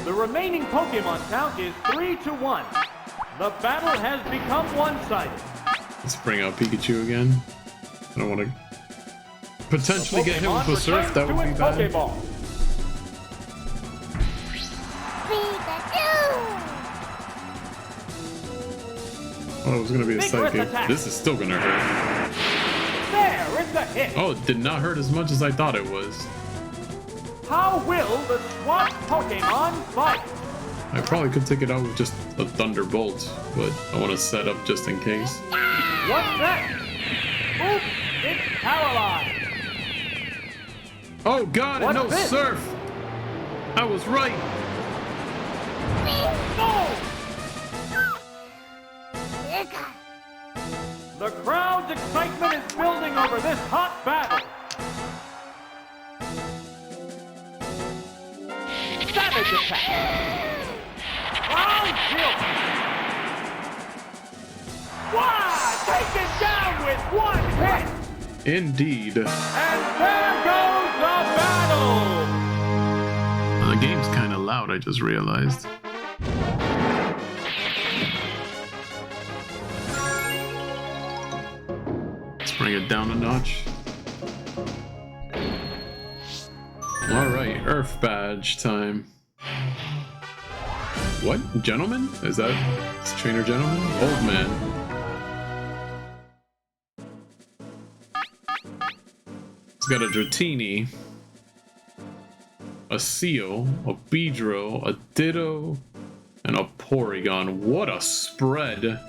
The remaining Pokemon count is 3-1. The battle has become one-sided. Let's bring out Pikachu again. I don't want to potentially get hit with a surf, that would be bad. Pokeball. Oh, it was going to be a Vigorous psychic. attack. This is still going to hurt. There, it's a hit. Oh, it did not hurt as much as I thought it was. How will the SWAT Pokemon fight? I probably could take it out with just a Thunderbolt, but I want to set up just in case. What's that? Oops, it's paralyzed. Oh god, and What's no this? surf! I was right! No! The crowd's excitement is building over this hot battle. Savage attack. Round shield. Wow! Taken down with one hit. Indeed. And there goes the battle. The game's kind of loud, I just realized. Let's bring it down a notch. Alright, Earth Badge time. What? Gentleman? Is that Trainer Gentleman? Old man. It's got a Dratini, a Seal, a Beedrill, a Ditto, and a Porygon. What a spread!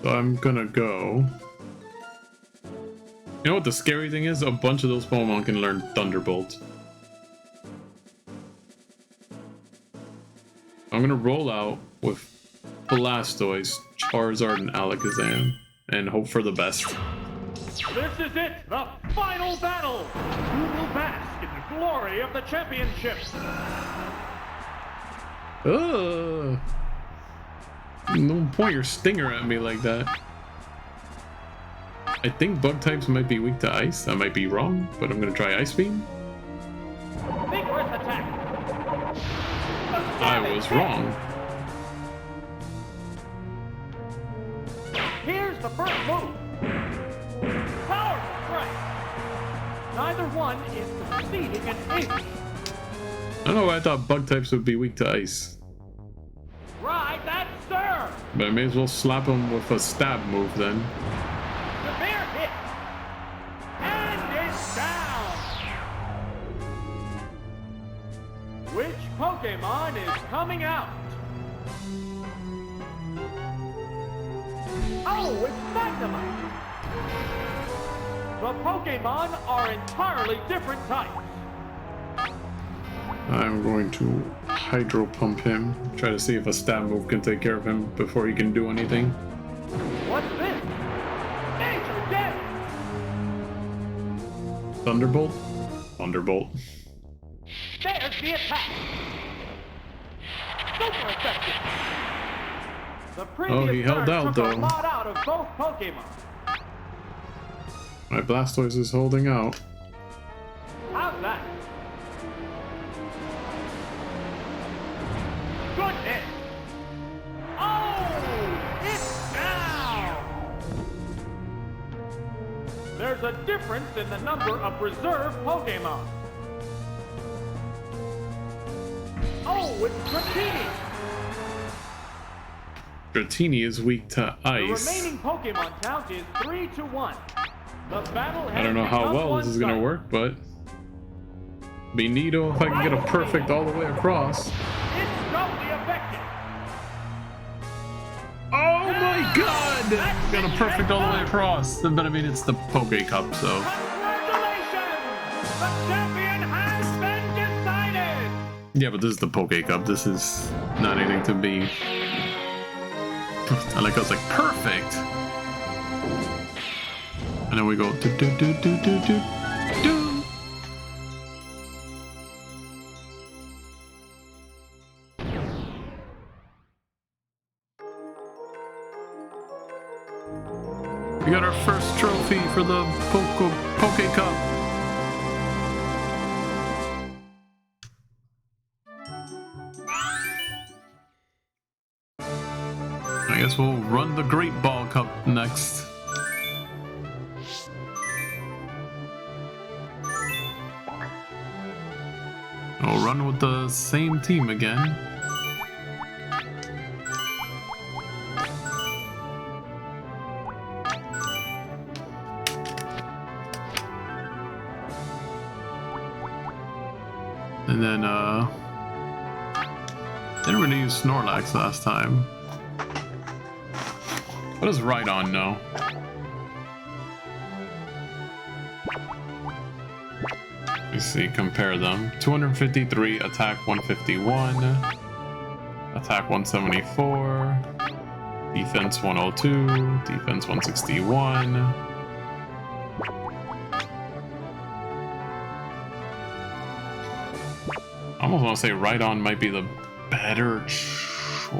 So I'm gonna go. You know what the scary thing is? A bunch of those Pokemon can learn Thunderbolt. I'm gonna roll out with Blastoise, Charizard, and Alakazam, and hope for the best. This is it, the final battle! Who will bask in the glory of the championship? Ugh. Don't point your stinger at me like that. I think bug types might be weak to ice. I might be wrong, but I'm gonna try Ice Beam. Vigorous attack. I was wrong. Here's the first move. Powerful strike. Neither one is succeeding an inch. I don't know why I thought bug types would be weak to ice. Right, that's sir. But I may as well slap him with a stab move then. Severe hit. And it's down. Which Pokemon is coming out? Oh, it's Magnemite. The Pokemon are entirely different types. I'm going to Hydro Pump him. Try to see if a stab move can take care of him before he can do anything. What's this? Nature damage. Thunderbolt? Thunderbolt. There's the attack. Super effective. The previous he held turn out, took a though. lot out of both Pokemon. My Blastoise is holding out. How's that? Goodness! Oh! It's down! There's a difference in the number of reserve Pokemon. Oh, it's Dratini! Dratini is weak to The ice. remaining Pokemon count is 3-1. The battle has I don't know how become well this is gonna one-sided. work, but be neato if I can get a perfect all the way across. It's doubly effective. Oh my god! Got a perfect all the way across. But I mean, it's the Poke Cup, so. Congratulations! The champion has been decided! Yeah, but this is the Poke Cup. This is not anything to be. I was like, perfect! And then we go do do do do do do do. We got our first trophy for the Poke Cup. I guess we'll run the Great Ball Cup next. We'll run with the same team again. And then, didn't really use Snorlax last time. What does Rhydon know? Let's see, compare them. 253, attack 151, attack 174, defense 102, defense 161. I almost want to say Rhydon might be the better choice.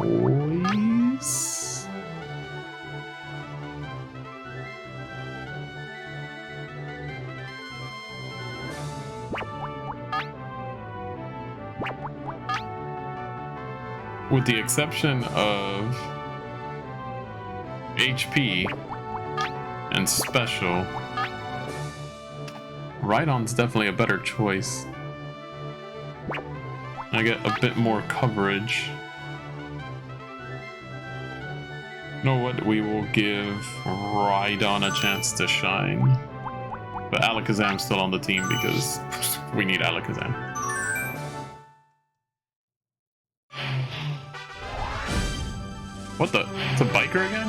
With the exception of HP and special, Rhydon's definitely a better choice. I get a bit more coverage. You know what? We will give Rhydon a chance to shine. But Alakazam's still on the team because we need Alakazam. What the? It's a biker again?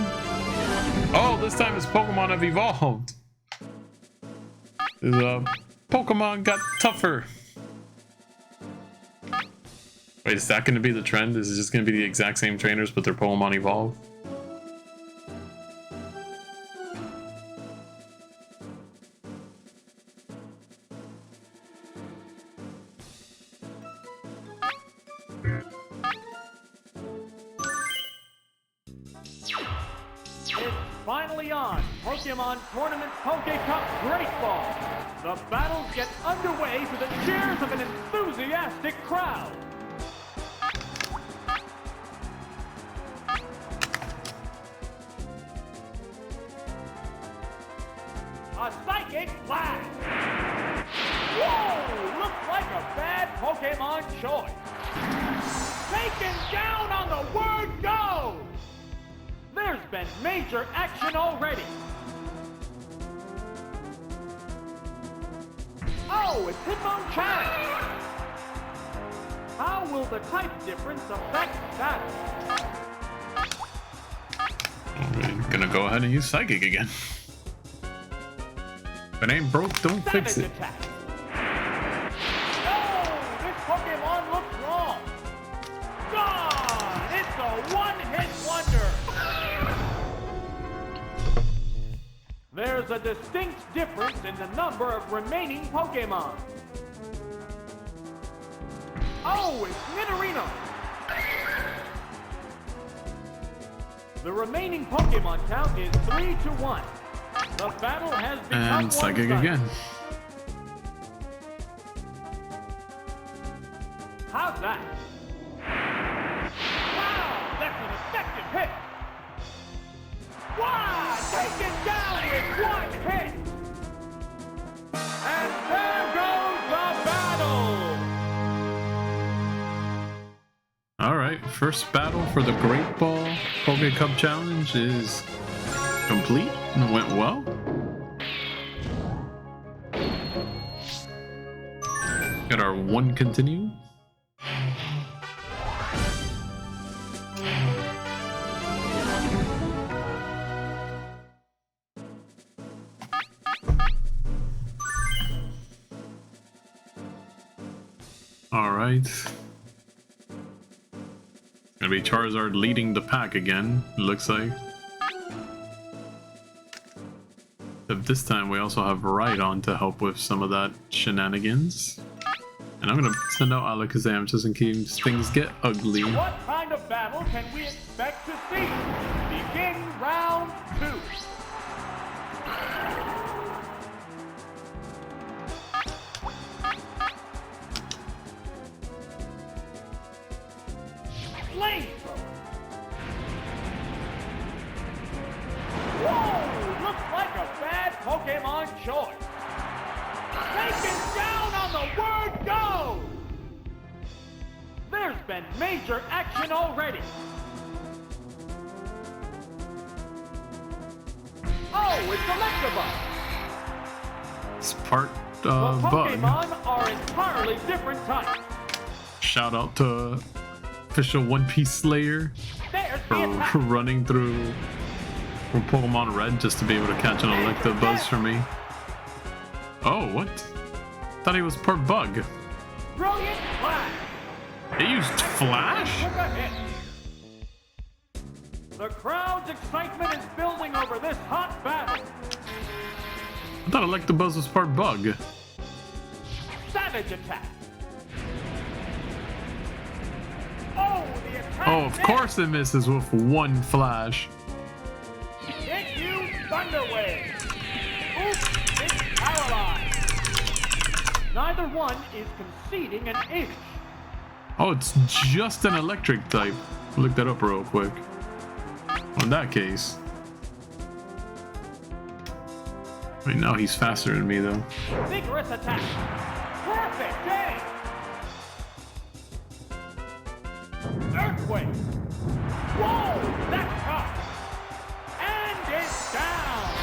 Oh, this time his Pokemon have evolved. His Pokemon got tougher. Wait, is that going to be the trend? Is it just going to be the exact same trainers but their Pokemon evolve? Finally on Pokemon Tournament Poke Cup Great Ball. The battles get underway to the cheers of an enthusiastic crowd. A psychic blast. Whoa! Looks like a bad Pokemon choice. Taken down on the word go! There's been major action already. Oh, it's Hitmonchan! How will the type difference affect that? We're gonna go ahead and use Psychic again. If it ain't broke, don't fix it. Attack. Oh, this Pokemon looks wrong. Gone! It's a one-hit wonder. There's a distinct difference in the number of remaining Pokemon. Oh, it's Nidorino! The remaining Pokemon count is 3-1. The battle has become and Psychic one-sided. again. How's that? Wow, that's an effective hit! Wow, taken down with one hit! And there goes the battle! Alright, first battle for the Great Ball Poke Cup Challenge is complete and went well. Got our one continue. Alright. Gonna be Charizard leading the pack again, it looks like. Except this time we also have Rhydon to help with some of that shenanigans. And I'm gonna send out Alakazam just in case things get ugly. What kind of battle can we expect to see? Begin round 2. Flamethrower. Whoa! Looks like a bad Pokemon choice. Taken down on the word go! There's been major action already. Oh, it's Electabuzz. It's part The bug. Pokemon are entirely different types. Shout out to official One Piece Slayer There's for the attack. running through from Pokemon Red just to be able to catch an Electabuzz for me. Oh, what? thought he was part bug. Brilliant flash. It used flash? Took a hit. The crowd's excitement is building over this hot battle. I thought Electabuzz was part bug. Savage attack. Oh, the attack. Oh, of course it misses with one flash. It used Thunder Wave. Oops, it's paralyzed. Neither one is conceding an inch. Oh, it's just an electric type. Look that up real quick. In that case. Right now he's faster than me though. Vigorous attack. Perfect day. Earthquake. Whoa, that's tough. And it's down.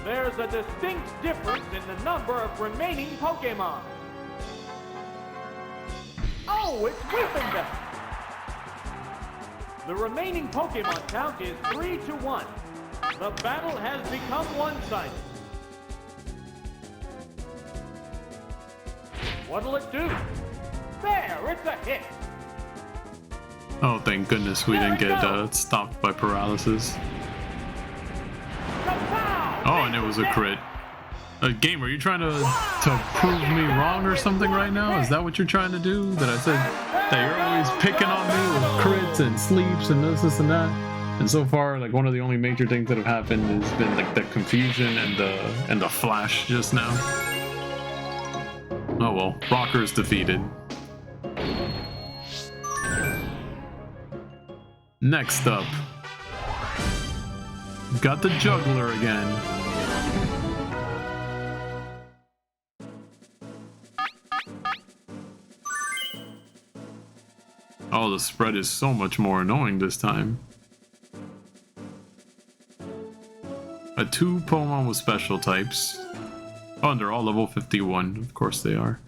There's a distinct difference in the number of remaining Pokemon. Oh, it's Weepinbell. The remaining Pokemon count is 3-1. The battle has become one-sided. What'll it do? There, it's a hit. Oh, thank goodness we didn't get stopped by paralysis. Oh, and it was a crit. Gamer, are you trying to prove me wrong or something right now? Is that what you're trying to do? That I said that you're always picking on me with crits and sleeps and this and that? And so far, like, one of the only major things that have happened has been like the confusion and the flash just now. Oh well, Rocker's defeated. Next up, got the Juggler again. Oh, the spread is so much more annoying this time. 2 Pokemon with special types. Oh, and they're all level 51. Of course they are.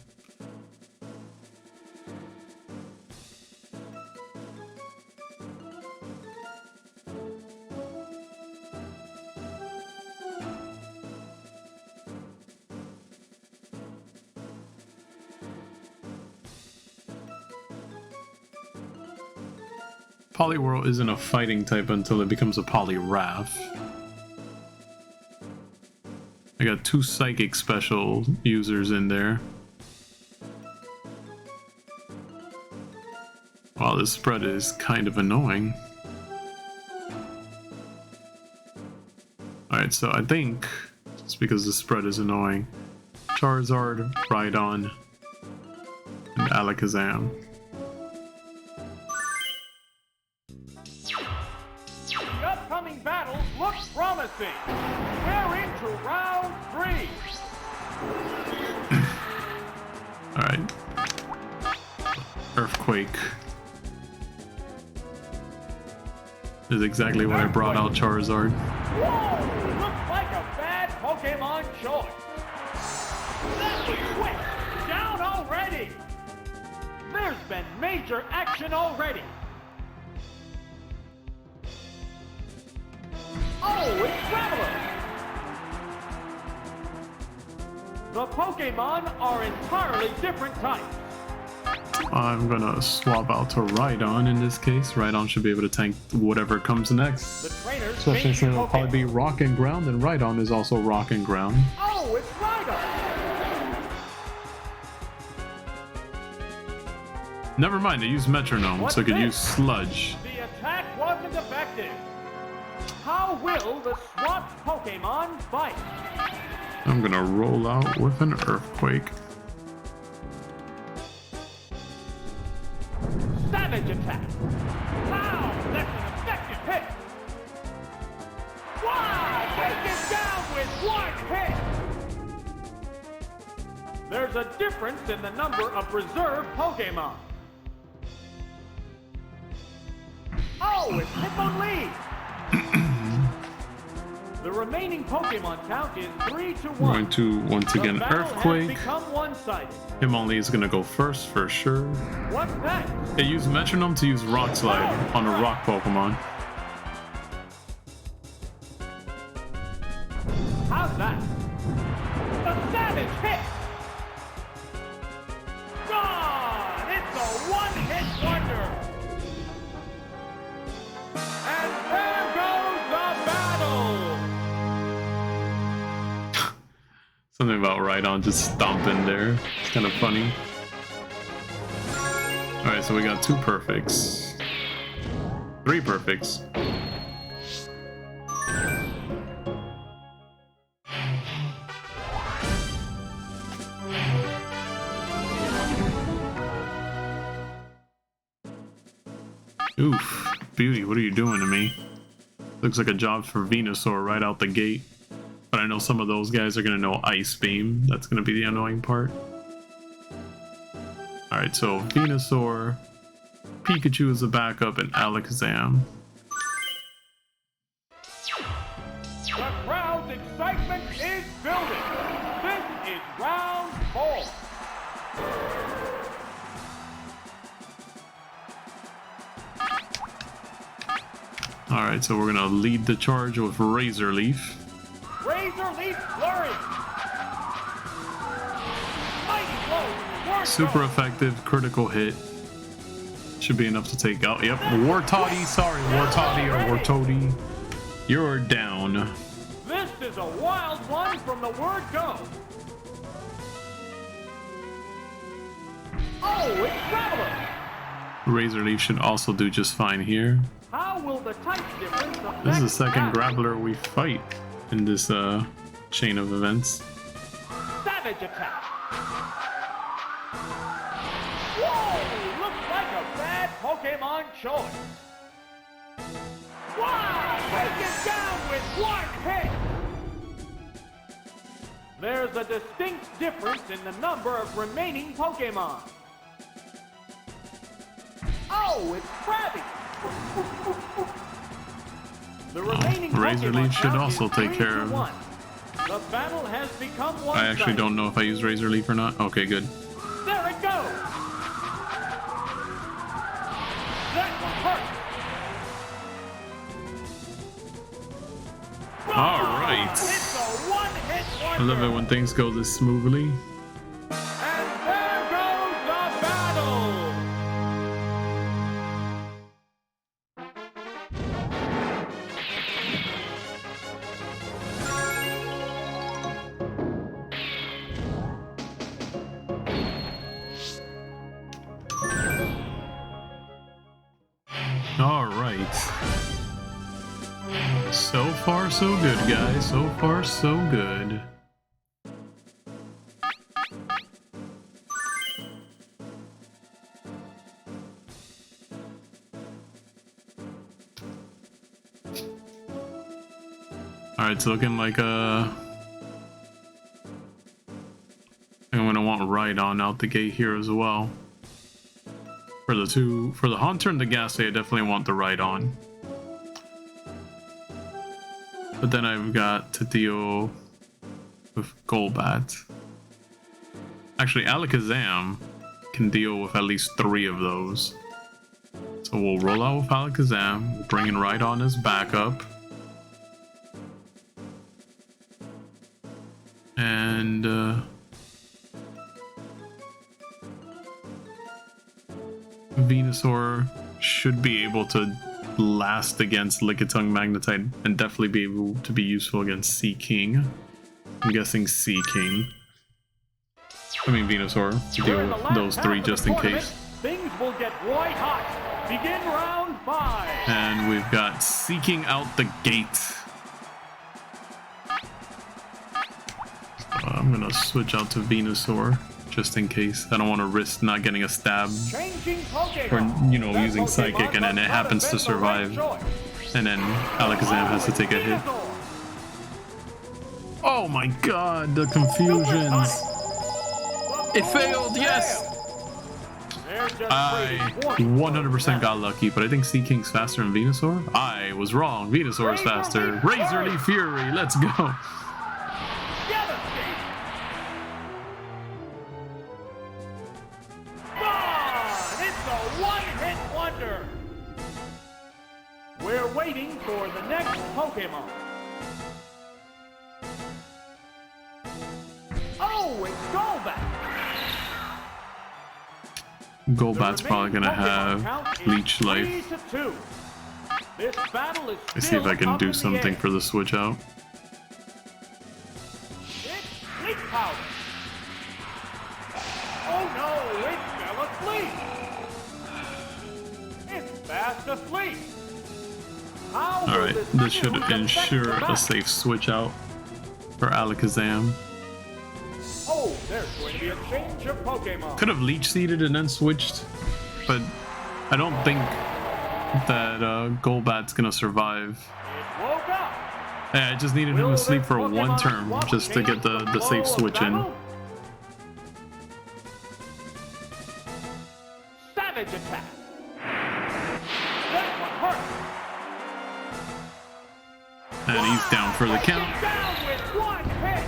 Poliwhirl isn't a fighting type until it becomes a Poliwrath. I got 2 Psychic special users in there. Wow, this spread is kind of annoying. Alright, so I think, just because the spread is annoying, Charizard, Rhydon, and Alakazam. The upcoming battles look promising. We're into round 3. Alright. Earthquake is exactly what I brought out Charizard. Whoa! Looks like a bad Pokemon choice. That was quick. Down already. There's been major action already. Oh, it's Traveler. The Pokemon are entirely different types. I'm gonna swap out to Rhydon in this case. Rhydon should be able to tank whatever comes next. The trainers Especially change since it'll Pokemon. probably be Rock and Ground, and Rhydon is also Rock and Ground. Oh, it's Rhydon. Never mind, I used Metronome, What's so I could this? use Sludge. The attack wasn't effective. How will the swapped Pokemon fight? I'm gonna roll out with an Earthquake. Savage attack. Wow, that's an effective hit. Wow, taken down with 1 hit. There's a difference in the number of reserve Pokemon. Oh, it's Hitmonlee. The remaining Pokemon count is 3-1. I'm going to once again The battle Earthquake. has become one-sided. Hitmonlee is gonna go first for sure. What's next? It used Metronome to use Rock Slide on a Rock Pokemon. How's that? one-hit wonder. And there goes the battle. Something about Rhydon just stomping there. It's kind of funny. Alright, so we got 2 perfects. 3 perfects. Oof. Beauty, what are you doing to me? Looks like a job for Venusaur right out the gate. But I know some of those guys are going to know Ice Beam. That's going to be the annoying part. Alright, so Venusaur, Pikachu is a backup, and Alakazam. The crowd's excitement is building. This is round 4. Alright, so we're gonna lead the charge with Razor Leaf. Razor Leaf Flurry. Mighty blow. Word Super go. effective, critical hit. Should be enough to take out. Yep, Wartoddy, sorry, Wartoddy or Wartoddy. You're down. This is a wild one from the word go. Oh, it's Traveler. Razor Leaf should also do just fine here. How will the type difference affect This is the second that? Grappler we fight in this chain of events. Savage attack. Whoa! Looks like a bad Pokemon choice. Wow! Take it down with one hit. There's a distinct difference in the number of remaining Pokemon. Oh, it's Krabby. The remaining Razor Pokemon Leaf should count also is take 3 care to of- 1. The battle has become one. I actually don't know if I use Razor Leaf or not. Okay, good. There it goes. That one hurt. All right. It's a one-hit I wonder. love it when things go this smoothly. And there goes the battle. All right. So far, so good, guys. So far, so good. All right, it's looking like I'm gonna want Rhydon out the gate here as well. For the Haunter and the Ghastly, I definitely want the Rhydon. But then I've got to deal with Golbat. Actually, Alakazam can deal with at least 3 of those. So we'll roll out with Alakazam, we'll bring in Rhydon as backup. And Venusaur should be able to last against Lickitung Magnetite and definitely be able to be useful against Sea King. I'm guessing Sea King. I mean Venusaur to deal We're in the with last those half 3 of the just in tournament. case. Things will get white hot. Begin round 5. And we've got Sea King out the gate. I'm gonna switch out to Venusaur just in case. I don't want to risk not getting a stab Changing Pokemon. or, you know, That using Pokemon Psychic and then it must not happens have to been the right survive. choice. And then Alakazam has to take a hit. Venusaur. Oh my god, the confusions. It failed, yes! They're just I trading points. 100% got lucky, but I think Sea King's faster than Venusaur. I was wrong. Venusaur is faster. Razor Leaf Fury, let's go. Devastate. Gone! It's a one-hit wonder. We're waiting for the next Pokemon. Oh, it's Golbat. Golbat's probably gonna have Leech Life. 3-2. This battle is Let's see if I can still do up in the something air. for the switch out. It's Leech Powder. Oh no, it fell asleep. It's fast asleep. How will Alright, this should news affect ensure the a battle? safe switch out for Alakazam. Oh, there's going to be a change of Pokemon. Could have Leech Seeded and then switched, but I don't think that Golbat's gonna survive. It woke up. Yeah, I just needed him to Will sleep this for one Pokemon turn swap just to get the change safe flow of switch in. battle? Savage attack. That one hurt. And he's down for the Taken count. down with one hit.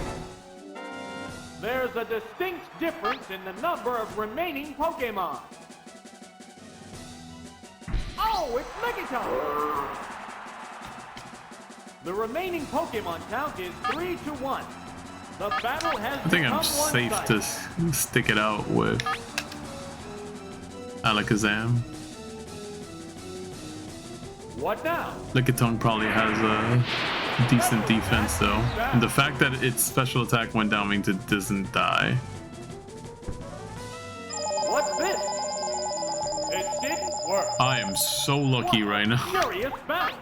There's a distinct difference in the number of remaining Pokemon. Oh, it's Megaton! The remaining Pokemon count is 3-1. The battle has I think I'm become safe one-sided. to stick it out with Alakazam. What now? Lickitung probably has a decent defense though. And the fact that its special attack went down means it doesn't die. What's this? It didn't work. I am so lucky right now. Curious battle.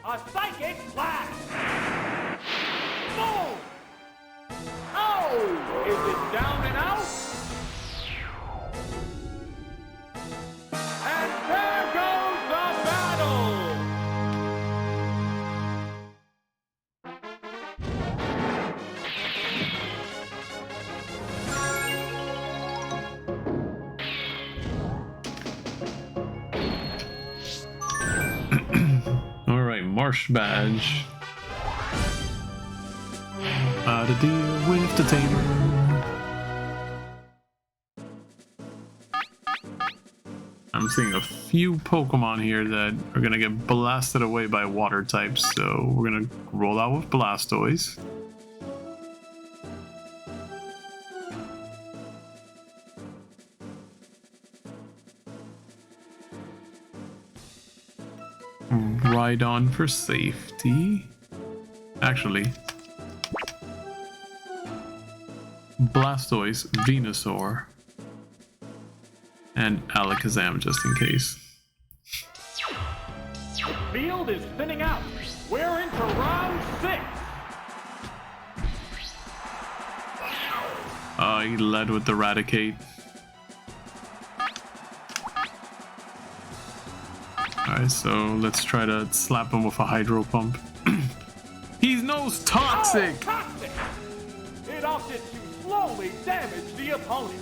A psychic blast. Boom! Oh! Is it down and out? And there goes the battle! Alright, Marsh Badge. How to deal with the tamer. I'm seeing a few Pokemon here that are gonna get blasted away by water types, so we're gonna roll out with Blastoise. Ride on for safety. Actually, Blastoise, Venusaur, and Alakazam just in case. Field is thinning out. We're into round 6. He led with Eradicate. Alright, so let's try to slap him with a Hydro Pump. He's nose toxic! Oh, toxic! It opted to slowly damage the opponent.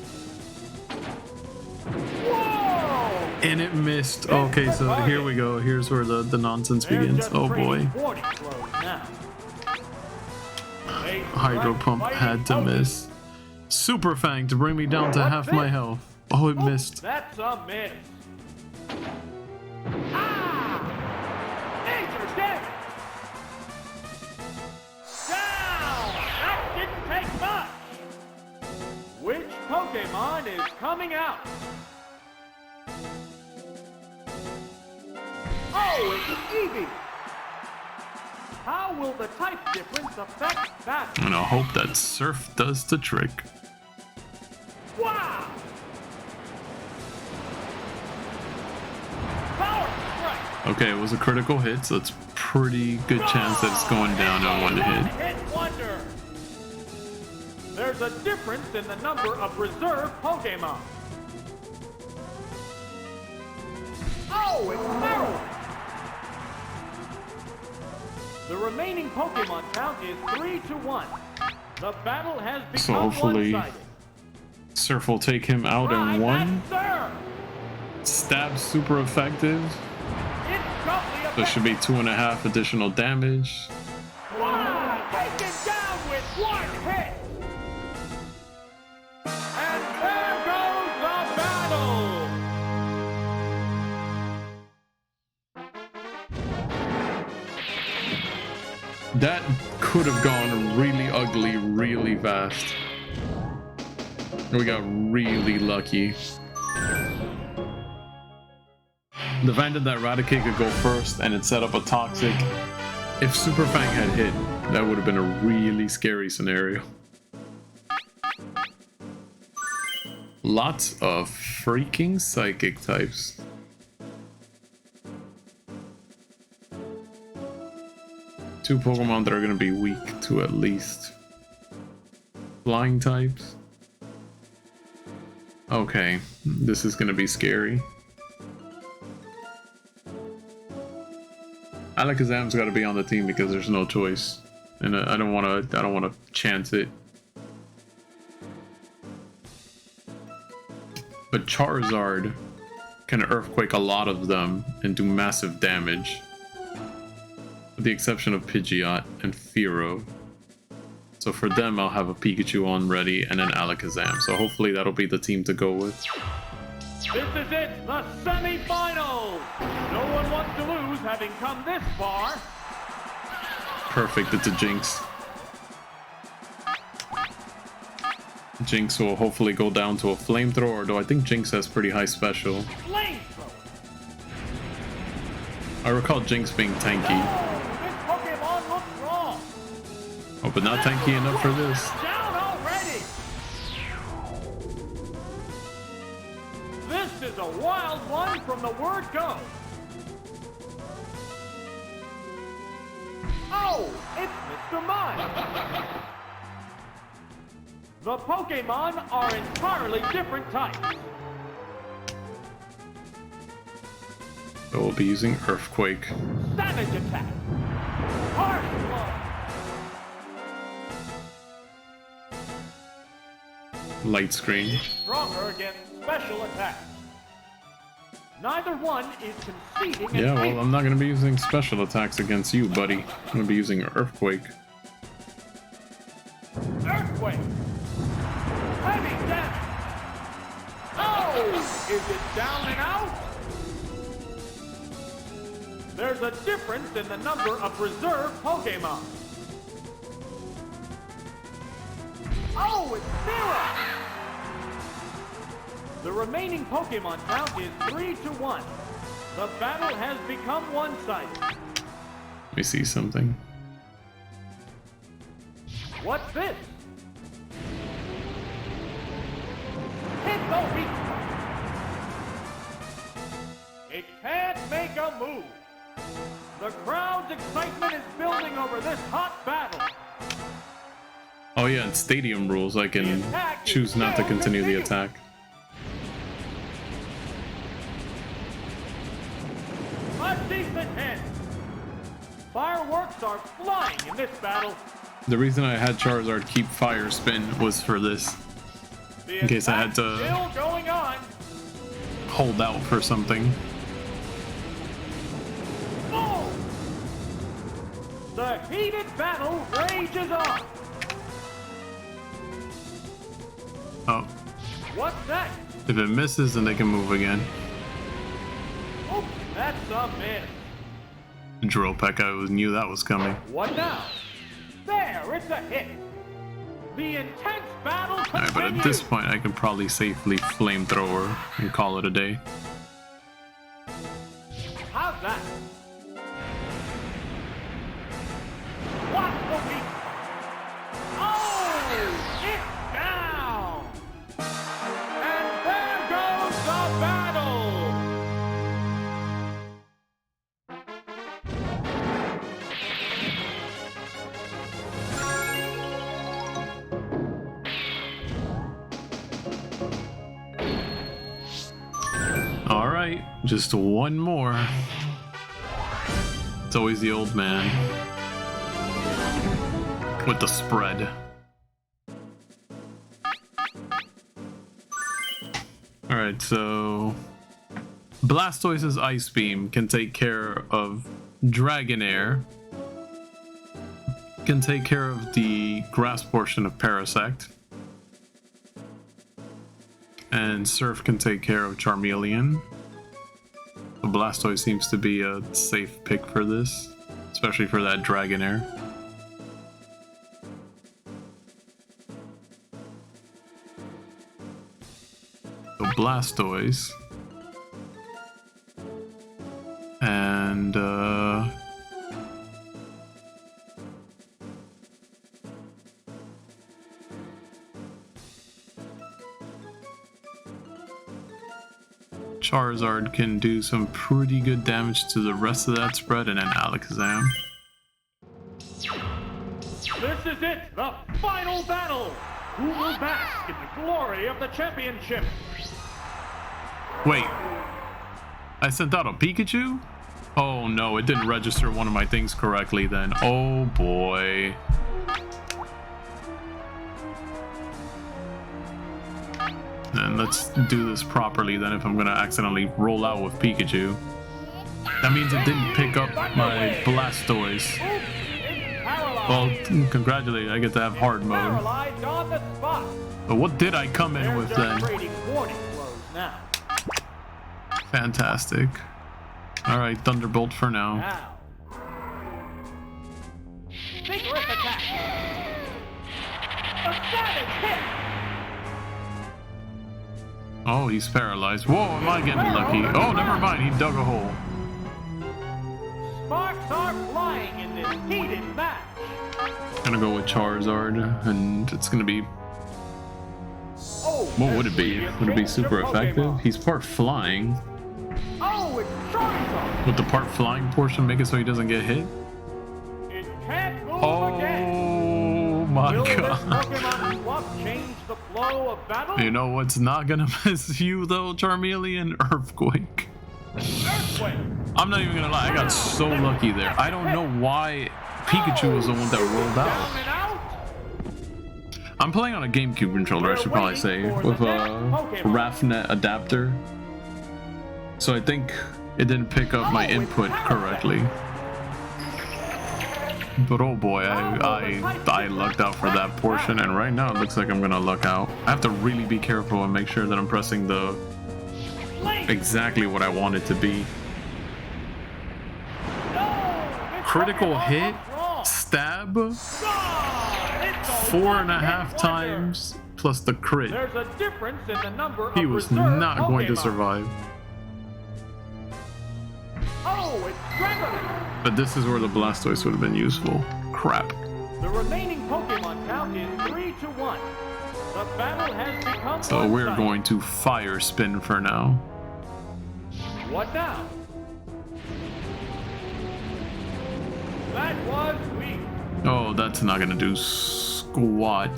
Whoa! And it missed. Okay, so here we go. Here's where the nonsense They're begins. just Oh trading boy. warning throws now. They Hydro strike Pump mighty had to potent. miss. Super Fang to bring me down to What's half my this? health. Oh, it Oh, missed. that's a miss. Ah! Major damage! Down! That didn't take much! Which Pokemon is coming out? Oh, it's Eevee! How will the type difference affect that? I'm gonna hope that Surf does the trick. Wow! Power strike! Okay, it was a critical hit, so it's pretty good chance that it's going down in one hit. One-hit wonder! There's a difference in the number of reserve Pokemon. Oh, it's Marowak! The remaining Pokemon count is 3-1. The battle has So become hopefully one-sided. Surf will take him out in one. Sir! Stab super effective. It's doubly There effective. should be 2.5 additional damage. Wow! Taken down with one hit! And there goes the battle! That could have gone really ugly really fast. We got really lucky. The fact that Raticate could go first and it set up a Toxic. If Super Fang had hit, that would have been a really scary scenario. Lots of freaking Psychic types. Two Pokemon that are going to be weak to at least Flying types. Okay, this is going to be scary. Alakazam's got to be on the team because there's no choice, and I don't want to chance it. But Charizard can Earthquake a lot of them and do massive damage, with the exception of Pidgeot and Fearow. So for them, I'll have a Pikachu on ready and an Alakazam. So hopefully that'll be the team to go with. This is it, the semi-finals! No one wants to lose having come this far. Perfect, it's a Jinx. Jinx will hopefully go down to a Flamethrower, though I think Jinx has pretty high special. Flamethrower! I recall Jinx being tanky. Oh, this Pokemon looks wrong. Oh, but not tanky enough for this. Down already! This is a wild one from the word go. Oh, it's Mr. Mime. The Pokemon are entirely different types. So we'll be using Earthquake. Savage attack. Harsh blow. Light Screen. Stronger against special attacks. Neither one is conceding. Yeah, well, I'm not going to be using special attacks against you, buddy. I'm going to be using Earthquake. Earthquake. Heavy damage. Oh, is it down and out? There's a difference in the number of reserve Pokemon. Oh, it's zero. The remaining Pokemon count is 3-1. The battle has become one-sided. Let me see something. What's this? Hit the weak spot. It can't make a move. The crowd's excitement is building over this hot battle. Oh yeah, in Stadium rules, I can choose not to continue the attack. A decent hit. Fireworks are flying in this battle. The reason I had Charizard keep Fire Spin was for this. In case I had to still going on. hold out for something. Boom! The heated battle rages on. Oh, What's that? if it misses, then they can move again. Oops, that's a miss. Drill Peck, I knew that was coming. What now? There, it's a hit. The intense battle continues. Alright, but at this point, I can probably safely Flamethrower and call it a day. How's that? What the weak spot? Oh, it's down. And there goes the battle. Alright, just one more. It's always the old man. With the spread. Alright, so Blastoise's Ice Beam can take care of Dragonair. Can take care of the grass portion of Parasect. And Surf can take care of Charmeleon. So Blastoise seems to be a safe pick for this, especially for that Dragonair. So Blastoise. And Charizard can do some pretty good damage to the rest of that spread, and then Alakazam. This is it, the final battle. Who will bask in the glory of the championship? Wait, I sent out a Pikachu? Oh no, it didn't register one of my things correctly then. Oh boy. And let's do this properly then if I'm gonna accidentally roll out with Pikachu. That means it didn't pick up my Blastoise. Well, congratulations, I get to have hard mode. But what did I come in with then? Fantastic. Alright, Thunderbolt for now. Vigorous attack. A savage hit. Oh, he's paralyzed. Whoa, am I getting lucky? Oh, never mind, he dug a hole. Sparks are flying in this heated match. Gonna go with Charizard, and it's gonna be... Oh, what would it be? Would it be super effective? He's part flying. Oh, it's Charizard. Would the part flying portion make it so he doesn't get hit? It can't move again. Oh my Will this god. Pokemon swap change the flow of battle? You know what's not gonna miss you though, Charmeleon? Earthquake. Earthquake. I'm not even gonna lie, I got so lucky there. I don't know why Pikachu was the one that rolled out. I'm playing on a GameCube controller, I should probably say, with a RAFnet adapter. So I think it didn't pick up my input correctly. But oh boy, I lucked out for that portion, and right now it looks like I'm gonna luck out. I have to really be careful and make sure that I'm pressing the exactly what I want it to be. Critical hit, stab, 4.5 times plus the crit. There's a difference in the number He of was reserve not going to Pokemon. survive. Oh, it's Dragonite. But this is where the Blastoise would have been useful. Crap. The remaining Pokemon count is 3-1. The battle has become So we're one-sided. going to Fire Spin for now. What now? That was weak. Oh, that's not gonna do squat.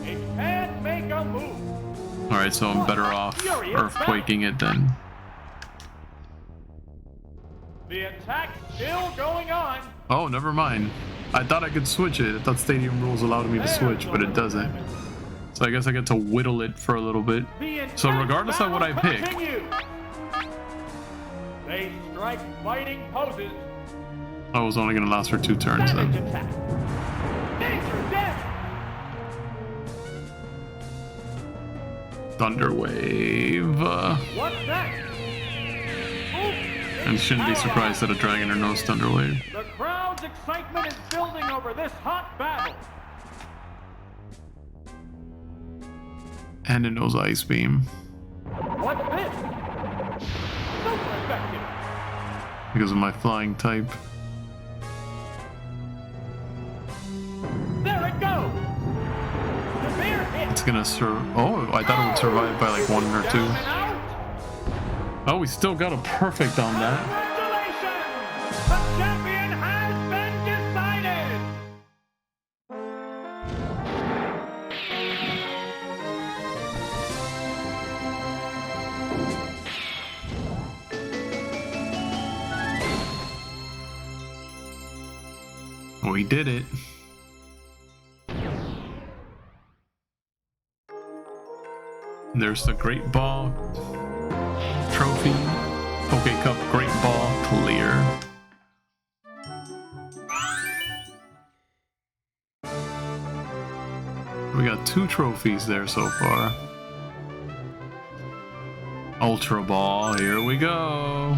It can't make a move. Alright, so I'm better off earthquaking it then. The attack's still going on. Oh, never mind. I thought I could switch it. I thought Stadium Rules allowed me to switch, but it doesn't. So I guess I get to whittle it for a little bit. So regardless of what I pick, they strike fighting poses. I was only gonna last for 2 turns Savage then. attack. Danger death. Thunder Wave. What's that? And shouldn't be surprised that a Dragonair knows Thunder Wave. The crowd's excitement is building over this hot battle. And it knows Ice Beam. What's this? Super effective. Because of my flying type. There it goes. Severe hit. It's gonna oh, I thought it would survive by like 1 or 2. Down and out. Oh, we still got a perfect on that. Congratulations! The champion has been decided! We did it. There's the Great Ball trophy. Poke Cup Great Ball clear. We got 2 trophies there so far. Ultra Ball, here we go.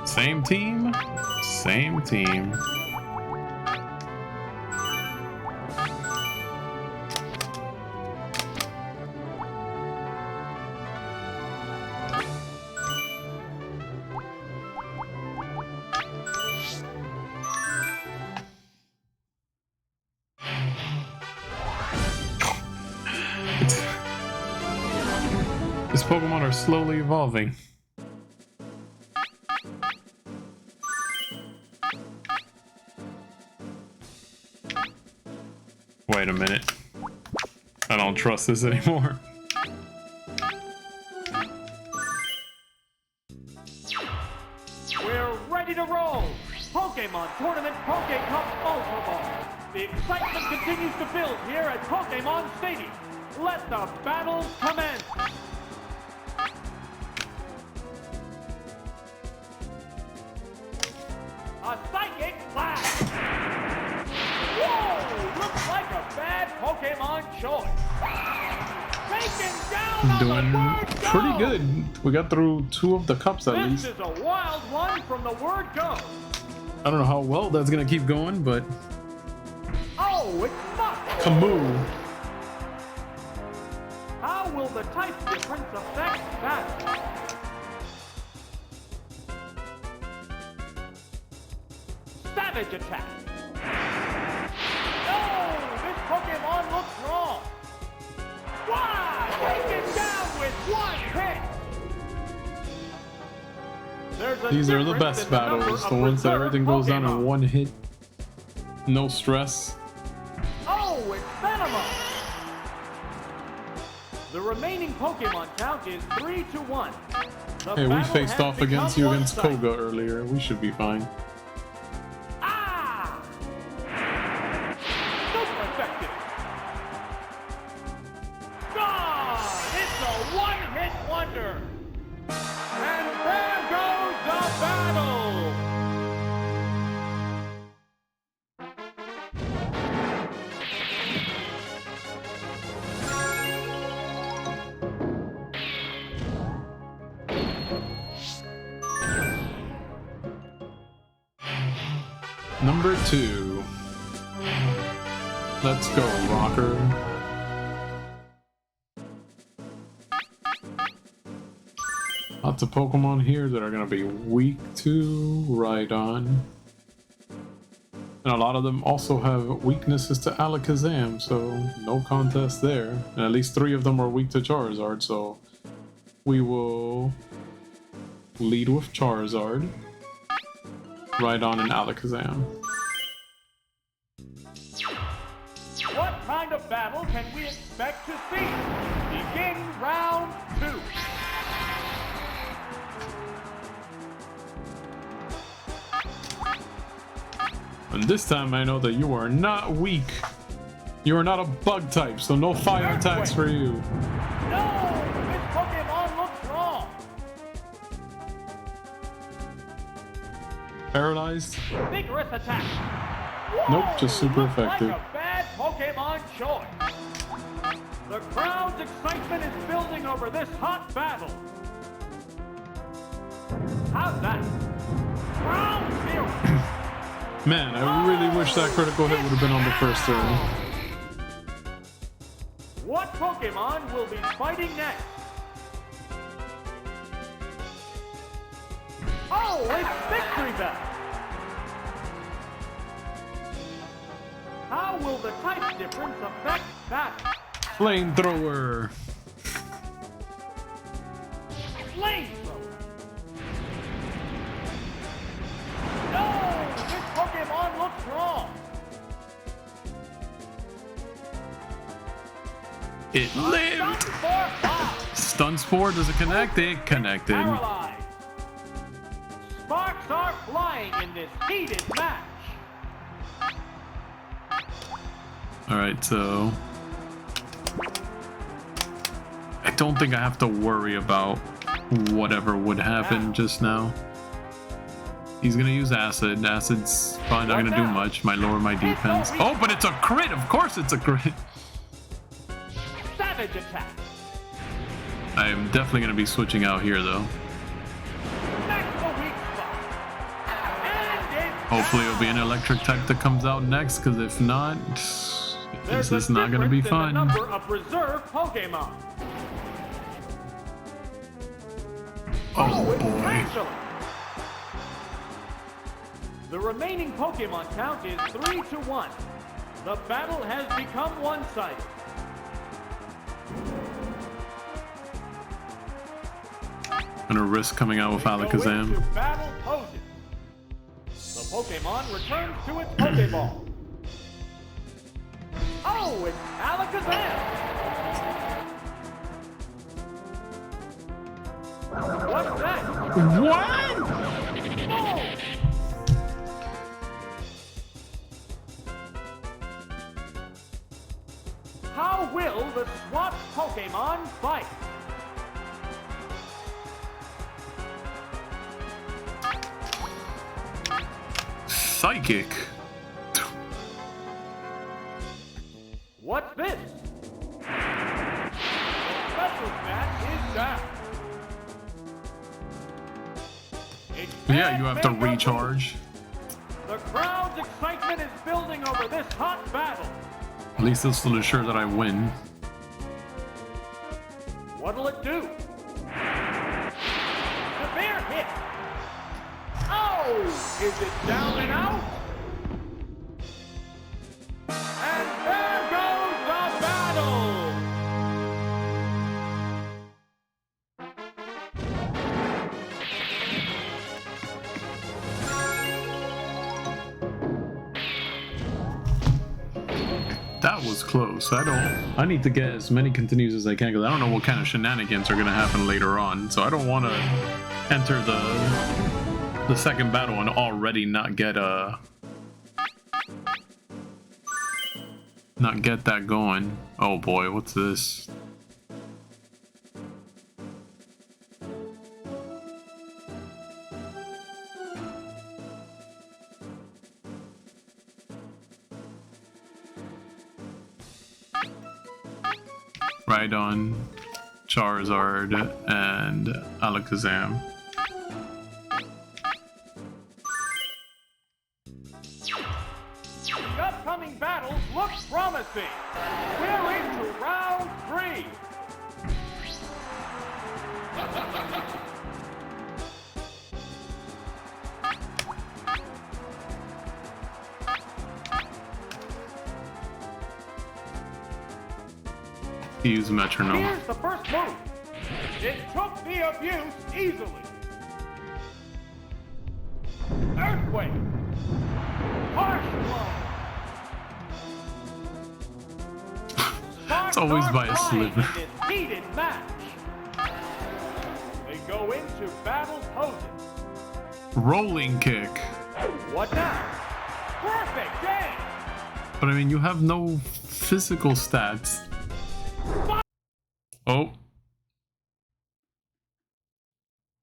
Same team, same team. These Pokemon are slowly evolving. Wait a minute. I don't trust this anymore. We're ready to roll! Pokemon Tournament Poke Cup Ultra Ball. The excitement continues to build here at Pokemon Stadium. Let the battles commence! A Psychic Blast! Whoa! Looks like a bad Pokemon choice. Taken down on Doing the word go! pretty good. We got through 2 of the cups at least. This is a wild one from the word go. I don't know how well that's gonna keep going, but Oh, it's not. Camus. How will the type difference affect that? Savage attack. No, this Pokemon looks wrong. Wow, taken down with 1 hit. There's a These are the difference best in the number battles, of the ones that reserve everything goes down in Pokemon. 1 hit. No stress. Oh, it's Venomous! The remaining Pokemon count is 3-1. The Hey, we battle faced has off against you become against one-sided. Koga earlier. We should be fine. Ah! Super effective! Gone! It's a one-hit wonder! And there goes the battle! Number 2. Let's go, Rocker. Lots of Pokemon here that are going to be weak to Rhydon. And a lot of them also have weaknesses to Alakazam, so no contest there. And at least 3 of them are weak to Charizard, so we will lead with Charizard, Rhydon, and Alakazam. What kind of battle can we expect to see? Begin round 2. And this time I know that you are not weak. You are not a bug type, so no fire attacks for you. No! This Pokemon looks wrong! Paralyzed? Vigorous attack! Nope, just super Looks effective. Like a bad Pokemon choice. The crowd's excitement is building over this hot battle. How's that? Round 0. Man, I really wish that critical hit would have been on the first turn. What Pokemon will be fighting next? Oh, it's Victory Bell! How will the type difference affect that? Flamethrower. Flamethrower! No! This Pokemon looks wrong! It lived. Stun for 5! Stun Spore, does it connect? It connected. Paralyzed! Sparks are flying in this heated match! Alright, so I don't think I have to worry about whatever would happen just now. He's gonna use Acid. Acid's probably not gonna do much. Might lower my defense. Oh, but it's a crit! Of course it's a crit! Savage attack! I am definitely gonna be switching out here though. That's the weak spot! And it's Hopefully it'll be an electric type that comes out next, because if not, this is not gonna be fun. There's a difference in the number of reserve Pokemon. Oh it's boy. excellent. The remaining Pokemon count is 3-1. The battle has become one-sided. gonna risk coming out with Go into Alakazam. battle poses. The Pokemon returns to its Pokeball. Oh, it's Alakazam! What's that? What? Oh! How will the SWAT Pokemon fight? Psychic. What's this? The special stat is down. It Yeah, can't you have to make a move. recharge. The crowd's excitement is building over this hot battle. At least this will ensure that I win. What'll it do? Severe hit. Oh! Is it down and out? And there goes the battle! That was close. I need to get as many continues as I can because I don't know what kind of shenanigans are gonna happen later on. So I don't want to enter the second battle and already not get that going. Oh boy, what's this? Rhydon, Charizard, and Alakazam. The upcoming battles look promising. We're into round 3. Use metronome. Here's the first move. It took the abuse easily. Earthquake. Harsh blow. It's always by a Flying sliver. in this heated match. They go into battle poses. Rolling kick. What now? Perfect game. But I mean, you have no physical stats. Oh.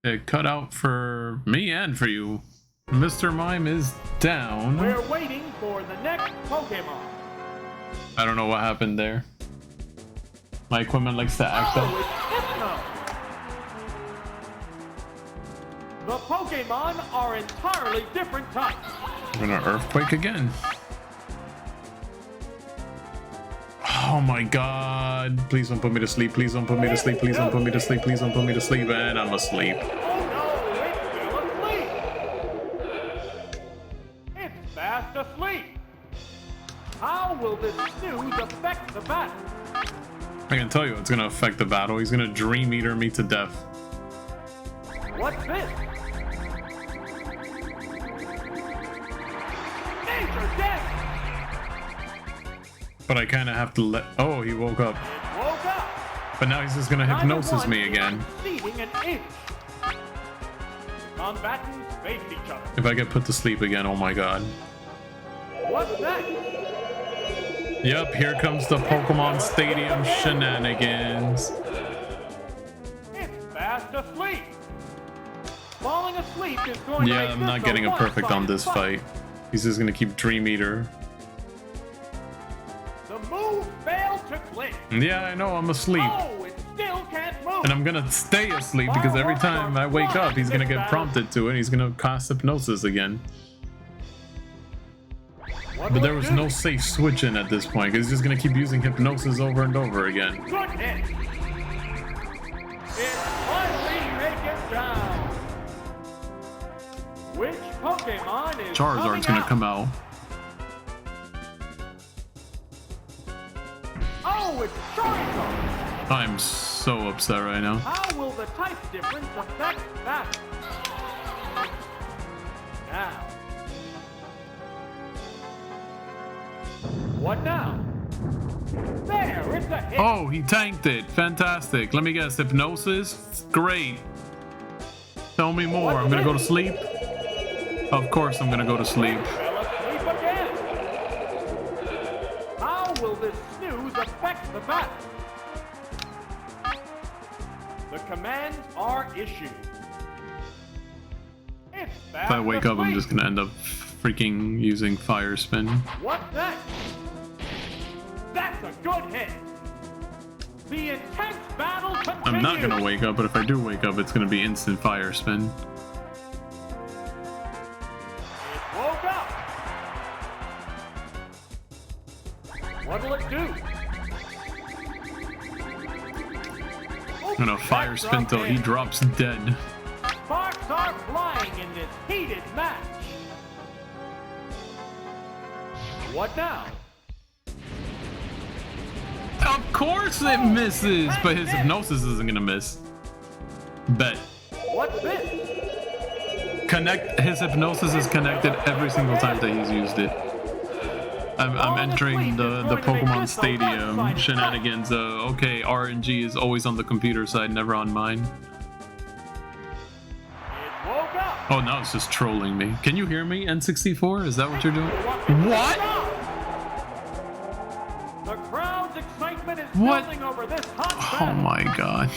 It cut out for me and for you. Mr. Mime is down. We're waiting for the next Pokemon. I don't know what happened there. My equipment likes to act Oh, up. it's Hypno. The Pokemon are entirely different types. We're gonna earthquake again. Oh my god. Please don't put me to sleep. Please don't put me to sleep. Please don't put me to sleep. Please don't put me to sleep. And I'm asleep. Oh no, it's still asleep. It's fast asleep. How will this snooze affect the battle? I can tell you it's gonna affect the battle. He's gonna Dream Eater me to death. What's this? Nature death! But I kind of have to let... Oh, he woke up. It woke up. But now he's just gonna Neither hypnosis one me is again. exceeding an inch. Combatants face each other. If I get put to sleep again, oh my god. What's that? Yep, here comes the Pokemon Stadium shenanigans. It's fast asleep. Falling asleep is going to Yeah, make I'm this not getting a perfect on one-sided this fight. He's just gonna keep Dream Eater. The move failed to click. Yeah, I know, I'm asleep. Oh, it still can't move. And I'm gonna stay asleep because every time I wake up, he's gonna get prompted to it. He's gonna cast hypnosis again. What But will there it was do? no safe switching at this point because he's just gonna keep using hypnosis over and over again. Good hit. It's finally taken down. Which Pokemon is Charizard's gonna come out. Oh, it's Charizard. I'm so upset right now. How will the type difference affect that? Now. What now? There, it's a hit. Oh, he tanked it. Fantastic. Let me guess. Hypnosis? Great. Tell me more. I'm gonna go to sleep. Of course I'm gonna go to sleep. Fell asleep again. How will this snooze affect the battle? The commands are issued. It's back If I wake to up, I'm sleep. just gonna end up freaking using fire spin. What's that? That's a good hit. The intense battle continues. I'm not gonna wake up, but if I do wake up, it's gonna be instant fire spin. It woke up. What'll it do? I'm gonna fire spin till he drops dead. Sparks are flying in this heated match. What now? Of course it misses, but his hypnosis isn't gonna miss. Bet. What's this? His hypnosis is connected every single time that he's used it. I'm entering the Pokemon Stadium shenanigans. Okay, RNG is always on the computer side, never on mine. It woke up. Oh, now it's just trolling me. Can you hear me, N64? Is that what you're doing? What? The crowd's excitement is What? building over this hot Oh battle. my god.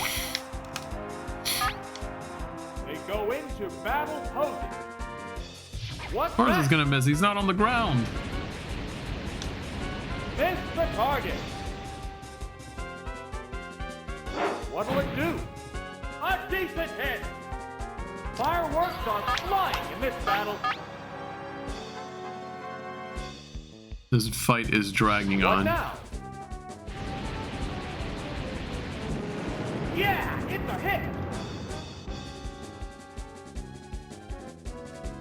They go into battle posing. What's Of course that? it's gonna miss. He's not on the ground. Miss the target. What'll it do? A decent hit. Fireworks are flying in this battle. This fight is dragging What on. now? Yeah, it's a hit.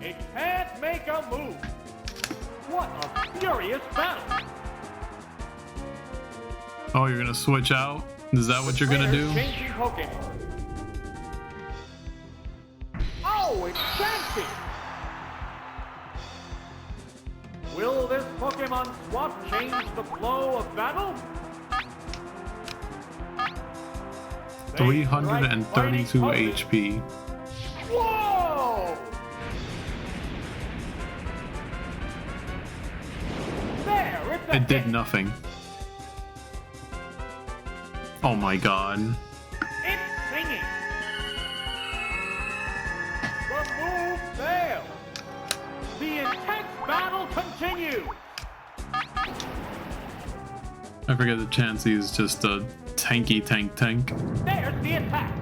It can't make a move. What a furious battle. Oh, you're gonna switch out? Is that what you're gonna do? Trainer changing Pokemon. Oh, it's dancing. Will this Pokemon swap change the flow of battle? They 332 strike fighting HP. Whoa! There, it's a It did hit. nothing. Oh my god. It's singing. The move failed. The intense battle continues. I forget the chance he's just a tanky tank. There's the attack.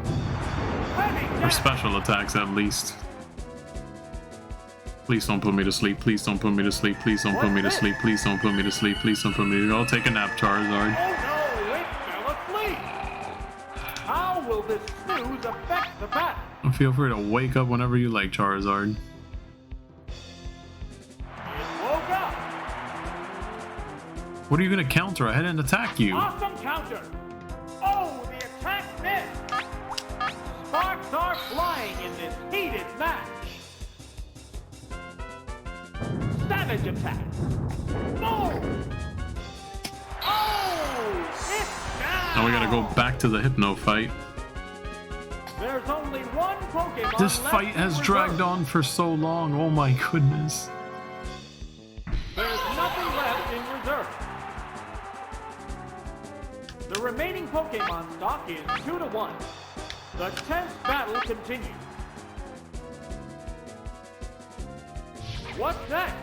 Heavy Or damage. special attacks at least. Please don't put me to sleep. Please don't put me to sleep. Please don't put me to sleep. Please don't put me to sleep. Please don't put me to... I'll take a nap, Charizard. Oh no, it fell asleep. How will this snooze affect the battle? Feel free to wake up whenever you like, Charizard. It woke up. What are you gonna counter? I had an attack you. Awesome counter. Oh, the attack missed. Sparks are flying in this heated match. Savage attack. Boom. Oh, it's down. Now we gotta go back to the Hypno fight. There's only one Pokemon This left fight in has reserve. dragged on for so long. Oh my goodness. There's nothing left in reserve. The remaining Pokemon stock is 2-1. The tense battle continues. What's next?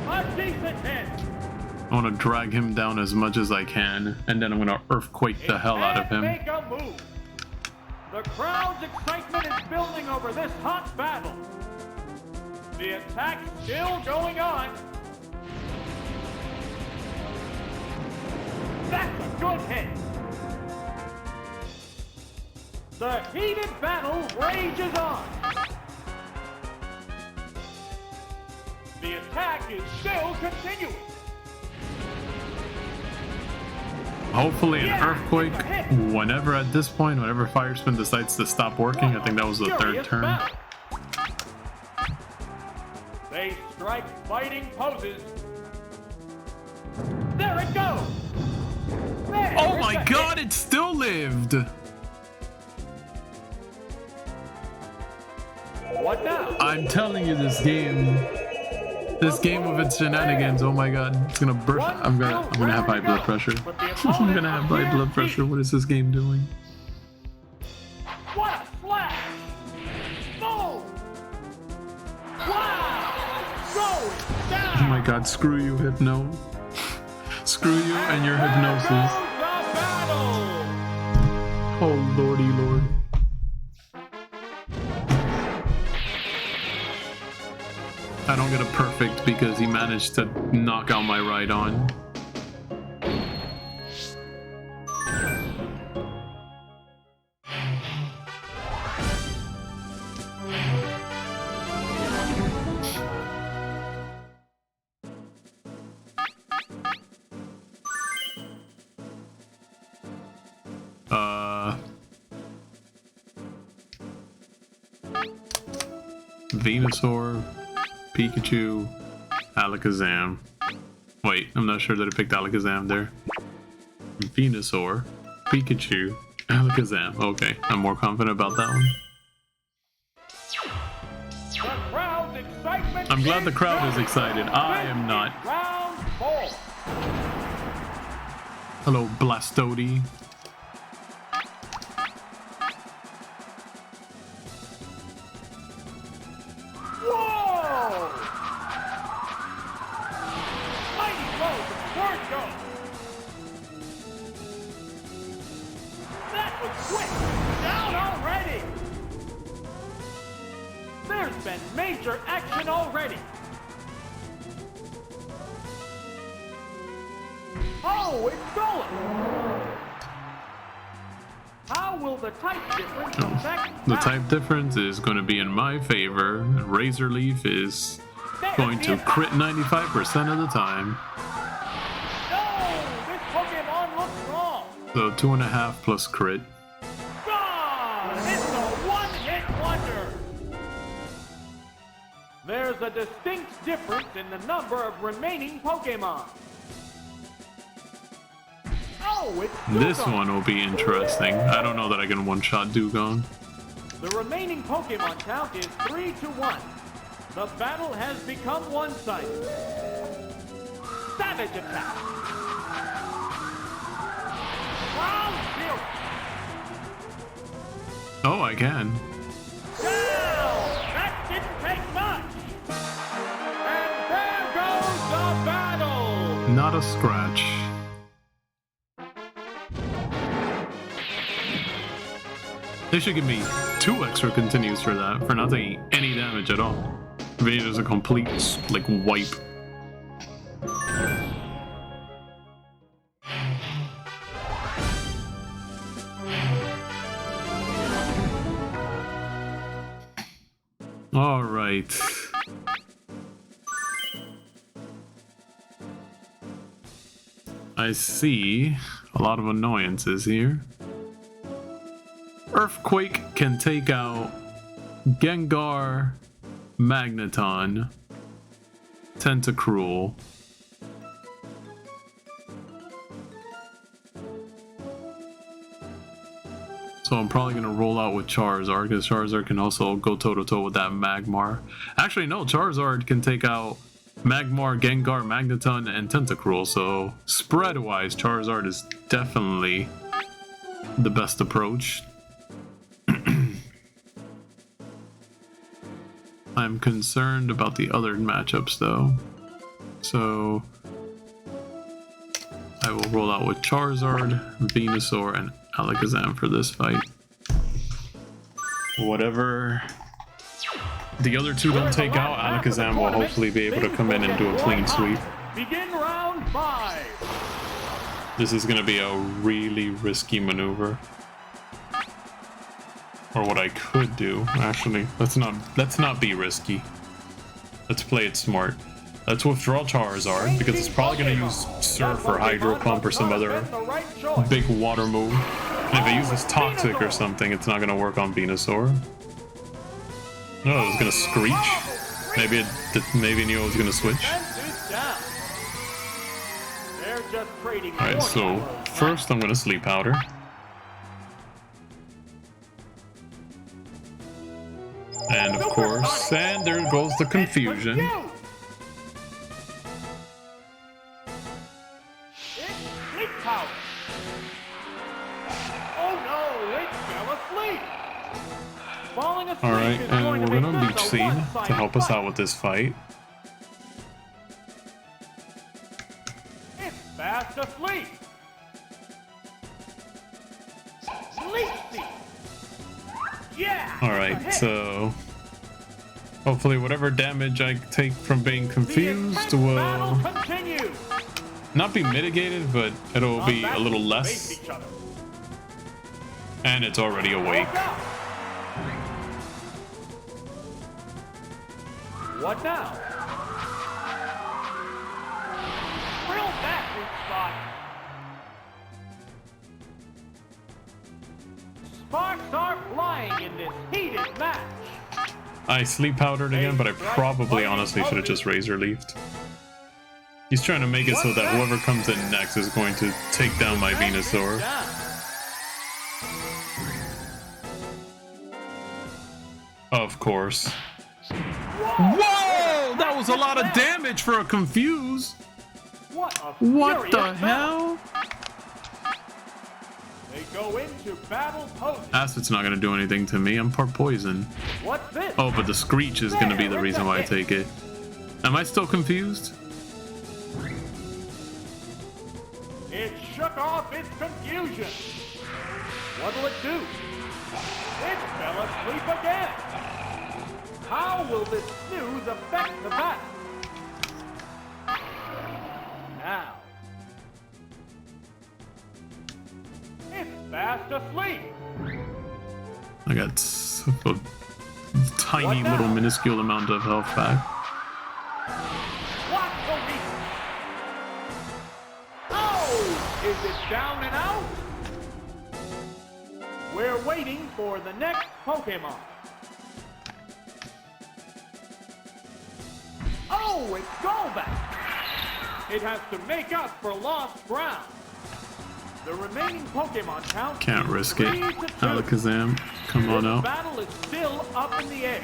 A decent hit. I want to drag him down as much as I can, and then I'm gonna earthquake the hell out of him. Make a move. The crowd's excitement is building over this hot battle. The attack still going on. That's a good hit. The heated battle rages on. The attack is still continuing. Hopefully an earthquake whenever at this point, whenever Fire Spin decides to stop working. I think that was the third turn. They strike fighting poses. There it goes. There, Oh my god, it still lived. What now? I'm telling you, this game with its shenanigans, oh my god, it's gonna burst. I'm gonna have high blood pressure. I'm gonna have high blood pressure. What is this game doing? What a slash! Boom! Wow! Going down! Oh my god, screw you, Hypno. Screw you and your hypnosis. There goes the battle! Oh lordy lord. I don't get a perfect because he managed to knock out my right on. Venusaur, Pikachu, Alakazam. Wait, I'm not sure that I picked Alakazam there. Venusaur, Pikachu, Alakazam. Okay, I'm more confident about that one. I'm glad the crowd is excited. I am not. Round 4. Hello, Blastodi. Whoa! Mighty blow from Squirtle. That was quick. Down already. There's been major action already. Oh, it's stolen. How will the type difference affect The type difference is going to be in my favor. Razor Leaf is going to crit 95% of the time. No, this Pokemon looks wrong. So 2.5 plus crit. Gone! It's a one-hit wonder. There's a distinct difference in the number of remaining Pokemon. Oh, it's Dugong. This one will be interesting. I don't know that I can one-shot Dugong. The remaining Pokemon count is 3-1. The battle has become one-sided. Savage attack. Round 0. Oh, I can. Down! That didn't take much. And there goes the battle. Not a scratch. They should give me 2 extra continues for that, for not taking any damage at all. Vader's a complete, like, wipe. Alright. I see a lot of annoyances here. Earthquake can take out Gengar, Magneton, Tentacruel. So I'm probably going to roll out with Charizard, because Charizard can also go toe-to-toe with that Magmar. Actually, no, Charizard can take out Magmar, Gengar, Magneton, and Tentacruel. So spread-wise, Charizard is definitely the best approach. I'm concerned about the other matchups though. So I will roll out with Charizard, Venusaur, and Alakazam for this fight. Whatever the other two don't take out, Alakazam will hopefully be able to come in and do a clean sweep. Begin round 5. This is going to be a really risky maneuver. Or what I could do, actually. Let's not be risky. Let's play it smart. Let's withdraw Charizard, because it's probably going to use Surf or Hydro Pump or some other big water move. And if it uses Toxic or something, it's not going to work on Venusaur. No, it's going to Screech. Maybe Neo was going to switch. Alright, so first I'm going to Sleep Powder. And of course, and there goes the confusion. Alright, and we're gonna Leech Seed to help us out with this fight. It's fast asleep. Leech Seed. Yeah. Alright, so hopefully whatever damage I take from being confused will not be mitigated, but it'll be a little less. And it's already awake. What now? Real battery spot. Sparks are flying in this heated match. I Sleep Powdered again, but I probably honestly should have just Razor Leafed. He's trying to make it so that whoever comes in next is going to take down my Venusaur. Of course. Whoa! That was a lot of damage for a Confuse! What the hell? They go into battle poses. Acid's not gonna do anything to me. I'm part poison. What's this? Oh, but the Screech is gonna be the reason why I take it. Am I still confused? It shook off its confusion. What'll it do? It fell asleep again. How will this snooze affect the battle? Now. It's fast asleep. I got a tiny little minuscule amount of health back. What the reason? Oh! Is it down and out? We're waiting for the next Pokemon. Oh, it's Golbat! It has to make up for lost ground. The remaining Pokemon count. Can't risk it. 3-2. Alakazam, come on out. The battle is still up in the air.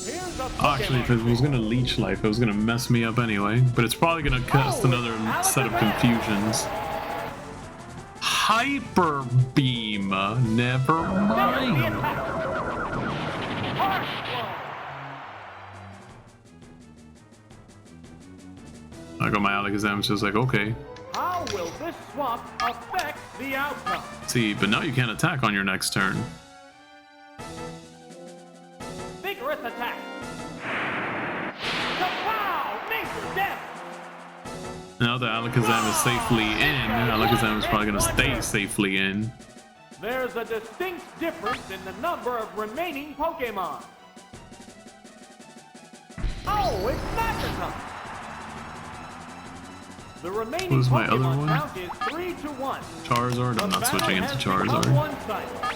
Here's a Actually, if it was gonna Leech Life, it was gonna mess me up anyway. But it's probably gonna cast another set of confusions. Hyper Beam, never mind. I got my Alakazam, so it's like, okay. How will this swap affect the outcome? See, but now you can't attack on your next turn. Vigorous attack. Wow, major damage. Now that Alakazam is safely in, Alakazam is probably gonna stay safely in. There's a distinct difference in the number of remaining Pokemon. Oh, it's Magneton. The remaining Who's my other Pokemon one? count is 3-1. Charizard? I'm not The switching battle into has become Charizard. one-sided.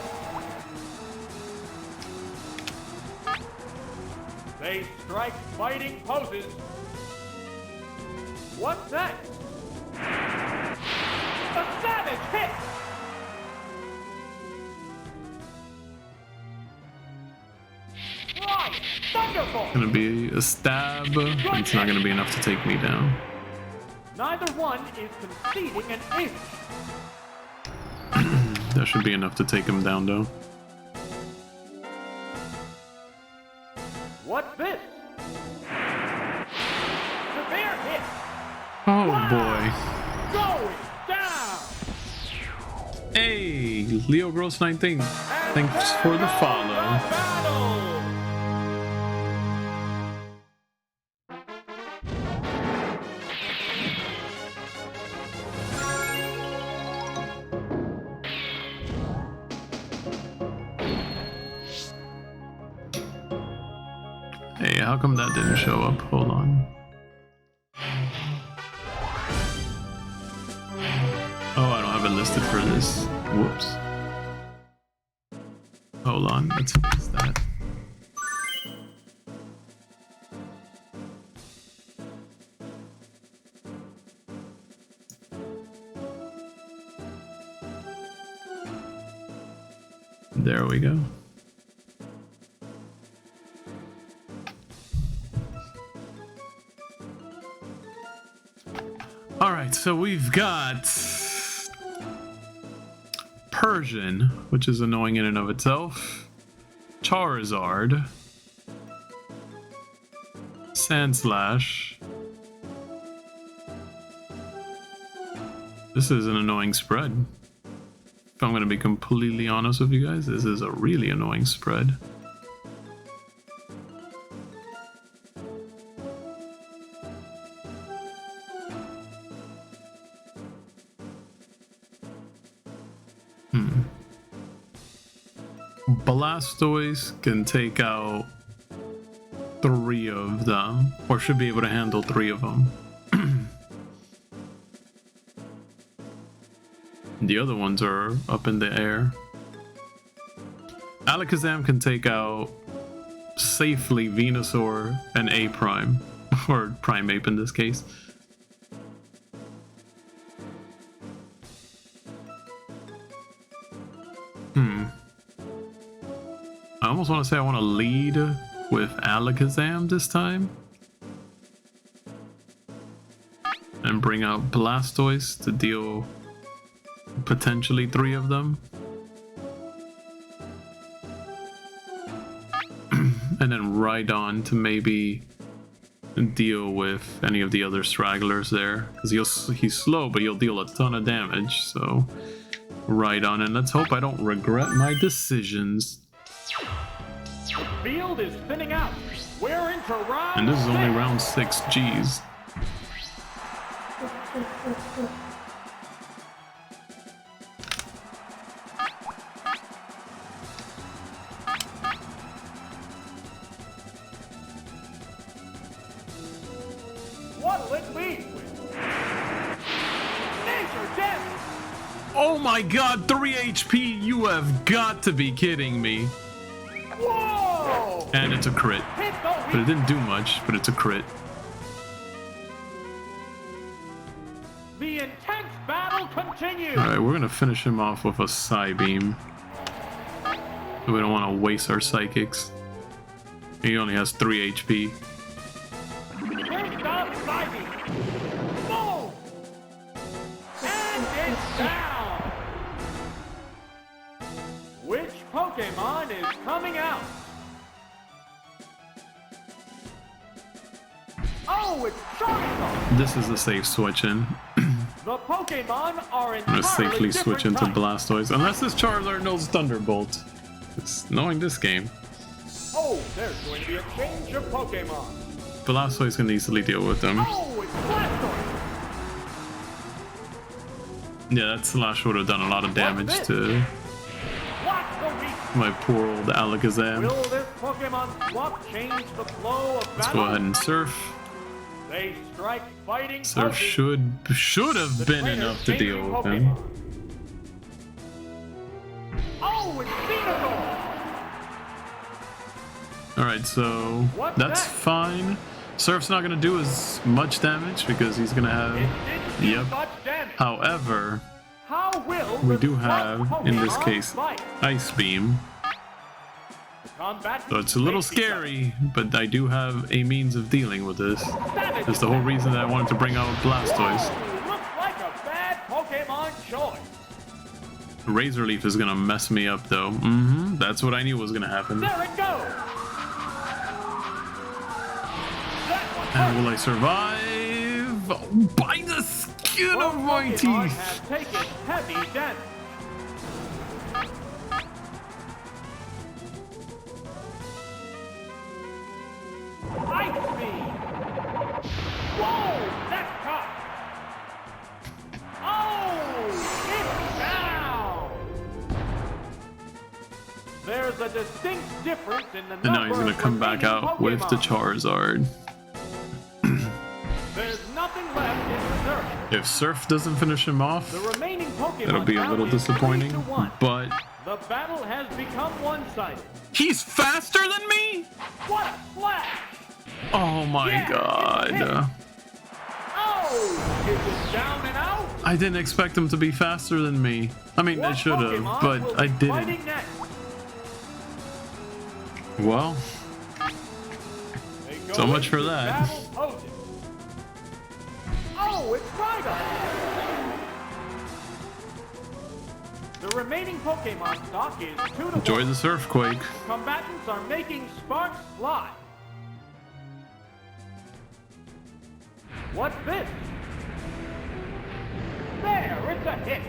They strike fighting poses. What's next? A savage hit! Right! Thunderbolt! Gonna be a stab, but it's not gonna be enough to take me down. Neither one is conceding an inch. That should be enough to take him down, though. What's this? Severe hit! Oh Wow. Going down! boy. Hey, Leo Gross 19. Thanks for the follow. Battle! Hey, how come that didn't show up? Hold on. Oh, I don't have it listed for this. Whoops. Hold on, let's fix that. There we go. All right, so we've got Persian, which is annoying in and of itself. Charizard. Sandslash. This is an annoying spread. If I'm going to be completely honest with you guys, this is a really annoying spread. Blastoise can take out 3 of them, or should be able to handle 3 of them. The other ones are up in the air. Alakazam can take out safely Venusaur and A Prime, or Primeape in this case. I almost want to say I want to lead with Alakazam this time. And bring out Blastoise to deal potentially 3 of them. And then Rhydon to maybe deal with any of the other stragglers there. Because he's slow, but he'll deal a ton of damage. So Rhydon, and let's hope I don't regret my decisions. The field is thinning out. We're into round And this is only 6. round 6, G's. What'll it be? Nature death! Oh my god, 3 HP! You have got to be kidding me. Whoa! And it's a crit. Hit the But it didn't do much, but it's a crit. The intense battle continues. Alright, we're gonna finish him off with a Psybeam. We don't want to waste our Psychics. He only has 3 HP. Here comes Spivey. Boom! And it's down. Which Pokemon is coming out? Oh, it's Charizard. This is a safe switch in. The Pokemon are I'm gonna entirely safely switch into different types. Blastoise. Unless this Charizard knows Thunderbolt. It's knowing this game. Oh, there's going to be a change of Pokemon. Blastoise can easily deal with them. Oh, it's Blastoise. Yeah, that slash would have done a lot of damage to What's the weak? my poor old Alakazam. Will this Pokemon swap change the flow of battle? Let's go ahead and Surf. They strike fighting Surf poses. should have The been trainer enough to deal changing with him. Pokemon. Oh, it's Venusaur. Alright, so What's that's that? fine. Surf's not gonna do as much damage because he's gonna It have. didn't do Yep. much damage. However, How will we the do swamp have, in this Pokemon case, fight? Ice Beam. Combat So it's a little safety scary, but I do have a means of dealing with this. Savage That's the whole reason that I wanted to bring out Blastoise. Whoa, looks like a bad Pokemon choice. Razor Leaf is gonna mess me up though. That's what I knew was gonna happen. There it goes. That one And hurt. will I survive? By the skin Both of my Pokemon teeth! have taken heavy damage. Ice Beam. Whoa, that's tough. Oh, it's down. There's a distinct difference in the And now he's gonna come back out with the Charizard. There's nothing left in reserve. If Surf doesn't finish him off, The remaining Pokemon it'll be a little count is disappointing. 3-1. But The battle has become one-sided. he's faster than me? What a flash! Oh my Yeah, god. Oh! Is it down and out? I didn't expect him to be faster than me. I mean, I What should have, Pokemon but will I be didn't. fighting next? Well, They go so much for into that. battle poses. Oh, it's Koga! The remaining Pokemon stock is 2-1. Enjoy the Surfquake. Combatants are making sparks fly. What's this? There, it's a hit.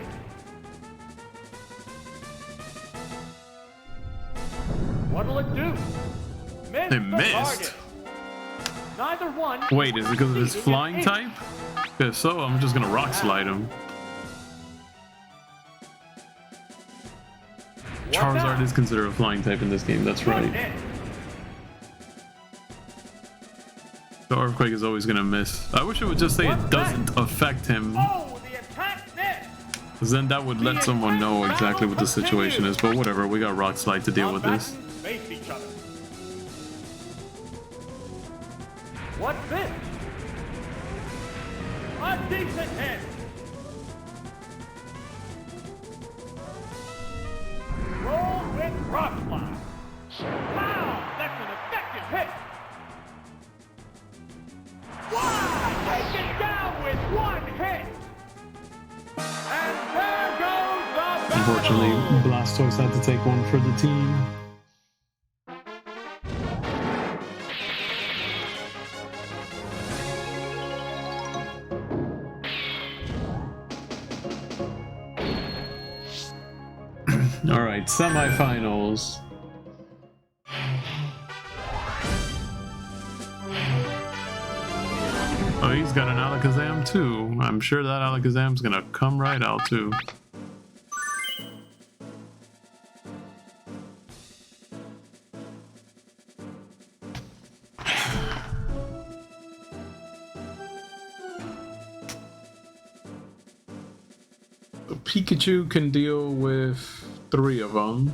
What'll it do? Missed It the missed. target. Neither one. Wait, is it because of his succeeding flying in type? If so, I'm just gonna Rock Slide him. What Charizard now? is considered a flying type in this game, that's Good right. hit. The Earthquake is always gonna miss. I wish it would just say it doesn't affect him, Oh, the attack missed. because then that would let someone know exactly what the situation is. But whatever, we got Rock Slide to deal with this. Combatants face each other. What's this? A decent hit. Roll with Rock Slide. Wow, that's an effective hit. Wow, take it down with one hit. And there goes the battle. Unfortunately, Blastoise had to take one for the team. All right, semifinals. Oh, he's got an Alakazam too. I'm sure that Alakazam's gonna come right out too. Pikachu can deal with 3 of them.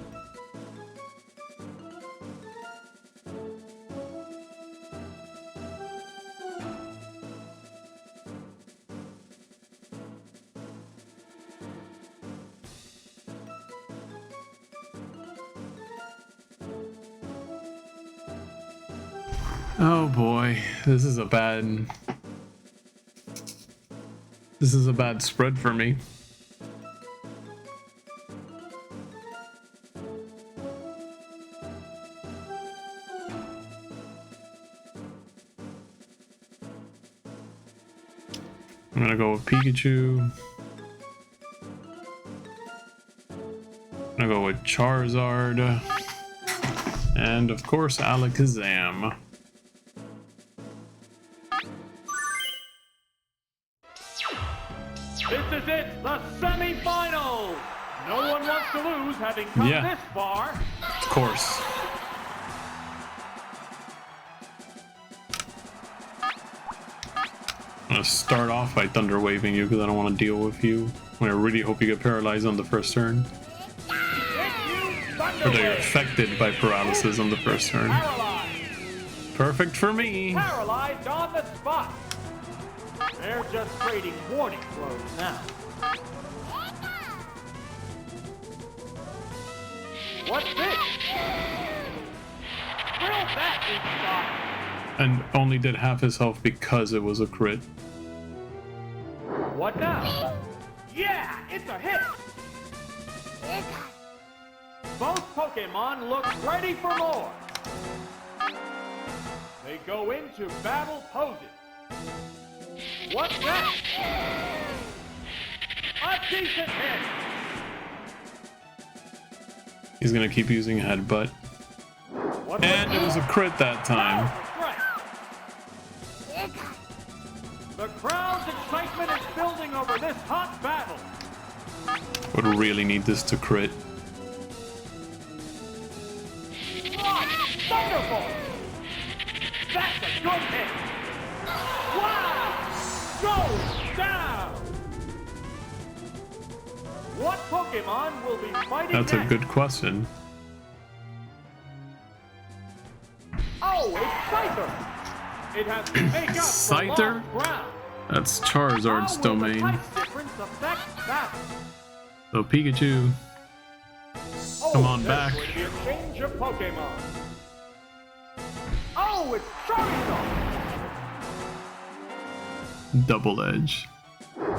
Oh boy, this is a bad spread for me. I'm gonna go with Pikachu. I'm gonna go with Charizard. And of course, Alakazam. This is it, the semi-finals. No one wants to lose, having come Yeah. this far. Of course. I'm gonna start off by Thunder Waving you because I don't want to deal with you. I really hope you get paralyzed on the first turn. Or that you're affected by paralysis on the first turn. Paralyzed. Perfect for me. Paralyzed on the spot. They're just trading warning blows now. What's this? Drill that inside. And only did half his health because it was a crit. What now? Yeah, it's a hit. Both Pokemon look ready for more. They go into battle poses. What's that? A decent hit. He's gonna keep using Headbutt. What And it was a crit that time. The crowd's excitement is building over this hot battle. Would really need this to crit. Waterfall! That's a good hit! Wow! Goes down! What Pokemon will be fighting That's a next? good question. Oh, it's Scyther! It has to make up for Scyther? lost ground. That's Charizard's How will the domain. type difference affect that? So Pikachu, Oh, come on there's back. going to be a change of Pokemon. Oh, it's Charizard! Double Edge.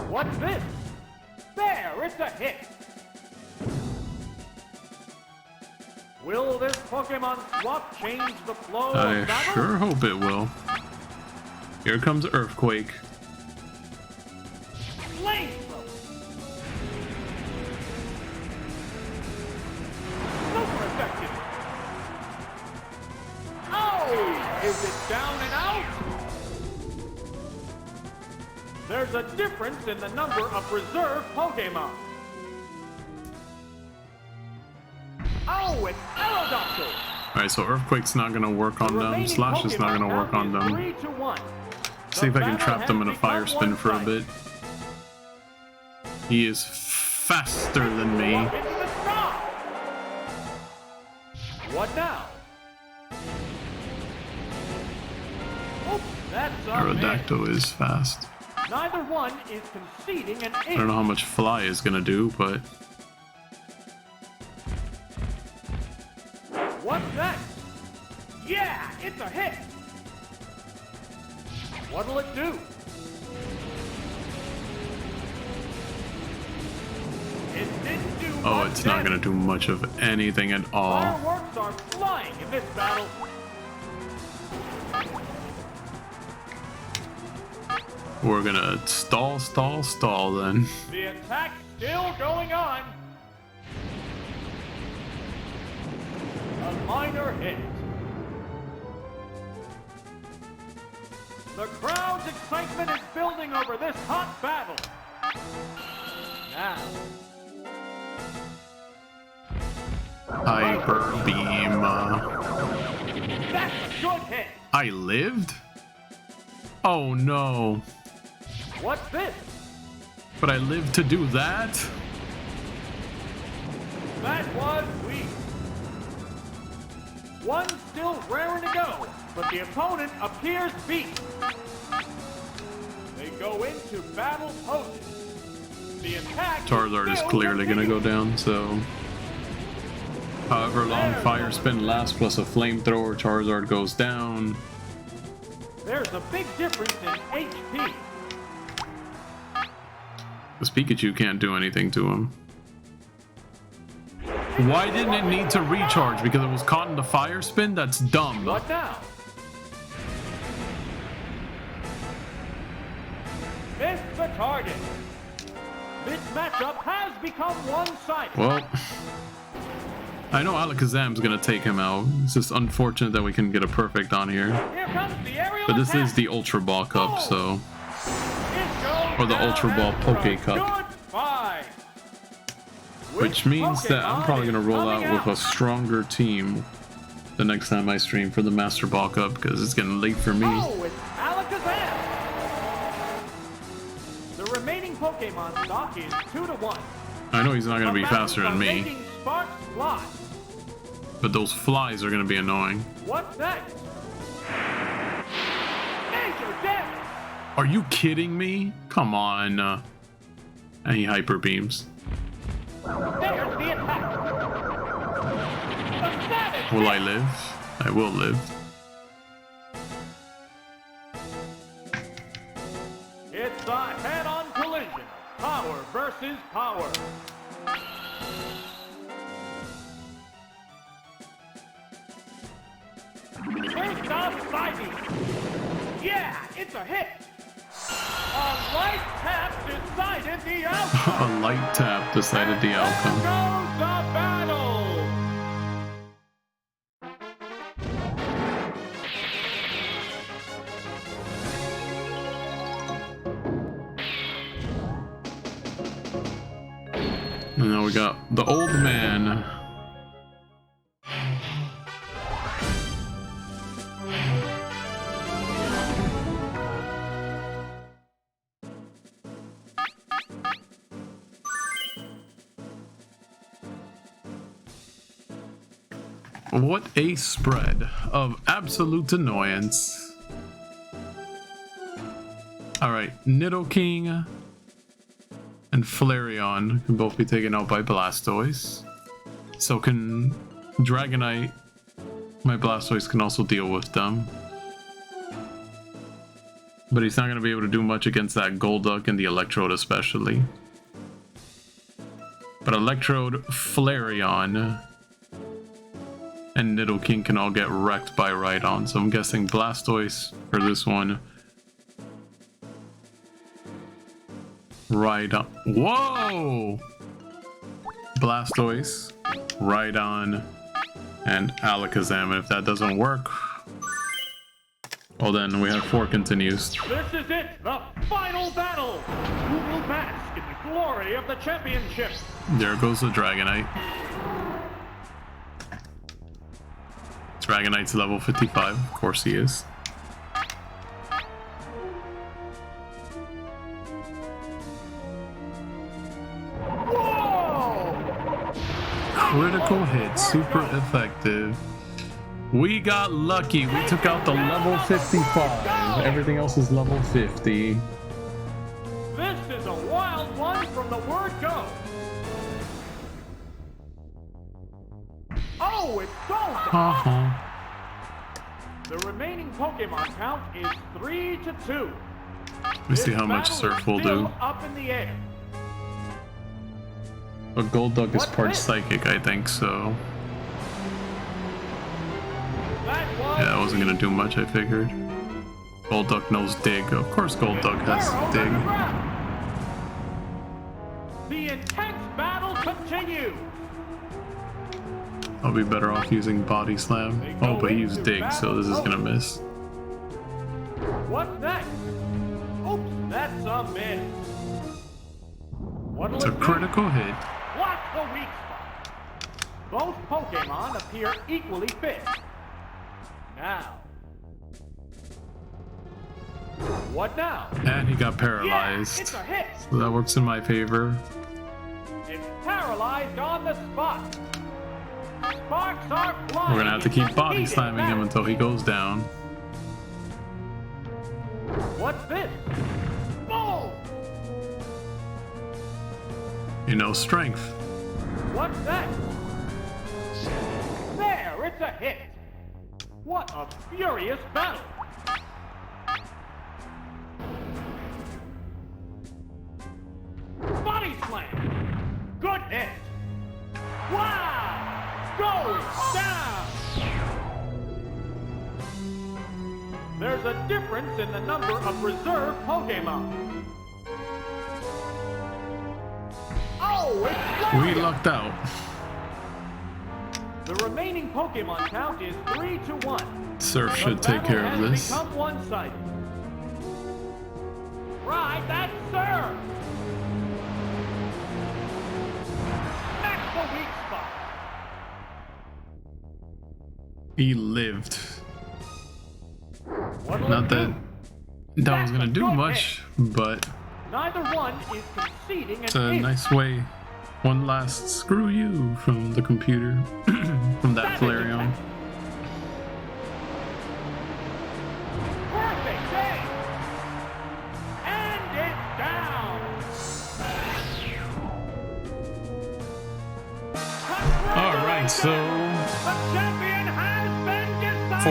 What's this? There, it's a hit! Will this Pokemon swap change the flow I of battle? sure hope it will. Here comes Earthquake. Flamethrower! Super effective! Oh! Is it down and out? There's a difference in the number of reserve Pokemon. Oh, it's Aerodactyl! Alright, so Earthquake's not gonna work on them. Slash is not gonna work on them. 3-1. See if I can The trap them in a battle fire has spin become for a one bit. He is faster than me. Up into the sky. What now? Oops, that's a miss. Aerodactyl is fast. Neither one is conceding an I ace. don't know how much Fly is gonna do, but What's that? Yeah, it's a hit. What'll it do? It didn't do oh, much it's not gonna damage. do much of anything at all. Fireworks are flying in this battle. We're gonna stall then. The attack still going on. A minor hit. The crowd's excitement is building over this hot battle. Now, Hyper Beam. that's a good hit. I lived? Oh no. What's this? But I lived to do that? That was weak. One still raring to go, but the opponent appears beat. They go into battle poses. The attack Charizard is still clearly gonna go continuing. down, so however long Fire Spin lasts plus a Flamethrower, Charizard goes down. There's a big difference in HP. This Pikachu can't do anything to him. Why didn't it need to recharge? Because it was caught in the Fire Spin? That's dumb. What now? Missed the target. This matchup has become one-sided. Well, I know Alakazam's gonna take him out. It's just unfortunate that we couldn't get a perfect on here. Here comes the aerial But this attack. is the Ultra Ball Cup, so... It goes or the down Ultra Ball after a Poke Cup. good fight. Which means that I'm Pokemon probably is gonna roll coming out with a stronger team the next time I stream for the Master Ball Cup, because it's getting late for me. Oh, it's Alakazam. The remaining Pokemon stock is 2-1. I know he's not gonna The be faster than battles are me, making sparks fly. but those flies are gonna be annoying. What's next? Major damage. Are you kidding me? Come on. And he hyper beams. There's the attack. A savage Will I hit. live? I will live. It's a head-on collision. Power versus power. First off, Spidey. Yeah, it's a hit. A light tap decided the outcome. A light tap decided the There outcome. goes the battle. And now we got the old man. What a spread of absolute annoyance. Alright, Nidoking and Flareon can both be taken out by Blastoise. So can Dragonite. My Blastoise can also deal with them. But he's not going to be able to do much against that Golduck and the Electrode especially. But Electrode, Flareon, and Nidoking can all get wrecked by Rhydon. So I'm guessing Blastoise for this one. Rhydon. Whoa! Blastoise, Rhydon, and Alakazam. And if that doesn't work, well then we have 4 continues. This is it, the final battle! Who will bask in the glory of the championship? There goes the Dragonite. Dragonite's level 55, of course he is. Whoa! Critical hit, super effective. We got lucky. We took out the level 55. Everything else is level 50. This is a wild one from the word go. Oh, it's gone. The remaining Pokemon count is 3-2. Let me see how much Surf will do. Up in the air. But Golduck is part psychic, I think, so. Yeah, that wasn't gonna do much, I figured. Golduck knows Dig. Of course Golduck has Dig. The intense battle continues. I'll be better off using Body Slam. Oh, but he used Dig, so this is gonna miss. What's next? Oops, that's a miss. It's a critical hit. What's the weak spot? Both Pokemon appear equally fit. Now. What now? And he got paralyzed. Yeah, it's a hit. So that works in my favor. It's paralyzed on the spot. Sparks are flying. We're gonna have to keep body slamming him until he goes down. What's this? Boom! You know, strength. What's that? There, it's a hit. What a furious battle! Body slam! Good hit! Wow! Goes down! There's a difference in the number of reserve Pokemon. Oh, it's We lucked out. The remaining Pokemon count is 3-1. Surf should take care of this. Become one-sided. Right, that's Surf. That's the weak spot. He lived. What'll Not it that do? that was gonna do much, but Neither one is conceding it's an a inch. nice way. One last screw you from the computer, from that Flareon. Perfect save. And it's down. All right, so The champion has been decided.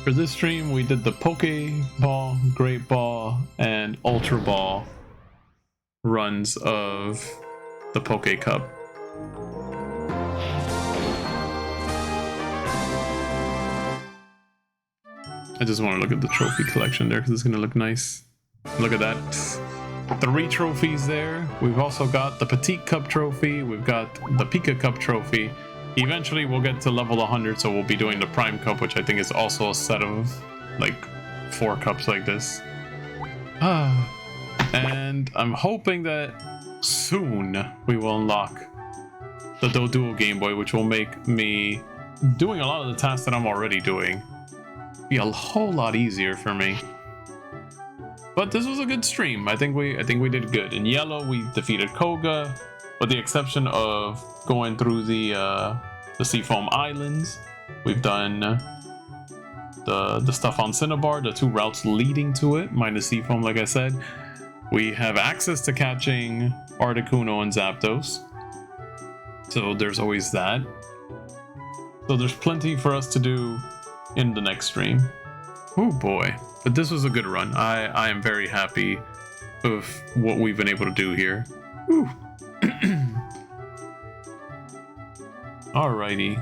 for this stream, we did the Pokeball, Great Ball, and Ultra Ball runs of the Poke Cup. I just want to look at the trophy collection there because it's going to look nice. Look at that. 3 trophies there. We've also got the Petite Cup trophy. We've got the Pika Cup trophy. Eventually we'll get to level 100, so we'll be doing the Prime Cup, which I think is also a set of like 4 cups like this. And I'm hoping that soon we will unlock the Doduo Game Boy, which will make me doing a lot of the tasks that I'm already doing be a whole lot easier for me. But this was a good stream. I think we did good. In yellow, we defeated Koga, with the exception of going through the Seafoam Islands. We've done the stuff on Cinnabar, the 2 routes leading to it, minus Seafoam, like I said. We have access to catching Articuno and Zapdos, so there's always that. So there's plenty for us to do in the next stream. Oh boy, but this was a good run. I am very happy with what we've been able to do here. Whew. Alrighty.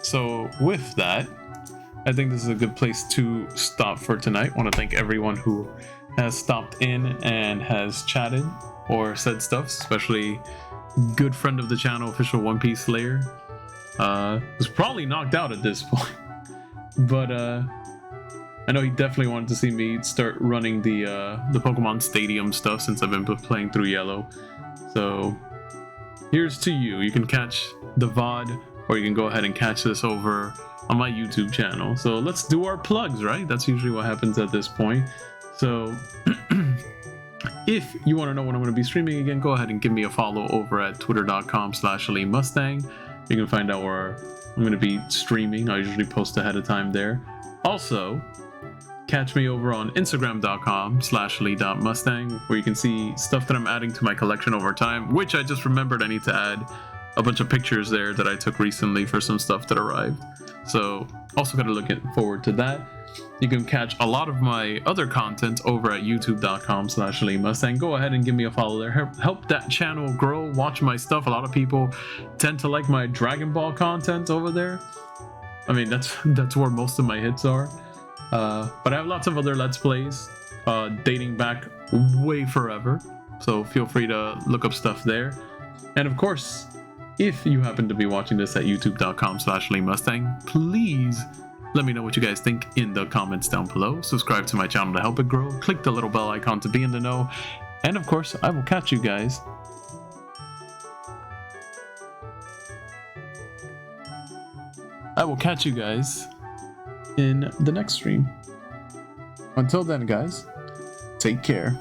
So with that, I think this is a good place to stop for tonight. I want to thank everyone who has stopped in and has chatted or said stuff, especially good friend of the channel, Official One Piece Slayer. Was probably knocked out at this point, but I know he definitely wanted to see me start running the Pokemon Stadium stuff since I've been playing through Yellow. So here's to you. You can catch the VOD, or you can go ahead and catch this over on my YouTube channel. So let's do our plugs, right? That's usually what happens at this point. So if you want to know when I'm going to be streaming again, go ahead and give me a follow over at twitter.com/AliMustang. You can find out where I'm going to be streaming. I usually post ahead of time there. Also, catch me over on instagram.com/ali.mustang, where you can see stuff that I'm adding to my collection over time, which I just remembered I need to add a bunch of pictures there that I took recently for some stuff that arrived. So also got to look forward to that. You can catch a lot of my other content over at youtube.com/AliMustang. Go ahead and give me a follow there. Help that channel grow. Watch my stuff. A lot of people tend to like my Dragon Ball content over there. I mean, that's where most of my hits are. But I have lots of other Let's Plays dating back way forever. So feel free to look up stuff there. And of course, if you happen to be watching this at youtube.com/AliMustang, please let me know what you guys think in the comments down below. Subscribe to my channel to help it grow. Click the little bell icon to be in the know. And of course, I will catch you guys in the next stream. Until then, guys, take care.